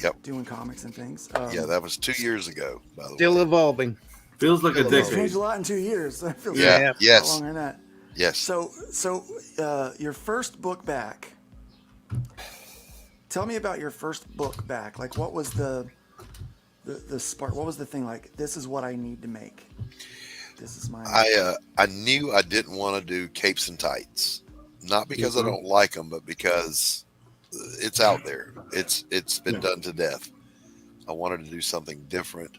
Yep. Doing comics and things. Yeah, that was 2 years ago, by the way. Still evolving. Feels like a decade. It's changed a lot in 2 years. That feels yeah. like Yes. longer than that. Yes. So your first book back. Tell me about your first book back. Like, what was the spark? What was the thing? Like, this is what I need to make. This is my. I knew I didn't want to do capes and tights, not because I don't like them, but because it's out there. It's been done to death. I wanted to do something different.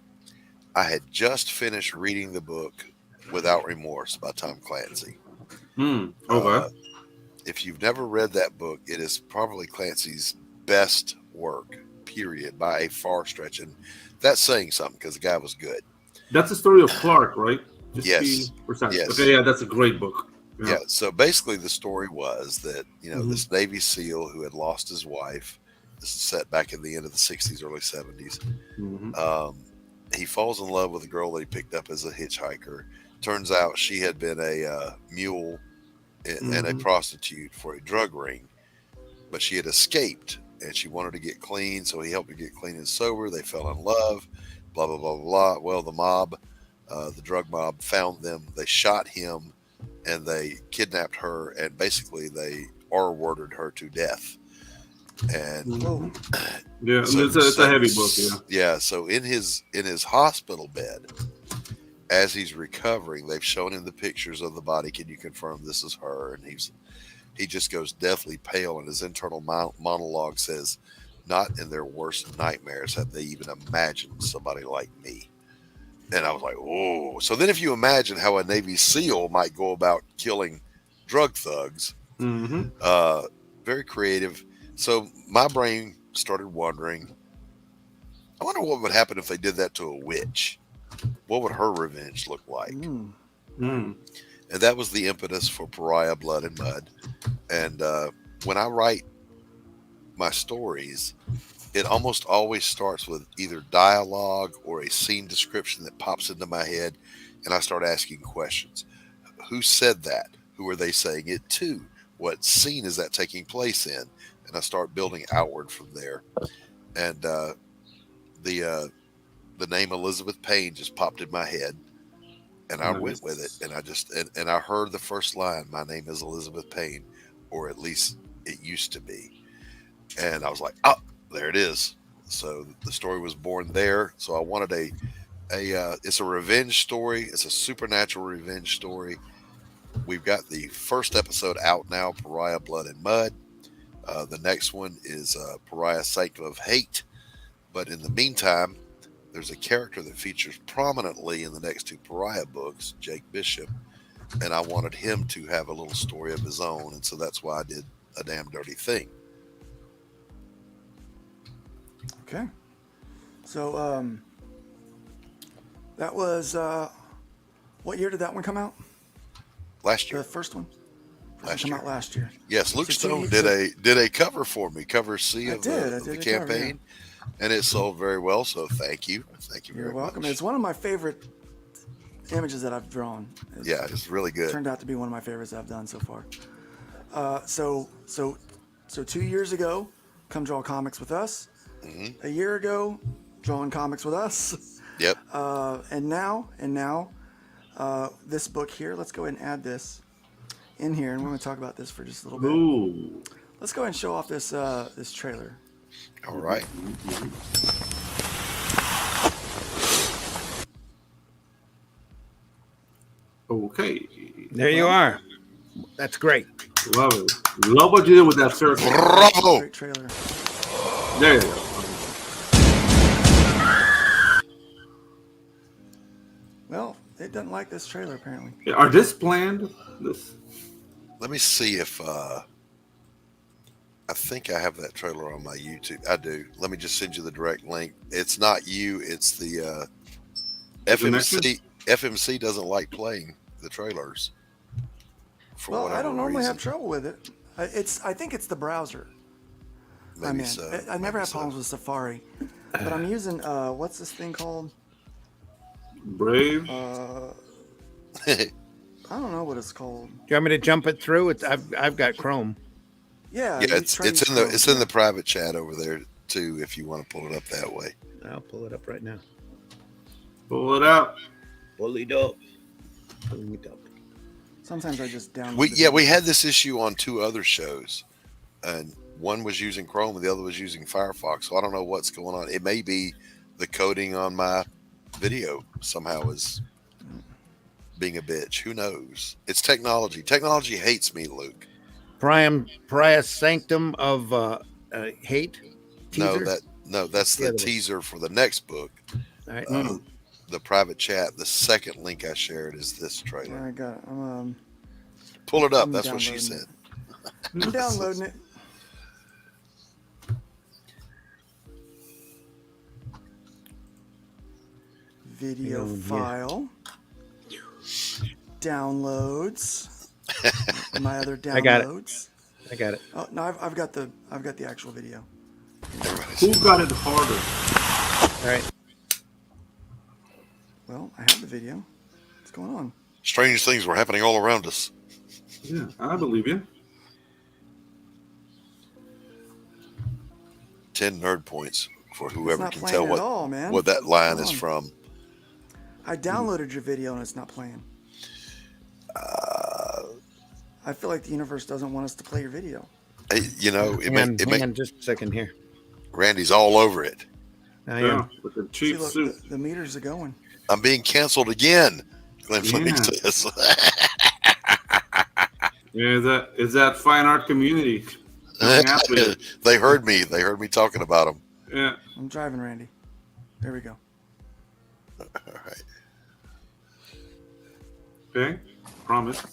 I had just finished reading the book Without Remorse by Tom Clancy. Okay. If you've never read that book, it is probably Clancy's best work, period, by a far stretch. And that's saying something because the guy was good. That's the story of Clark, right? Yes. Okay, yeah, that's a great book. Yeah. So basically the story was that, this Navy SEAL who had lost his wife, this is set back in the end of the 60s, early 70s. He falls in love with a girl that he picked up as a hitchhiker. Turns out she had been a mule and a prostitute for a drug ring, but she had escaped and she wanted to get clean. So he helped her get clean and sober. They fell in love, blah, blah, blah, blah. Well, the mob, the drug mob found them. They shot him and they kidnapped her. And basically they R-worded her to death. And yeah, so, it's a heavy book. Yeah. So in his hospital bed, as he's recovering, they've shown him the pictures of the body. Can you confirm this is her? And he just goes deathly pale, and his internal monologue says, "Not in their worst nightmares have they even imagined somebody like me." And I was like, "Oh!" So then, if you imagine how a Navy SEAL might go about killing drug thugs, very creative. So my brain started wondering, I wonder what would happen if they did that to a witch. What would her revenge look like? And that was the impetus for Pariah, Blood and Mud. And when I write my stories, it almost always starts with either dialogue or a scene description that pops into my head. And I start asking questions. Who said that? Who are they saying it to? What scene is that taking place in? And I start building outward from there. And the name Elizabeth Payne just popped in my head, and I went with it. And I just and I heard the first line, "My name is Elizabeth Payne," or at least it used to be. And I was like, "Oh, there it is." So the story was born there. So I wanted it's a revenge story. It's a supernatural revenge story. We've got the first episode out now, Pariah, Blood and Mud. The next one is Pariah, Cycle of Hate. But in the meantime, there's a character that features prominently in the next two Pariah books, Jake Bishop, and I wanted him to have a little story of his own, and so that's why I did A Damn Dirty Thing. Okay. So that was what year did that one come out? Last year. The first one? Came out last year. Yes, Luke Stone did a cover for me, cover C of the campaign, and it sold very well. So thank you very much. You're welcome. It's one of my favorite images that I've drawn. It's really good. Turned out to be one of my favorites that I've done so far. So 2 years ago, come draw comics with us. A year ago, drawing comics with us. Yep. And now, this book here. Let's go ahead and add this in here, and we're going to talk about this for just a little bit. Ooh. Let's go ahead and show off this this trailer. All right. Okay. There you are. That's great. Love it. Love what you did with that circle. Bravo. Great trailer. There you go. Well, it doesn't like this trailer apparently. Yeah, are this planned? This. Let me see if I think I have that trailer on my YouTube. I do. Let me just send you the direct link. It's not you. It's the FMC. FMC doesn't like playing the trailers. Well, I don't normally have trouble with it. I think it's the browser. Maybe so. I never have problems with Safari, but I'm using what's this thing called? Brave. I don't know what it's called. Do you want me to jump it through? I've got Chrome. Yeah. Yeah, it's in the private chat over there too. If you want to pull it up that way, I'll pull it up right now. Pull it out. Pull it up. Pull it up. Sometimes I just download. We had this issue on 2 other shows, and one was using Chrome and the other was using Firefox. So I don't know what's going on. It may be the coding on my video somehow is being a bitch. Who knows? It's technology. Technology hates me, Luke. Prius Sanctum of Hate. Teaser? No, that's the teaser for the next book. All right. The private chat. The second link I shared is this trailer. I got it. Pull it up. That's what she said. I'm downloading it. Video file. Downloads. My other downloads. I got it. Oh no, I've got the actual video. Who got it harder? All right. Well, I have the video. What's going on? Strange things were happening all around us. Yeah, I believe you. 10 nerd points for whoever not can playing tell at all, man. what that line Come is on. from. I downloaded your video and it's not playing. I feel like the universe doesn't want us to play your video. You know, hang on just a second here. Randy's all over it. I am. With the cheap See, look, suit. the meters are going. I'm being canceled again. Glenn Fleming says. Yeah, is that fine art community? They heard me. They heard me talking about them. Yeah. I'm driving, Randy. There we go. All right. Okay. Promise.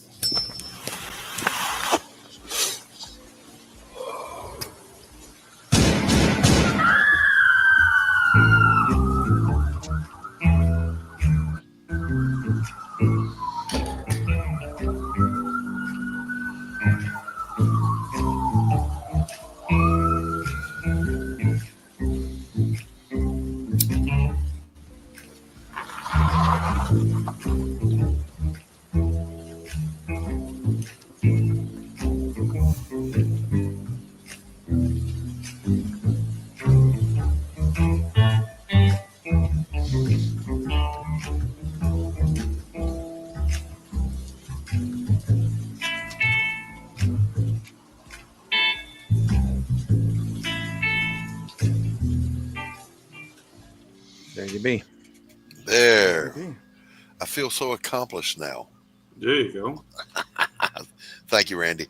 There you be. There. I feel so accomplished now. There you go. Thank you, Randy.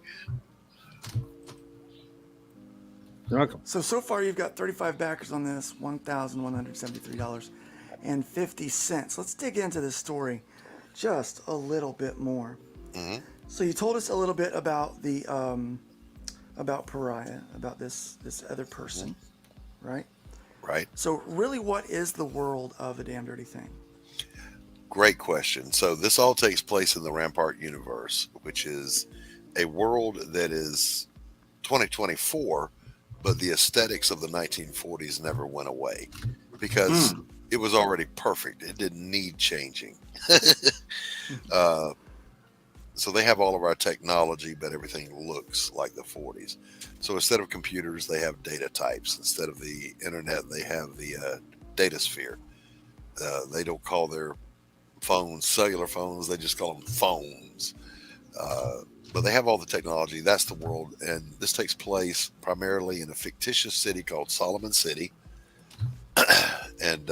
You're welcome. So far you've got 35 backers on this, $1,173.50. Let's dig into this story just a little bit more. Mm-hmm. So you told us a little bit about the about Pariah, about this other person, right? Right. So really, what is the world of A Damn Dirty Thing? Great question. So this all takes place in the Rampart universe, which is a world that is 2024, but the aesthetics of the 1940s never went away because it was already perfect. It didn't need changing. So they have all of our technology, but everything looks like the 40s. So instead of computers, they have data types. Instead of the internet, they have the data sphere. They don't call their phones cellular phones. They just call them phones. But they have all the technology. That's the world. And this takes place primarily in a fictitious city called Solomon City. And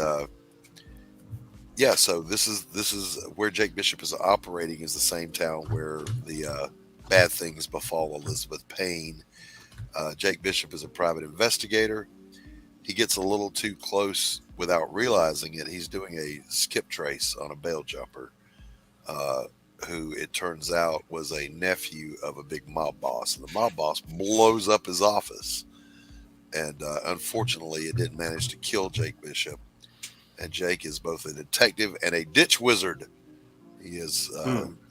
Yeah, so this is where Jake Bishop is operating, is the same town where the bad things befall Elizabeth Payne. Jake Bishop is a private investigator. He gets a little too close without realizing it. He's doing a skip trace on a bail jumper, who it turns out was a nephew of a big mob boss. And the mob boss blows up his office. And unfortunately, it didn't manage to kill Jake Bishop. And Jake is both a detective and a ditch wizard. He is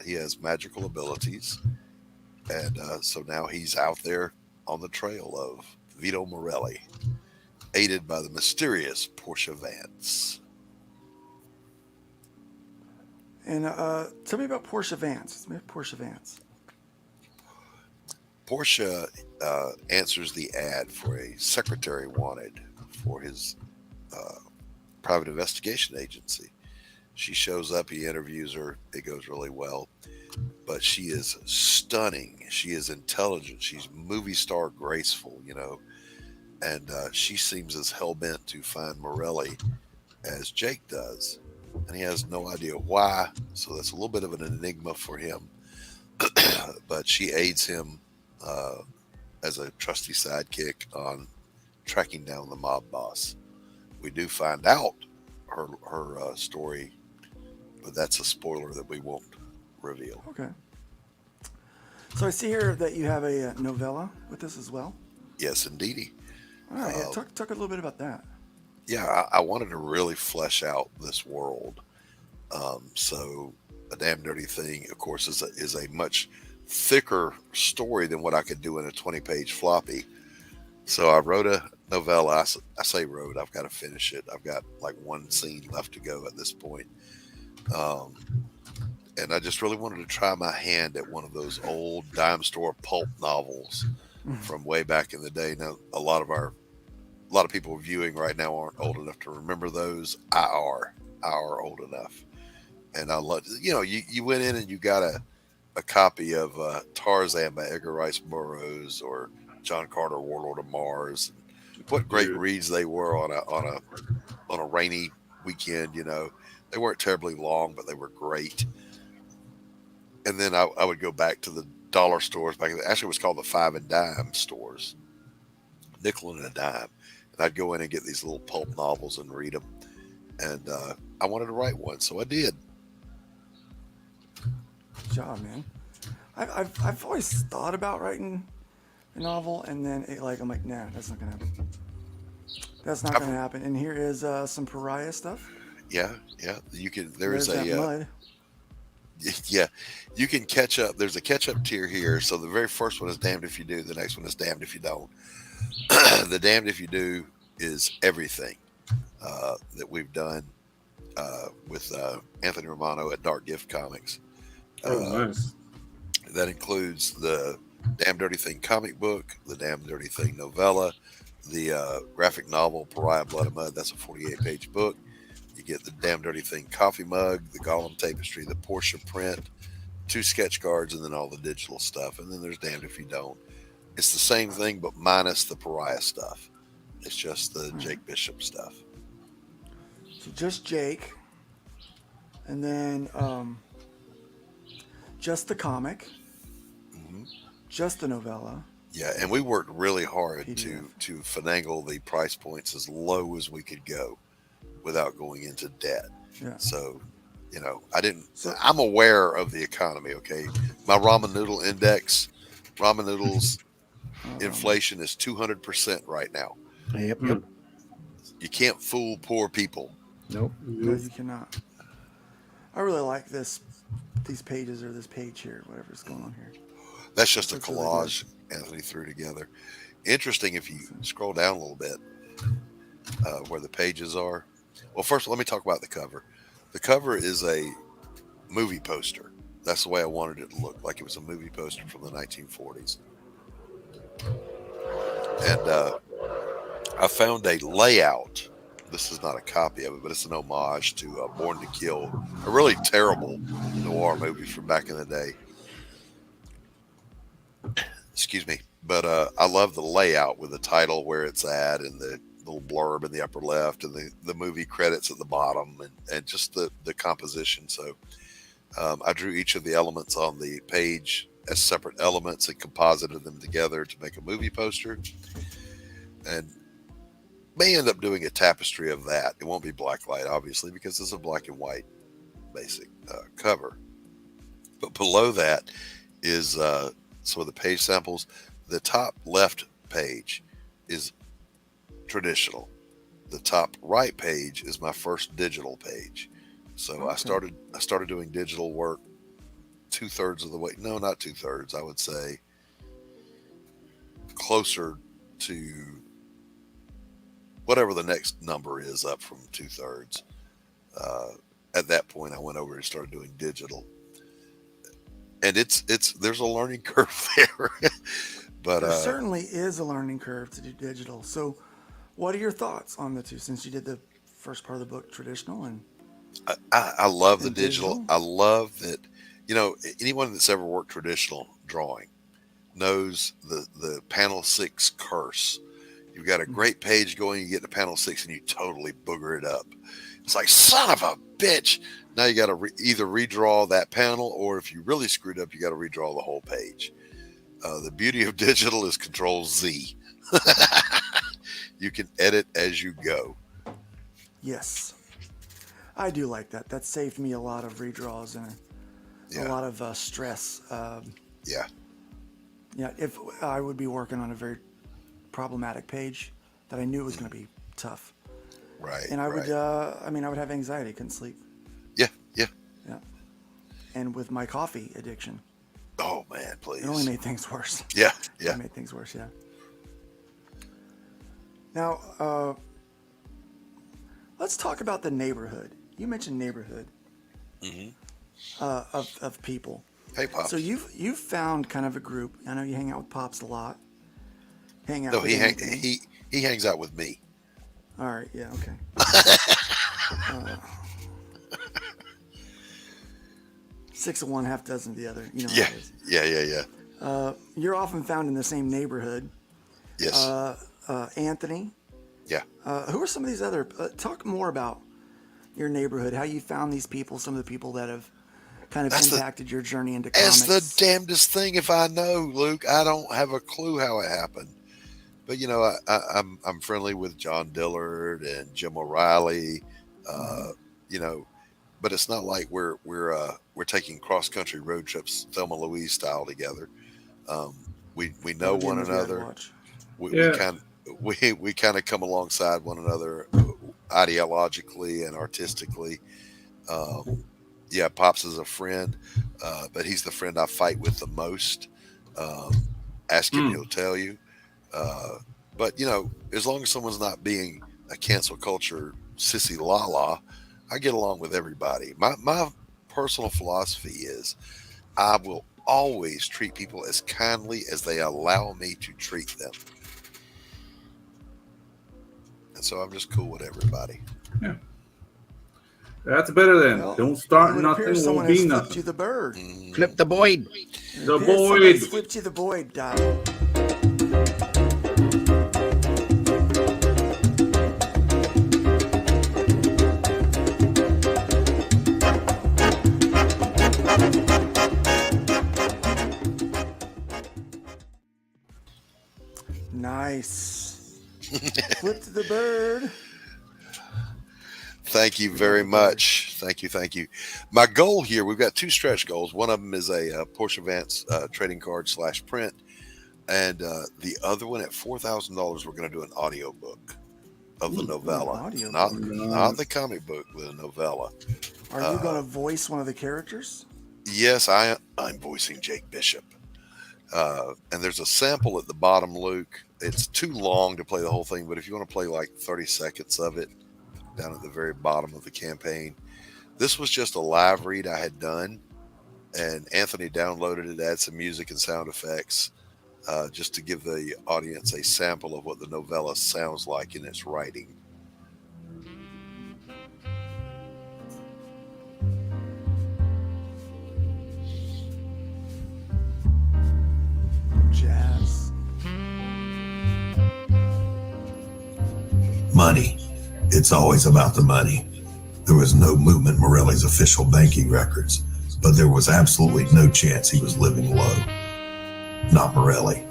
he has magical abilities. And so now he's out there on the trail of Vito Morelli, aided by the mysterious Portia Vance. And tell me about Portia Vance. Portia answers the ad for a secretary wanted for his private investigation agency. She shows up, he interviews her, it goes really well. But she is stunning. She is intelligent. She's movie star graceful, you know. And she seems as hell-bent to find Morelli as Jake does. And he has no idea why. So that's a little bit of an enigma for him. But she aids him as a trusty sidekick on tracking down the mob boss. We do find out her story, but that's a spoiler that we won't reveal. Okay. So I see here that you have a novella with this as well. Yes, indeedy. All right. Talk a little bit about that. Yeah, I wanted to really flesh out this world. So A Damn Dirty Thing, of course, is a much thicker story than what I could do in a 20-page floppy. So I wrote a novella. I say wrote, I've got to finish it. I've got like one scene left to go at this point. And I just really wanted to try my hand at one of those old dime store pulp novels from way back in the day. Now, a lot of people viewing right now aren't old enough to remember those. I are old enough. And I love, you went in and you got a copy of Tarzan by Edgar Rice Burroughs or John Carter, Warlord of Mars. What great reads they were on a rainy weekend. They weren't terribly long, but they were great. And then I would go back to the dollar stores back. Actually, it was called the 5 and dime stores, nickel and a dime. And I'd go in and get these little pulp novels and read them. And I wanted to write one, so I did. Good job, man. I've always thought about writing a novel, and then I'm like, nah, that's not gonna happen. That's not gonna happen. And here is some pariah stuff. Yeah. You can. There's that mud. Yeah, you can catch up. There's a catch up tier here. So the very first one is Damned If You Do. The next one is Damned If You Don't. The Damned If You Do is everything that we've done with Anthony Romano at Dark Gift Comics. Nice. That includes the Damn Dirty Thing comic book, the Damn Dirty Thing novella, the graphic novel Pariah Blood and Mud. That's a 48-page book. You get the Damn Dirty Thing coffee mug, the Gollum tapestry, the Portia print, 2 sketch cards, and then all the digital stuff. And then there's Damned If You Don't. It's the same thing, but minus the Pariah stuff. It's just the Jake Bishop stuff. So just Jake, and then just the comic, just the novella. Yeah, and we worked really hard to finagle the price points as low as we could go without going into debt. Yeah. So, I'm aware of the economy, okay? My ramen noodle index, ramen noodles inflation is 200% right now. Yep. You can't fool poor people. Nope. No, you cannot. I really like these pages, or this page here, whatever's going on here. That's just a collage Anthony threw together. Interesting if you scroll down a little bit where the pages are. Well, first, let me talk about the cover. The cover is a movie poster. That's the way I wanted it to look, like it was a movie poster from the 1940s. And I found a layout. This is not a copy of it, but it's an homage to Born to Kill, a really terrible noir movie from back in the day. Excuse me. But I love the layout with the title, where it's at, and the little blurb in the upper left and the movie credits at the bottom, and just the composition. So I drew each of the elements on the page as separate elements and composited them together to make a movie poster, and may end up doing a tapestry of that. It won't be blacklight, obviously, because it's a black and white basic cover. But below that is some of the page samples. The top left page is traditional. The top right page is my first digital page. So okay. I started doing digital work 2/3 of the way. No, not 2/3. I would say closer to whatever the next number is up from 2/3. At that point, I went over and started doing digital, and there's a learning curve there. But there certainly is a learning curve to do digital. So, what are your thoughts on the two? Since you did the first part of the book traditional, and I love the digital. I love that. Anyone that's ever worked traditional drawing knows the panel 6 curse. You've got a great page going, you get to panel 6 and you totally booger it up. It's like, son of a bitch. Now you got to either redraw that panel, or if you really screwed up, you got to redraw the whole page. The beauty of digital is Control Z. You can edit as you go. Yes. I do like that. That saved me a lot of redraws and a lot of stress. Yeah. If I would be working on a very problematic page that I knew was going to be tough. Right. And I would, I would have anxiety, couldn't sleep. Yeah. And with my coffee addiction. Oh man, please. It only made things worse. Yeah. It made things worse, yeah. Now, let's talk about the neighborhood. You mentioned neighborhood of people. Hey, Pops. So you've found kind of a group. I know you hang out with Pops a lot. He hangs out with me. All right. Yeah. Okay. Six of one, half dozen of the other. You know. Yeah. You're often found in the same neighborhood. Yes. Anthony. Yeah. Who are some of these other? Talk more about your neighborhood. How you found these people? Some of the people that have kind of impacted your journey into comics. That's the damnedest thing. If I know, Luke, I don't have a clue how it happened. But I'm friendly with John Dillard and Jim O'Reilly. But it's not like we're taking cross country road trips, Thelma Louise style together. We know one another. We kind of come alongside one another ideologically and artistically. Pops is a friend, but he's the friend I fight with the most. Ask him, he'll tell you. But as long as someone's not being a cancel culture sissy la, I get along with everybody. My personal philosophy is I will always treat people as kindly as they allow me to treat them. And so I'm just cool with everybody. Yeah. That's better than don't start nothing, won't be nothing. Flipped you the bird. Flip the void. The void. Flipped you the void, Doc. Nice. Flipped the bird. Thank you very much. Thank you. My goal here, we've got 2 stretch goals. One of them is a Porsche Vance trading card / print. And the other one at $4,000, we're going to do an audio book of the novella. Not the comic book, but a novella. Are you going to voice one of the characters? Yes, I'm voicing Jake Bishop. And there's a sample at the bottom, Luke. It's too long to play the whole thing, but if you want to play like 30 seconds of it, down at the very bottom of the campaign. This was just a live read I had done, and Anthony downloaded it, add some music and sound effects, just to give the audience a sample of what the novella sounds like in its writing. Jazz. money. It's always about the money. There was no movement in Morelli's official banking records, but there was absolutely no chance he was living low. Not Morelli.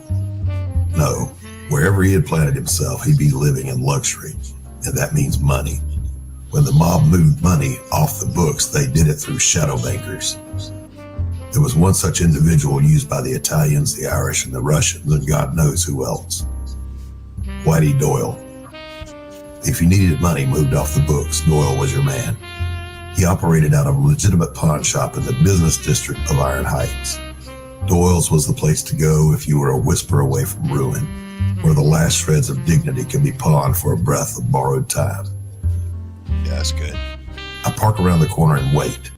No, wherever he had planted himself, he'd be living in luxury, and that means money. When the mob moved money off the books, they did it through shadow bankers. There was one such individual used by the Italians, the Irish, and the Russians, and God knows who else. Whitey Doyle. If you needed money moved off the books, Doyle was your man. He operated out of a legitimate pawn shop in the business district of Iron Heights. Doyle's was the place to go if you were a whisper away from ruin, where the last shreds of dignity can be pawned for a breath of borrowed time. Yeah, that's good. I park around the corner and wait.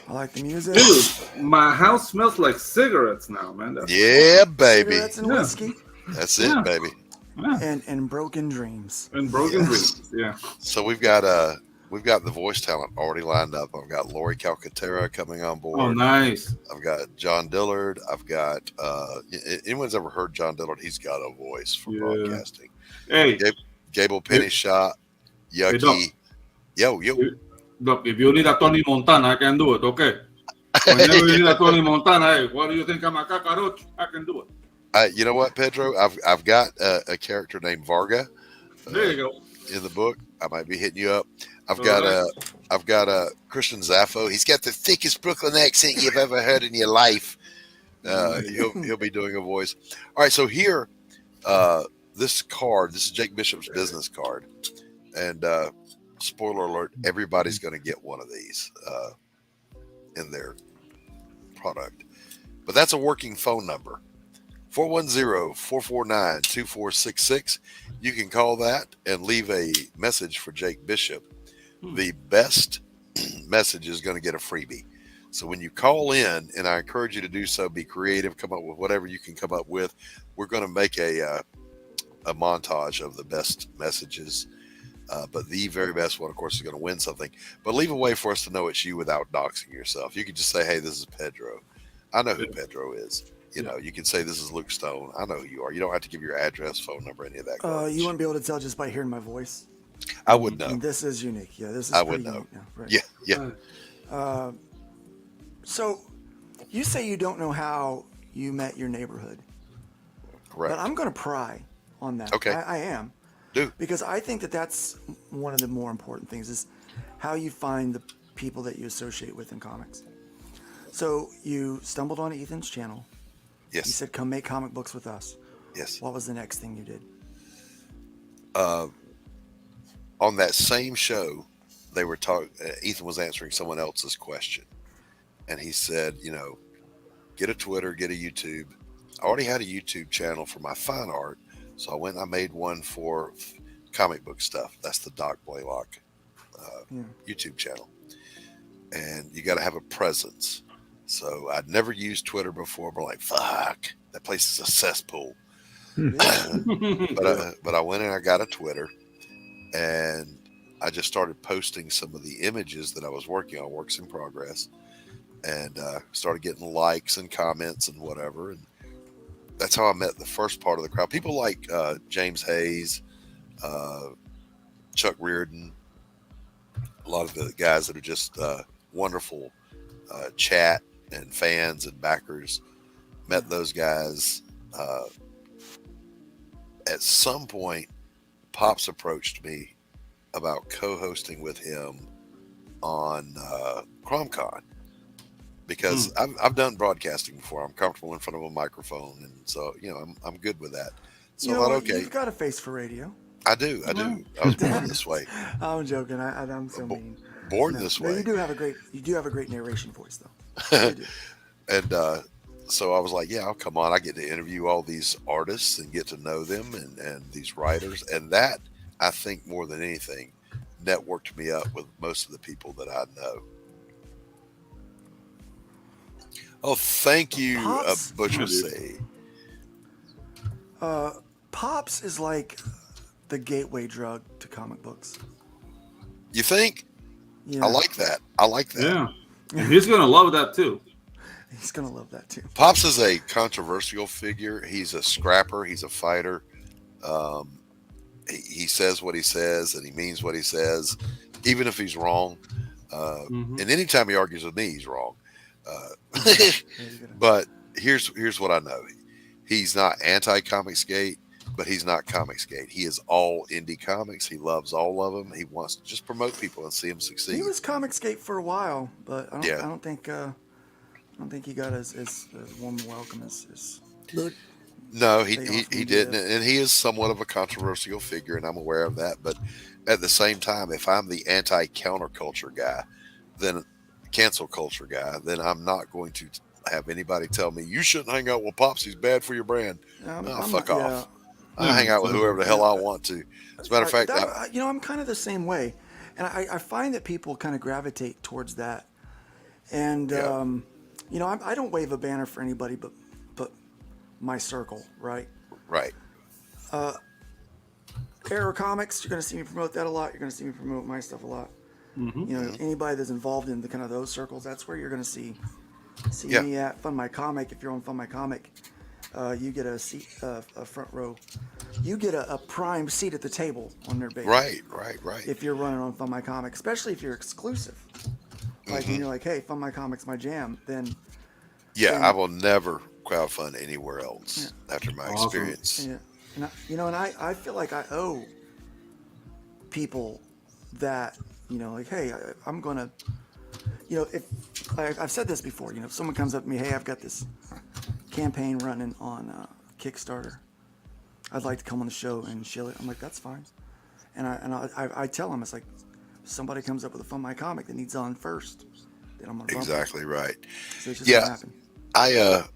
I like the music. Dude, my house smells like cigarettes now, man. Yeah, baby. Cigarettes and whiskey. That's it, baby. Yeah. And broken dreams. And broken dreams. Yeah. So we've got the voice talent already lined up. I've got Lori Calcaterra coming on board. Oh, nice. I've got John Dillard. I've got anyone's ever heard John Dillard? He's got a voice for broadcasting. Hey, Gable Pennyshot, Yucky. Yo. Look, if you need a Tony Montana, I can do it. Okay. Whenever you need a Tony Montana, hey, what do you think? I'm a cockroach. I can do it. You know what, Pedro? I've got a character named Varga. There you go. In the book, I might be hitting you up. I've got Christian Zaffo. He's got the thickest Brooklyn accent you've ever heard in your life. He'll be doing a voice. All right, so here, this is Jake Bishop's business card, and spoiler alert: everybody's going to get one of these in their product. But that's a working phone number. 410-449-2466. You can call that and leave a message for Jake Bishop. The best message is going to get a freebie. So when you call in, and I encourage you to do so, be creative, come up with whatever you can come up with. We're going to make a montage of the best messages. But the very best one, of course, is going to win something. But leave a way for us to know it's you without doxing yourself. You could just say, hey, this is Pedro. I know who Pedro is. You know, you can say this is Luke Stone. I know who you are. You don't have to give your address, phone number, any of that. You wouldn't be able to tell just by hearing my voice. I would know. And this is unique. Yeah, this is. I would know. Right. Yeah. So, you say you don't know how you met your neighborhood. Correct. But I'm going to pry on that. Okay. I am. Do. Because I think that's one of the more important things is how you find the people that you associate with in comics. So you stumbled on Ethan's channel. Yes. He said, come make comic books with us. Yes. What was the next thing you did? On that same show, they were talking. Ethan was answering someone else's question. And he said, get a Twitter, get a YouTube. I already had a YouTube channel for my fine art. So I went and I made one for comic book stuff. That's the Doc Blalock YouTube channel. And you got to have a presence. So I'd never used Twitter before, but like, fuck, that place is a cesspool. But I went and I got a Twitter, and I just started posting some of the images that I was working on, works in progress, and started getting likes and comments and whatever. And that's how I met the first part of the crowd. People like James Hayes, Chuck Reardon, a lot of the guys that are just wonderful chat and fans and backers. Met those guys. At some point, Pops approached me about co-hosting with him on CromCon because I've done broadcasting before. I'm comfortable in front of a microphone, and so I'm good with that. So I thought, okay, you've got a face for radio. I do. I was born this way. I'm joking. I'm so mean. Born this way. You do have a great narration voice, though. You do. And so I was like, yeah, I'll come on. I get to interview all these artists and get to know them and these writers. And that, I think, more than anything, networked me up with most of the people that I know. Oh, thank you, Butcher C. Pops is like the gateway drug to comic books. You think? Yeah. I like that. Yeah. And he's going to love that too. He's going to love that too. Pops is a controversial figure. He's a scrapper. He's a fighter. he says what he says and he means what he says, even if he's wrong. And anytime he argues with me, he's wrong. But here's what I know. He's not anti-Comicsgate, but he's not Comicsgate. He is all indie comics. He loves all of them. He wants to just promote people and see them succeed. He was Comicsgate for a while, but I don't think he got as warm a welcome as No, he didn't, and he is somewhat of a controversial figure, and I'm aware of that. But at the same time, if I'm the anti-counterculture guy, then cancel culture guy, then I'm not going to have anybody tell me you shouldn't hang out with Pops. He's bad for your brand. Fuck off. I hang out with whoever the hell I want to. As a matter of fact, I'm kind of the same way, and I find that people kind of gravitate towards that, and I don't wave a banner for anybody but my circle, right? Right. Arrow Comics, you're going to see me promote that a lot. You're going to see me promote my stuff a lot. Anybody that's involved in the kind of those circles, that's where you're going to see me at. Fund My Comic. If you're on Fund My Comic, you get a seat, a front row. You get a prime seat at the table on their base. Right. If you're running on Fund My Comic, especially if you're exclusive. Like when you're like, hey, Fund My Comic's my jam, then I will never crowdfund anywhere else after my experience. Yeah. And I feel like I owe people that, like, hey, I'm going to, if I've said this before, if someone comes up to me, hey, I've got this campaign running on Kickstarter. I'd like to come on the show and shill it. I'm like, that's fine. And I tell them, it's like, if somebody comes up with a Fund My Comic that needs on first, then I'm going to exactly right. So it's just going to happen.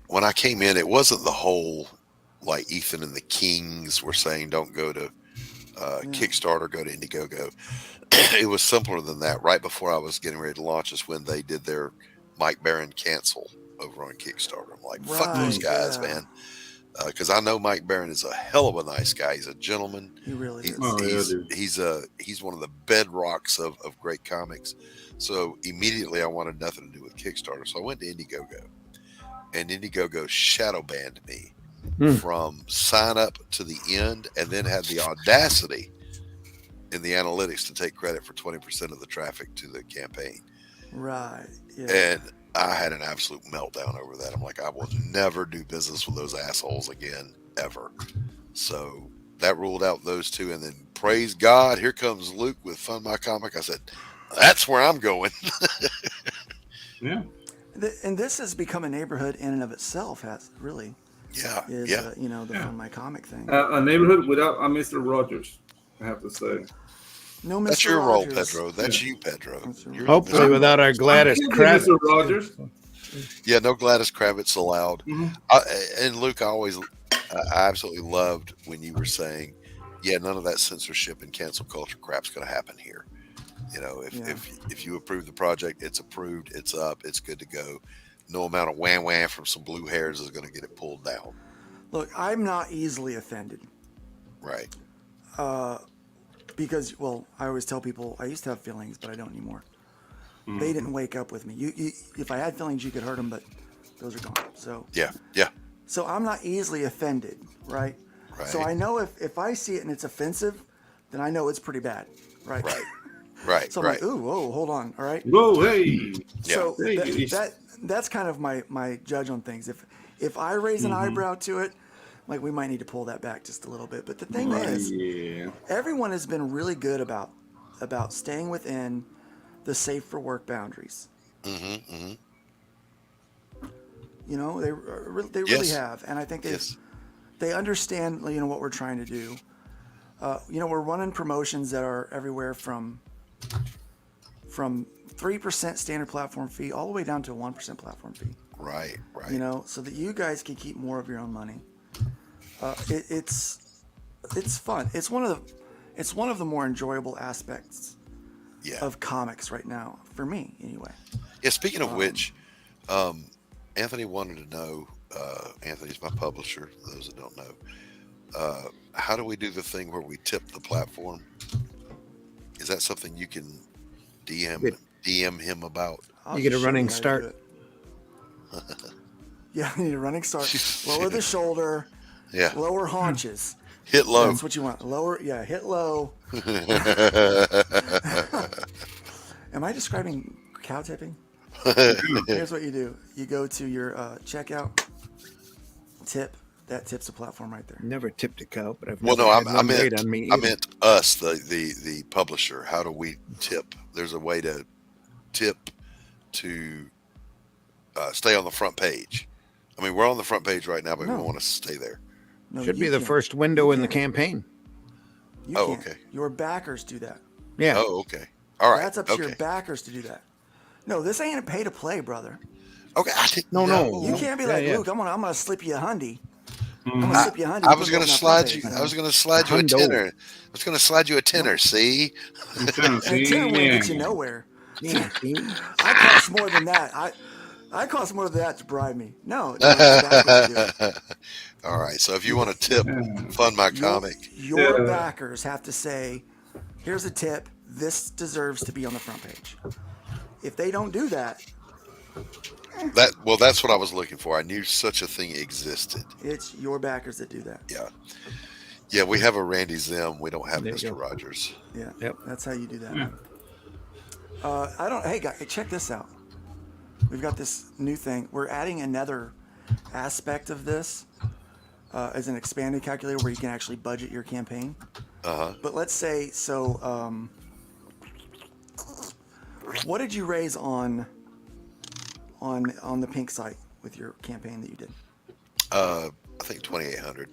When I came in, it wasn't the whole, like Ethan and the Kings were saying, don't go to Kickstarter, go to Indiegogo. It was simpler than that. Right before I was getting ready to launch is when they did their Mike Barron cancel over on Kickstarter. I'm like, fuck those guys, man. Because I know Mike Barron is a hell of a nice guy. He's a gentleman. He really is. He's one of the bedrocks of great comics. So immediately I wanted nothing to do with Kickstarter. So I went to Indiegogo. And Indiegogo shadow banned me from sign up to the end, and then had the audacity in the analytics to take credit for 20% of the traffic to the campaign. Right. Yeah. And I had an absolute meltdown over that. I'm like, I will never do business with those assholes again, ever. So that ruled out those two. And then praise God, here comes Luke with Fund My Comic. I said, that's where I'm going. Yeah. And this has become a neighborhood in and of itself, has really. The Fund My Comic thing. A neighborhood without a Mr. Rogers, I have to say. No, Mr. That's your Rogers. role, Pedro. That's you, Pedro. Hopefully without our Gladys Kravitz. Mr. Rogers. Yeah, no Gladys Kravitz allowed. And Luke, I absolutely loved when you were saying, none of that censorship and cancel culture crap's going to happen here. If you approve the project, it's approved, it's up, it's good to go. No amount of wham from some blue hairs is going to get it pulled down. Look, I'm not easily offended. Right. Because, I always tell people I used to have feelings, but I don't anymore. They didn't wake up with me. If I had feelings, you could hurt them, but those are gone. So yeah. So I'm not easily offended, right? So I know if I see it and it's offensive, then I know it's pretty bad, right? Right. So I'm like, ooh, whoa, hold on, all right. Whoa, hey. So that's kind of my judge on things. If I raise an eyebrow to it, like, we might need to pull that back just a little bit. But the thing is, everyone has been really good about staying within the safe for work boundaries. They really have, and I think they understand what we're trying to do. We're running promotions that are everywhere from 3% standard platform fee all the way down to a 1% platform fee. Right. So that you guys can keep more of your own money. It's fun. It's one of the more enjoyable aspects of comics right now, for me anyway. Yeah. Speaking of which, Anthony wanted to know. Anthony's my publisher. For those that don't know, how do we do the thing where we tip the platform? Is that something you can DM him about? You get a running start. Yeah, you need a running start. Lower the shoulder. Yeah. Lower haunches. Hit low. That's what you want. Lower, yeah, hit low. Am I describing cow tipping? Here's what you do. You go to your checkout, tip. That tips the platform right there. Never tipped a cow, but I've Well, never no, had I one meant wait on me I either. meant us, the publisher. How do we tip? There's a way to tip to stay on the front page. I mean, we're on the front page right now, but we want to stay there. No, Should you be the can't. first window You in the can't. campaign. You Oh, can't. okay. Your backers do that. Yeah. Oh, okay. All right. That's up to okay. your backers to do that. No, this ain't a pay to play, brother. Okay. I didn't No. You can't be like, Yeah. Luke, I'm gonna slip you a hundy. I'm gonna slip you a hundy. I was going to slide you. I was going to slide you a Hundo. tenner. I was going to slide you a tenner. See? And a tenner won't get you nowhere. Yeah, see? I cost more than that. I cost more than that to bribe me. No, your backers do it. All right. So if you want to tip, fund my comic. Your backers have to say, here's a tip. This deserves to be on the front page. If they don't do that, That's what I was looking for. I knew such a thing existed. it's your backers that do that. Yeah. Yeah, we have a Randy Zim. We don't have There you Mr. go. Rogers. Yeah. Yep. That's how you do that. Hey guys, check this out. We've got this new thing. We're adding another aspect of this as an expanded calculator where you can actually budget your campaign. But let's say, what did you raise on the pink site with your campaign that you did? I think 2,800.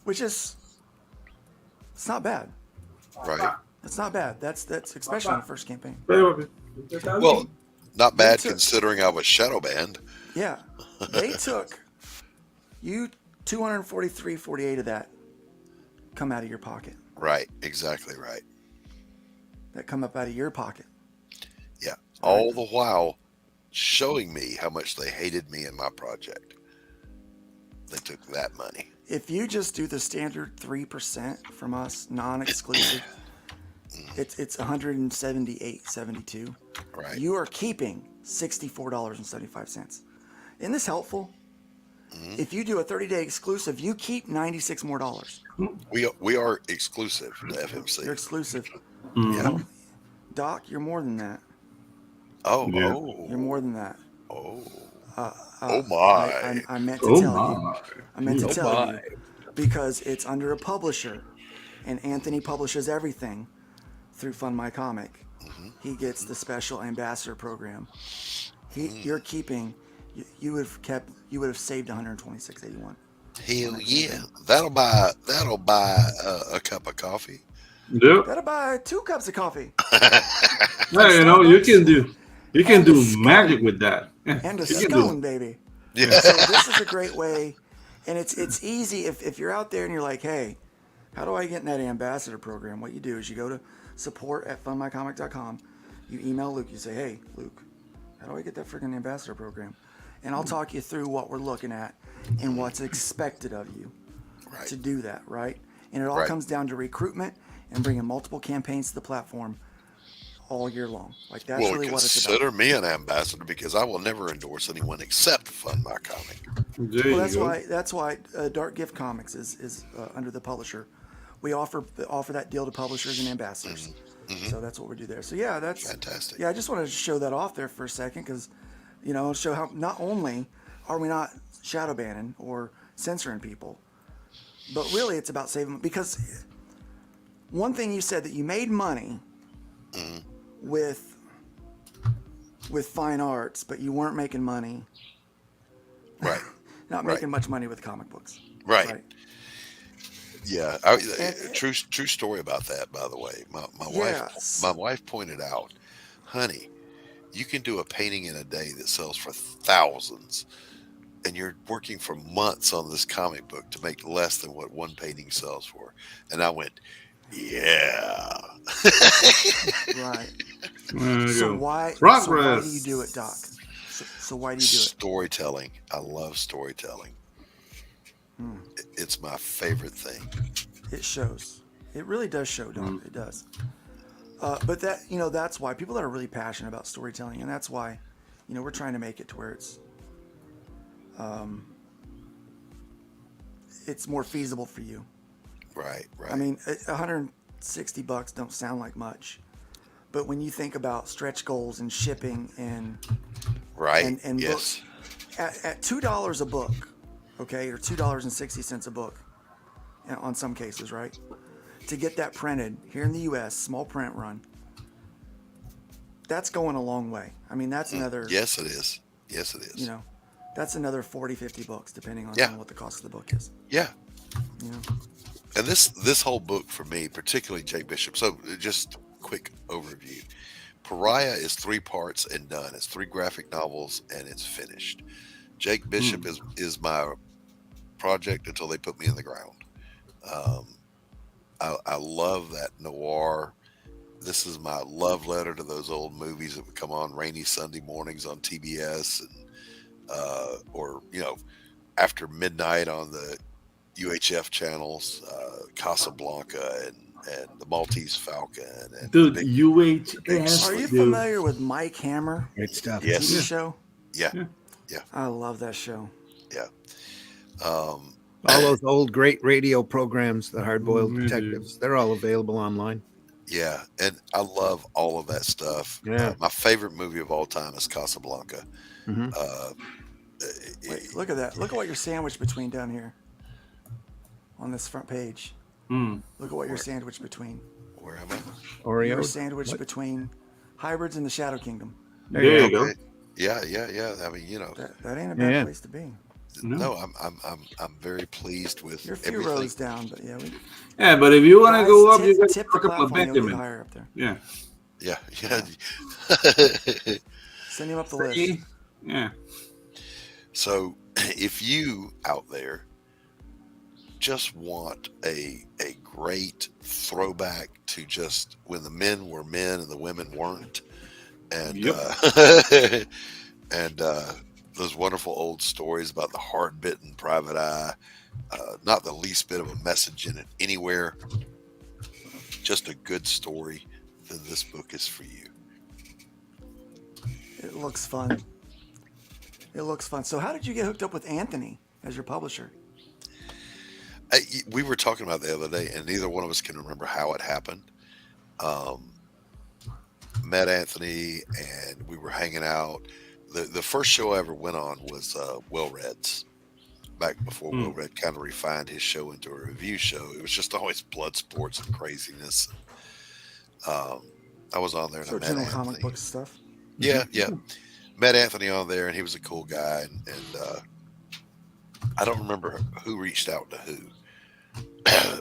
Which is, it's not bad. Right. It's not bad. That's especially on the first campaign. Well, not bad considering I was shadow banned. Yeah, they took you 243.48 of that come out of your pocket. Right. Exactly right. That come up out of your pocket. Yeah. All the while showing me how much they hated me and my project. They took that money. If you just do the standard 3% from us, non-exclusive, it's 178.72. Right. You are keeping $64.75. Isn't this helpful? If you do a 30-day exclusive, you keep $96 more. We are exclusive to FMC. You're exclusive. Yeah. Doc, you're more than that. Oh. You're more than that. Oh. Oh my. I meant to tell you. I meant to tell you because it's under a publisher, and Anthony publishes everything through Fund My Comic. He gets the special ambassador program. You're keeping. You would have saved $126.81. Hell yeah! That'll buy a cup of coffee. Yep. That'll buy 2 cups of coffee. Hey, you can do magic with that. And a scone, baby. Yeah. So this is a great way, and it's easy if you're out there and you're like, hey, how do I get in that ambassador program? What you do is you go to support@fundmycomic.com. You email Luke. You say, hey, Luke, how do I get that freaking ambassador program? And I'll talk you through what we're looking at and what's expected of you to do that, right? And it all comes down to recruitment and bringing multiple campaigns to the platform all year long. Like that's really what it's about. Consider me an ambassador because I will never endorse anyone except Fund My Comic. Well, that's why Dark Gift Comics is under the publisher. We offer that deal to publishers and ambassadors. So that's what we do there. So yeah, that's fantastic. Yeah, I just wanted to show that off there for a second because, show how not only are we not shadow banning or censoring people, but really it's about saving. Because one thing you said that you made money with fine arts, but you weren't making money. Right. Not making much money with comic books. Right. Yeah. True story about that, by the way. My wife pointed out, honey, you can do a painting in a day that sells for thousands, and you're working for months on this comic book to make less than what one painting sells for. And I went, yeah. Right. So why do you do it, Doc? So why do you do it? Storytelling. I love storytelling. It's my favorite thing. It shows. It really does show, Doc. It does. But that's why people that are really passionate about storytelling, and that's why, we're trying to make it to where it's more feasible for you. Right. I mean, $160 don't sound like much, but when you think about stretch goals and shipping and and yes. books at $2 a book, okay, or $2.60 a book, on some cases, right? To get that printed here in the U.S., small print run, that's going a long way. I mean, that's another. Yes, it is. Yes, it is. You know, that's another $40-$50 depending on what the cost of the book is. Yeah. You know. And this whole book for me, particularly Jake Bishop. So just quick overview. Pariah is 3 parts and done. It's 3 graphic novels and it's finished. Jake Bishop is my project until they put me in the ground. I love that noir. This is my love letter to those old movies that would come on rainy Sunday mornings on TBS and or after midnight on the UHF channels, Casablanca and the Maltese Falcon. And dude, UHF. Are you familiar with Mike Hammer? Great stuff. Yes. TV show? Yeah. I love that show. Yeah. All those old great radio programs, the Hard-Boiled Detectives, they're all available online. Yeah, and I love all of that stuff. Yeah. My favorite movie of all time is Casablanca. Wait, look at that. Look at what you're sandwiched between down here on this front page. Look at what you're sandwiched between. Where am I? Oreo. You're sandwiched between Hybrids and the Shadow Kingdom. There you go. Yeah. I mean, that ain't a bad place to be. No, I'm very pleased with You're a few everything. rows down, but yeah. But if you want to go up, you got to tip a the couple of platform, you'll get Benjamin. higher up there. Yeah. Send him up the list. Yeah. So if you out there just want a great throwback to just when the men were men and the women weren't, and those wonderful old stories about the hard-bitten private eye, not the least bit of a message in it anywhere, just a good story, then this book is for you. It looks fun. So how did you get hooked up with Anthony as your publisher? We were talking about it the other day, and neither one of us can remember how it happened. Met Anthony, and we were hanging out. The first show I ever went on was Will Red's, back before Will Red kind of refined his show into a review show. It was just always blood sports and craziness. I was on there and I met general Anthony. comic book stuff. Yeah. Met Anthony on there, and he was a cool guy. And I don't remember who reached out to who,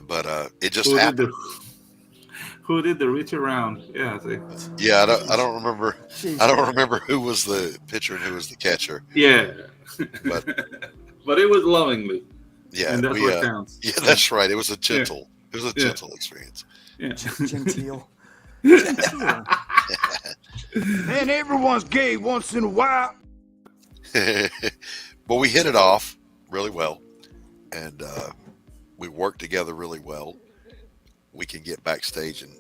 but it just happened. Who did the reach around? Yeah, I don't remember. I don't remember who was the pitcher and who was the catcher. Yeah, but it was lovingly. Yeah, and that's what counts. Yeah, that's right. It was a gentle. It was a gentle experience. Yeah, genteel. Man, everyone's gay once in a while. But we hit it off really well, and we worked together really well. We can get backstage and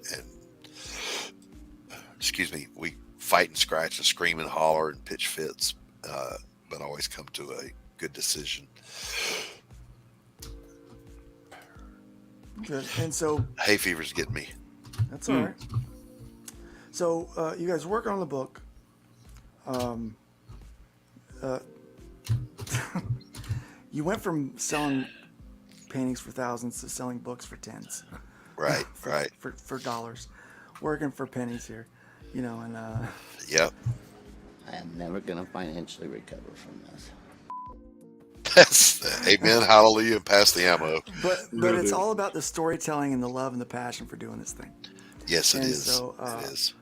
excuse me, we fight and scratch and scream and holler and pitch fits, but always come to a good decision. Good. And so hay fever's getting me. That's all right. So you guys working on the book. You went from selling paintings for thousands to selling books for tens. Right, right. For dollars, working for pennies here, and Yep. I am never gonna financially recover from this. That's amen, hallelujah, and pass the ammo. But it's all about the storytelling and the love and the passion for doing this thing. Yes, it is. So, it is.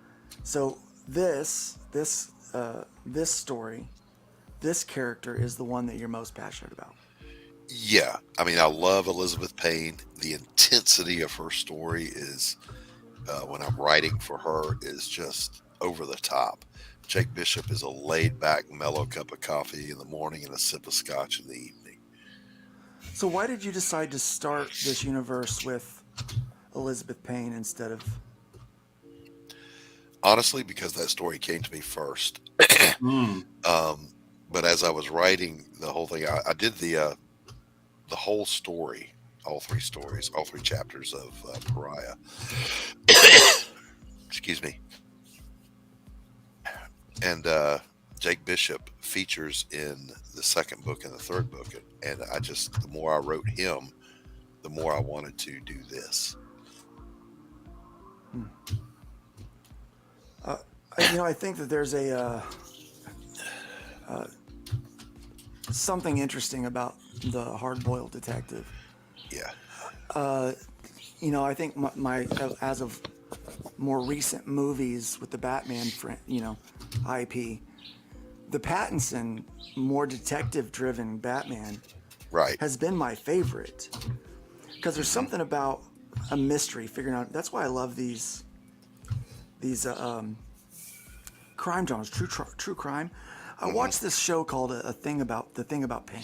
So this story, this character is the one that you're most passionate about. Yeah, I mean, I love Elizabeth Payne. The intensity of her story is, when I'm writing for her, is just over the top. Jake Bishop is a laid-back, mellow cup of coffee in the morning and a sip of scotch in the evening. So why did you decide to start this universe with Elizabeth Payne instead of... Honestly, because that story came to me first. but as I was writing the whole thing, I did the whole story, all three stories, all three chapters of Pariah. Excuse me. And Jake Bishop features in the second book and the third book, and the more I wrote him, the more I wanted to do this. I think that there's a something interesting about the hard-boiled detective. Yeah. I think my as of more recent movies with the Batman, IP, the Pattinson, more detective-driven Batman, right, has been my favorite. Because there's something about a mystery, figuring out. That's why I love these crime dramas, true crime. I watched this show called The Thing About Pam,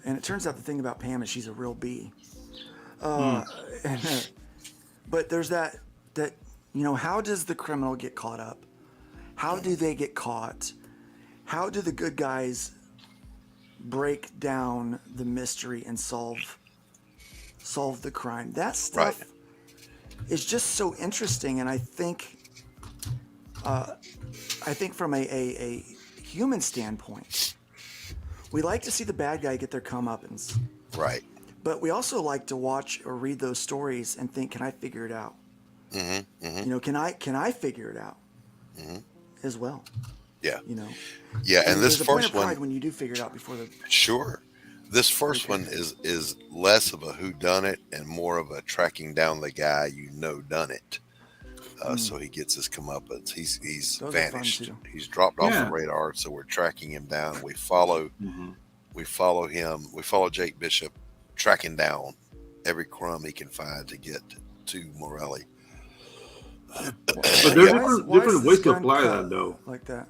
and it turns out the thing about Pam is she's a real bee. But there's that how does the criminal get caught up? How do they get caught? How do the good guys break down the mystery and solve the crime? That stuff is just so interesting, and I think from a human standpoint, we like to see the bad guy get their comeuppance. Right. But we also like to watch or read those stories and think, can I figure it out? Can I figure it out as well? Yeah. Yeah, and this there's first a point of pride one, when you do figure it out before the. Sure. This first one is less of a whodunit and more of a tracking down the guy done it. So he gets his comeuppance. He's Those vanished. He's dropped off the radar. So we're tracking him down. We follow him. We follow Jake Bishop, tracking down every crumb he can find to get to Morelli. But there's different ways to apply that, though. Like that.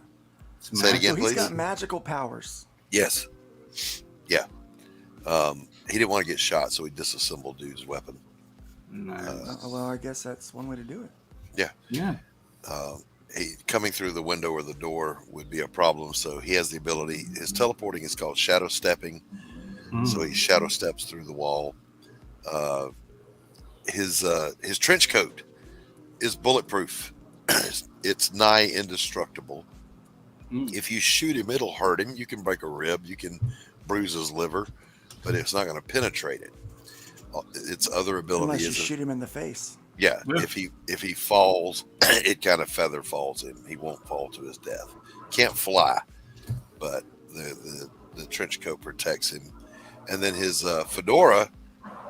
Say it again, so please. He's got magical powers. Yes. Yeah. He didn't want to get shot, so he disassembled dude's weapon. Well, I guess that's one way to do it. Yeah. Yeah. Coming through the window or the door would be a problem, so he has the ability. His teleporting is called shadow stepping. So he shadow steps through the wall. His trench coat is bulletproof. It's nigh indestructible. If you shoot him, it'll hurt him. You can break a rib. You can bruise his liver, but it's not going to penetrate it. Its other ability Unless you is shoot him in the face. Yeah, if he falls, it kind of feather falls him. He won't fall to his death. Can't fly, but the trench coat protects him, and then his fedora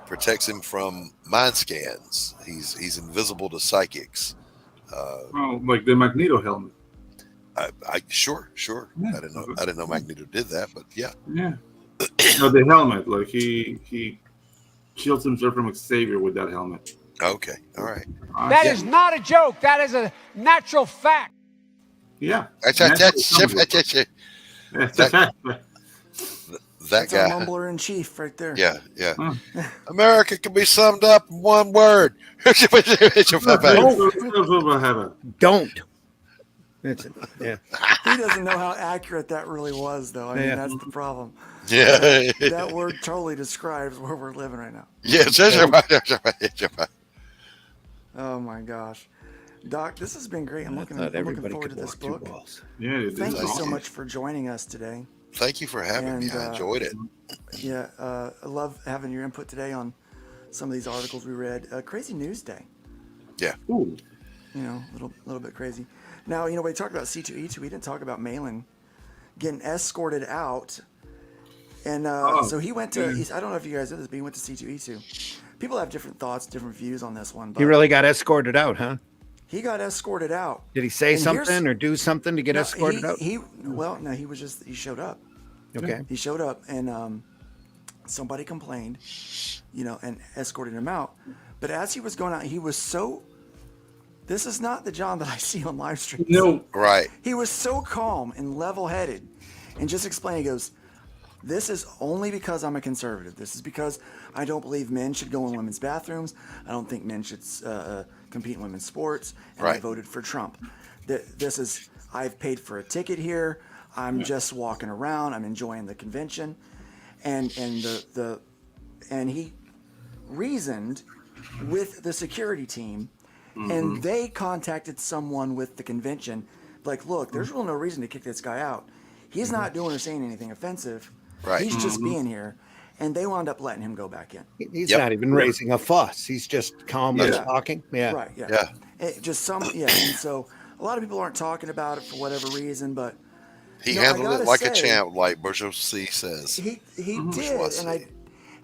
protects him from mind scans. He's invisible to psychics. Like the Magneto helmet. Sure. Yeah. I didn't know Magneto did that, but yeah. Yeah. No, the helmet. Like he shields himself from Xavier with that helmet. Okay. All right. That is not a joke. That is a natural fact. Yeah. That's that guy. Our mumbler in chief, right there. Yeah. America can be summed up in one word. Don't. Yeah. He doesn't know how accurate that really was, though. I mean, that's the problem. Yeah. That word totally describes where we're living right now. Yeah. Oh my gosh, Doc, this has been great. I'm looking forward to this book. Yeah. Thank you so much for joining us today. Thank you for having me. I enjoyed it. Yeah, I love having your input today on some of these articles we read. Crazy news day. Yeah. Ooh. A little bit crazy. Now, we talked about C2E2. We didn't talk about Malin getting escorted out. And so he went to, I don't know if you guys know this, but he went to C2E2. People have different thoughts, different views on this one. But he really got escorted out, huh? He got escorted out. Did he say something or do something to get escorted out? He showed up. Okay. He showed up and somebody complained, and escorted him out. But as he was going out, he was so, this is not the John that I see on live streams. No. Right. He was so calm and level-headed and just explained, he goes, this is only because I'm a conservative. This is because I don't believe men should go in women's bathrooms. I don't think men should compete in women's sports. And I voted for Trump. This is, I've paid for a ticket here. I'm just walking around. I'm enjoying the convention, and he reasoned with the security team, and they contacted someone with the convention, like, look, there's really no reason to kick this guy out. He's not doing or saying anything offensive. Right. He's just being here, and they wound up letting him go back in. He's not even raising a fuss. He's just calmly talking. Yeah. Right. Yeah. And so a lot of people aren't talking about it for whatever reason, but he handled it like a champ, like Bourgeois says. He did, and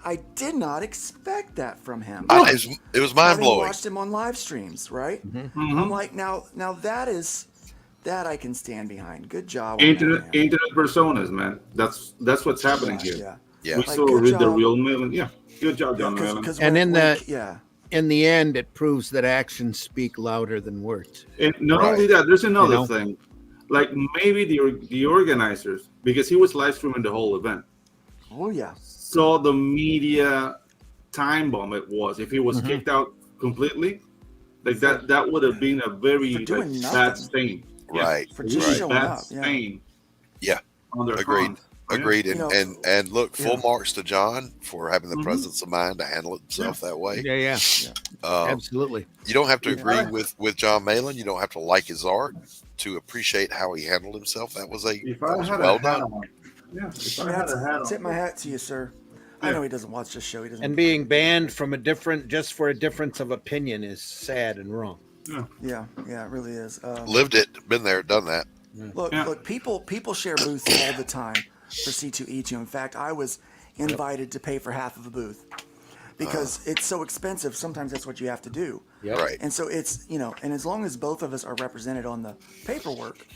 I did not expect that from him. It was mind blowing. I watched him on live streams, right? I'm like, now that I can stand behind. Good job. Internet personas, man. That's what's happening here. Yeah. We saw read the real Malin. Yeah. Good job, John Malin. And in the end, it proves that actions speak louder than words. And not only that, there's another thing. Like maybe the organizers, because he was live streaming the whole event. Oh yeah. Saw the media time bomb it was. If he was kicked out completely, like that would have been a very bad stain. Right. For just showing bad up. stain. Yeah. On their Agreed. front. Agreed. And look, full marks to John for having the presence of mind to handle himself that way. Yeah. Absolutely. You don't have to agree with John Malin. You don't have to like his art to appreciate how he handled himself. That was well done. Tip my hat to you, sir. I know he doesn't watch this show. He doesn't. And being banned from just for a difference of opinion is sad and wrong. Yeah, it really is. Lived it, been there, done that. Look, people share booths all the time for C2E2. In fact, I was invited to pay for half of a booth because it's so expensive. Sometimes that's what you have to do. Yep. Right. And so it's, and as long as both of us are represented on the paperwork,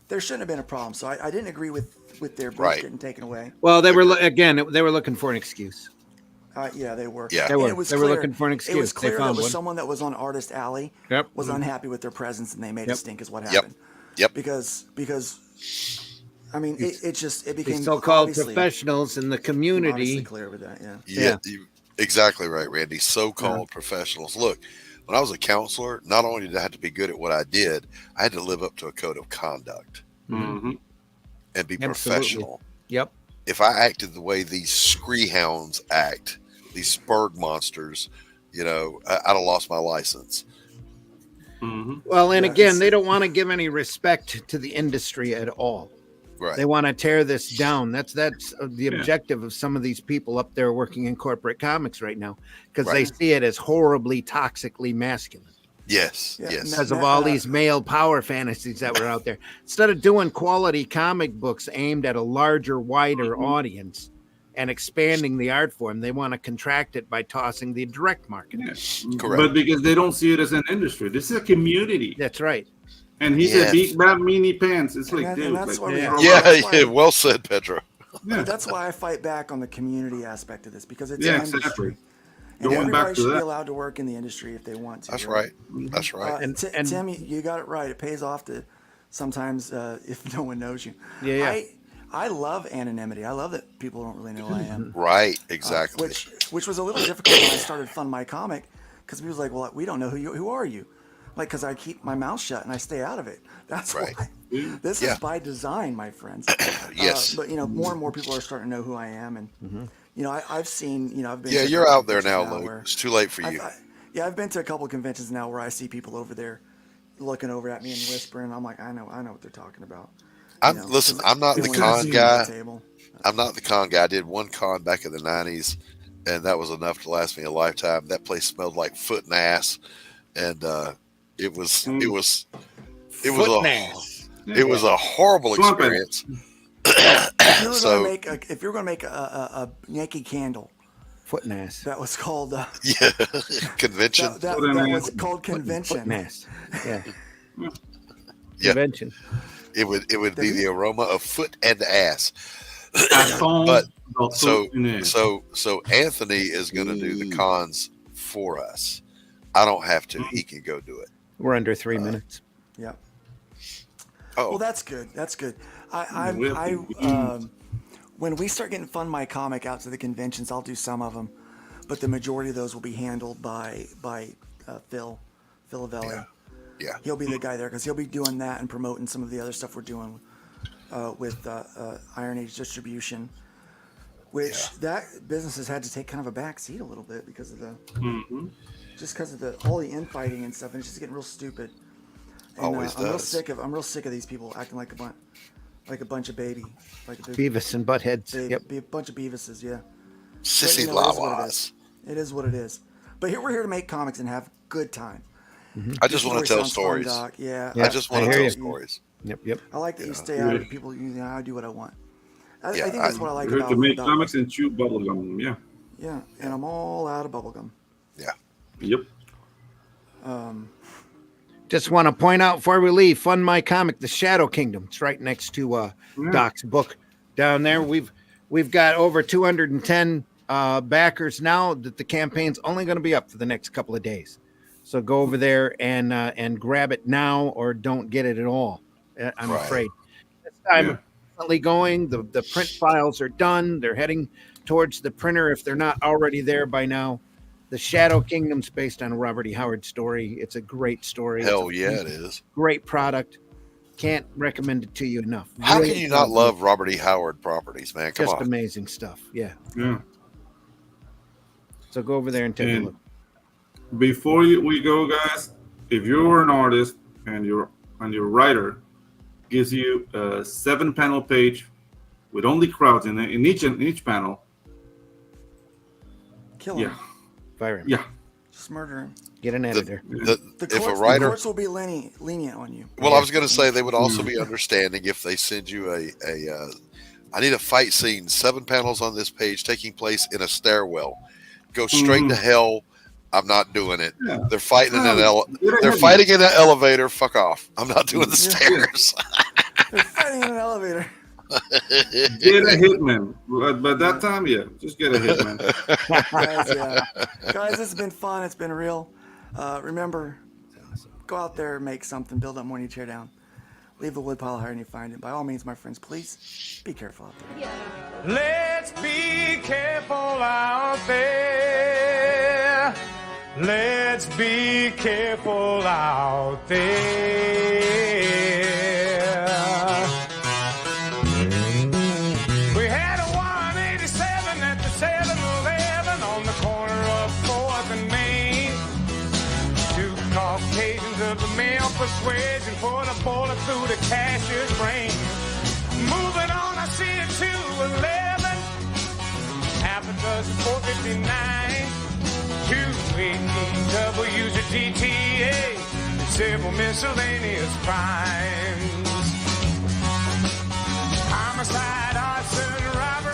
there shouldn't have been a problem. So I didn't agree with their booth getting taken away. Well, they were looking for an excuse. Yeah, they were. Yeah, they were looking for an excuse. It was clear that was someone that was on Artist Alley was unhappy with their presence, and they made a stink. Is what happened. Yep. Because I mean, it became so-called professionals in the community. Clear with that. Yeah. You exactly right, Randy. So-called professionals. Look, when I was a counselor, not only did I have to be good at what I did, I had to live up to a code of conduct and be professional. Yep. If I acted the way these scree hounds act, these Spurg monsters, I'd have lost my license. Well, and again, they don't want to give any respect to the industry at all. Right. They want to tear this down. That's the objective of some of these people up there working in corporate comics right now, because they see it as horribly toxically masculine. Yes. Because of all these male power fantasies that were out there. Instead of doing quality comic books aimed at a larger, wider audience and expanding the art form, they want to contract it by tossing the direct market. Correct. But because they don't see it as an industry. This is a community. That's right. And he said big bad meanie pants. It's like, dude. Well said, Pedro. That's why I fight back on the community aspect of this, because it's an industry. And everybody should be allowed to work in the industry if they want to. That's right. That's right. And Tim, you got it right. It pays off to sometimes if no one knows you. Yeah. I love anonymity. I love that people don't really know who I am. Right. Exactly. Which was a little difficult when I started Fund My Comic, because people was like, well, we don't know who are you? Like, because I keep my mouth shut and I stay out of it. That's why. This is by design, my friends. Yes. But more and more people are starting to know who I am, and I've seen, I've been. Yeah, you're out there now, Luke. It's too late for you. I've been to a couple of conventions now where I see people over there looking over at me and whispering. I'm like, I know what they're talking about. Listen, I'm not the con guy. I'm not the con guy. I did one con back in the 90s, and that was enough to last me a lifetime. That place smelled like foot and ass, and it was a horrible experience. If you're going to make a Yankee Candle, foot and ass. That was called convention. That was called convention. Foot and ass. Convention. It would be the aroma of foot and ass. But so Anthony is going to do the cons for us. I don't have to. He can go do it. We're under 3 minutes. Yeah. Oh, well, that's good. That's good. When we start getting Fund My Comic out to the conventions, I'll do some of them, but the majority of those will be handled by Phil Avelli. Yeah. He'll be the guy there because he'll be doing that and promoting some of the other stuff we're doing with Iron Age distribution, which that business has had to take kind of a back seat a little bit because of the just because of all the infighting and stuff, and it's just getting real stupid. And, Always I'm does. real sick of these people acting like a bunch of baby, like a Beavis and Buttheads. be a bunch of Beavises, yeah. Sissy But, lawas. It is what it is. But we're here to make comics and have good time. I just want to tell Story stories. Doc. Yeah, I just want to tell stories. Yep. I like that you stay out of people. I do what I want. I think that's what I like We're about here to make comics and chew bubblegum. Yeah. Yeah, and I'm all out of bubblegum. Yeah. Yep. Just want to point out before we leave, Fund My Comic, The Shadow Kingdom. It's right next to Doc's book down there. We've got over 210 backers now. That the campaign's only going to be up for the next couple of days. So go over there and grab it now, or don't get it at all. I'm afraid. This time, currently going. The print files are done. They're heading towards the printer if they're not already there by now. The Shadow Kingdom's based on a Robert E. Howard story. It's a great story. Hell yeah, it is. Great product. Can't recommend it to you enough. How Really can you not love Robert E. Howard properties, man? Come Just on. amazing stuff. Yeah. Yeah. So go over there and take a look. Before we go, guys, if you're an artist and your writer gives you a 7-panel page with only crowds in it, in each panel, kill him. Yeah. Fire him. Yeah. Just murder him. Get an editor. The courts will be lenient on you. Well, I was going to say they would also be understanding if they send you I need a fight scene, 7 panels on this page taking place in a stairwell. Go straight to hell. I'm not doing it. Yeah. They're fighting in an fighting in an elevator. Fuck off. I'm not doing the stairs. They're fighting in an elevator. Get a hitman. But that time, just get a hitman. Guys, this has been fun. It's been real. Remember, go out there, make something, build up more than you tear down. Leave the wood pile higher than you find it. By all means, my friends, please be careful out there. Let's be careful out there. Let's be careful out there. We had a 187 at the 7-Eleven on the corner of 4th and Main. 2 Caucasians of the male persuasion put a bullet through the cashier's brain. Moving on, I see a 211, half a dozen 459. 2 W's a GTA, and several miscellaneous crimes. Homicide, arson, robbery.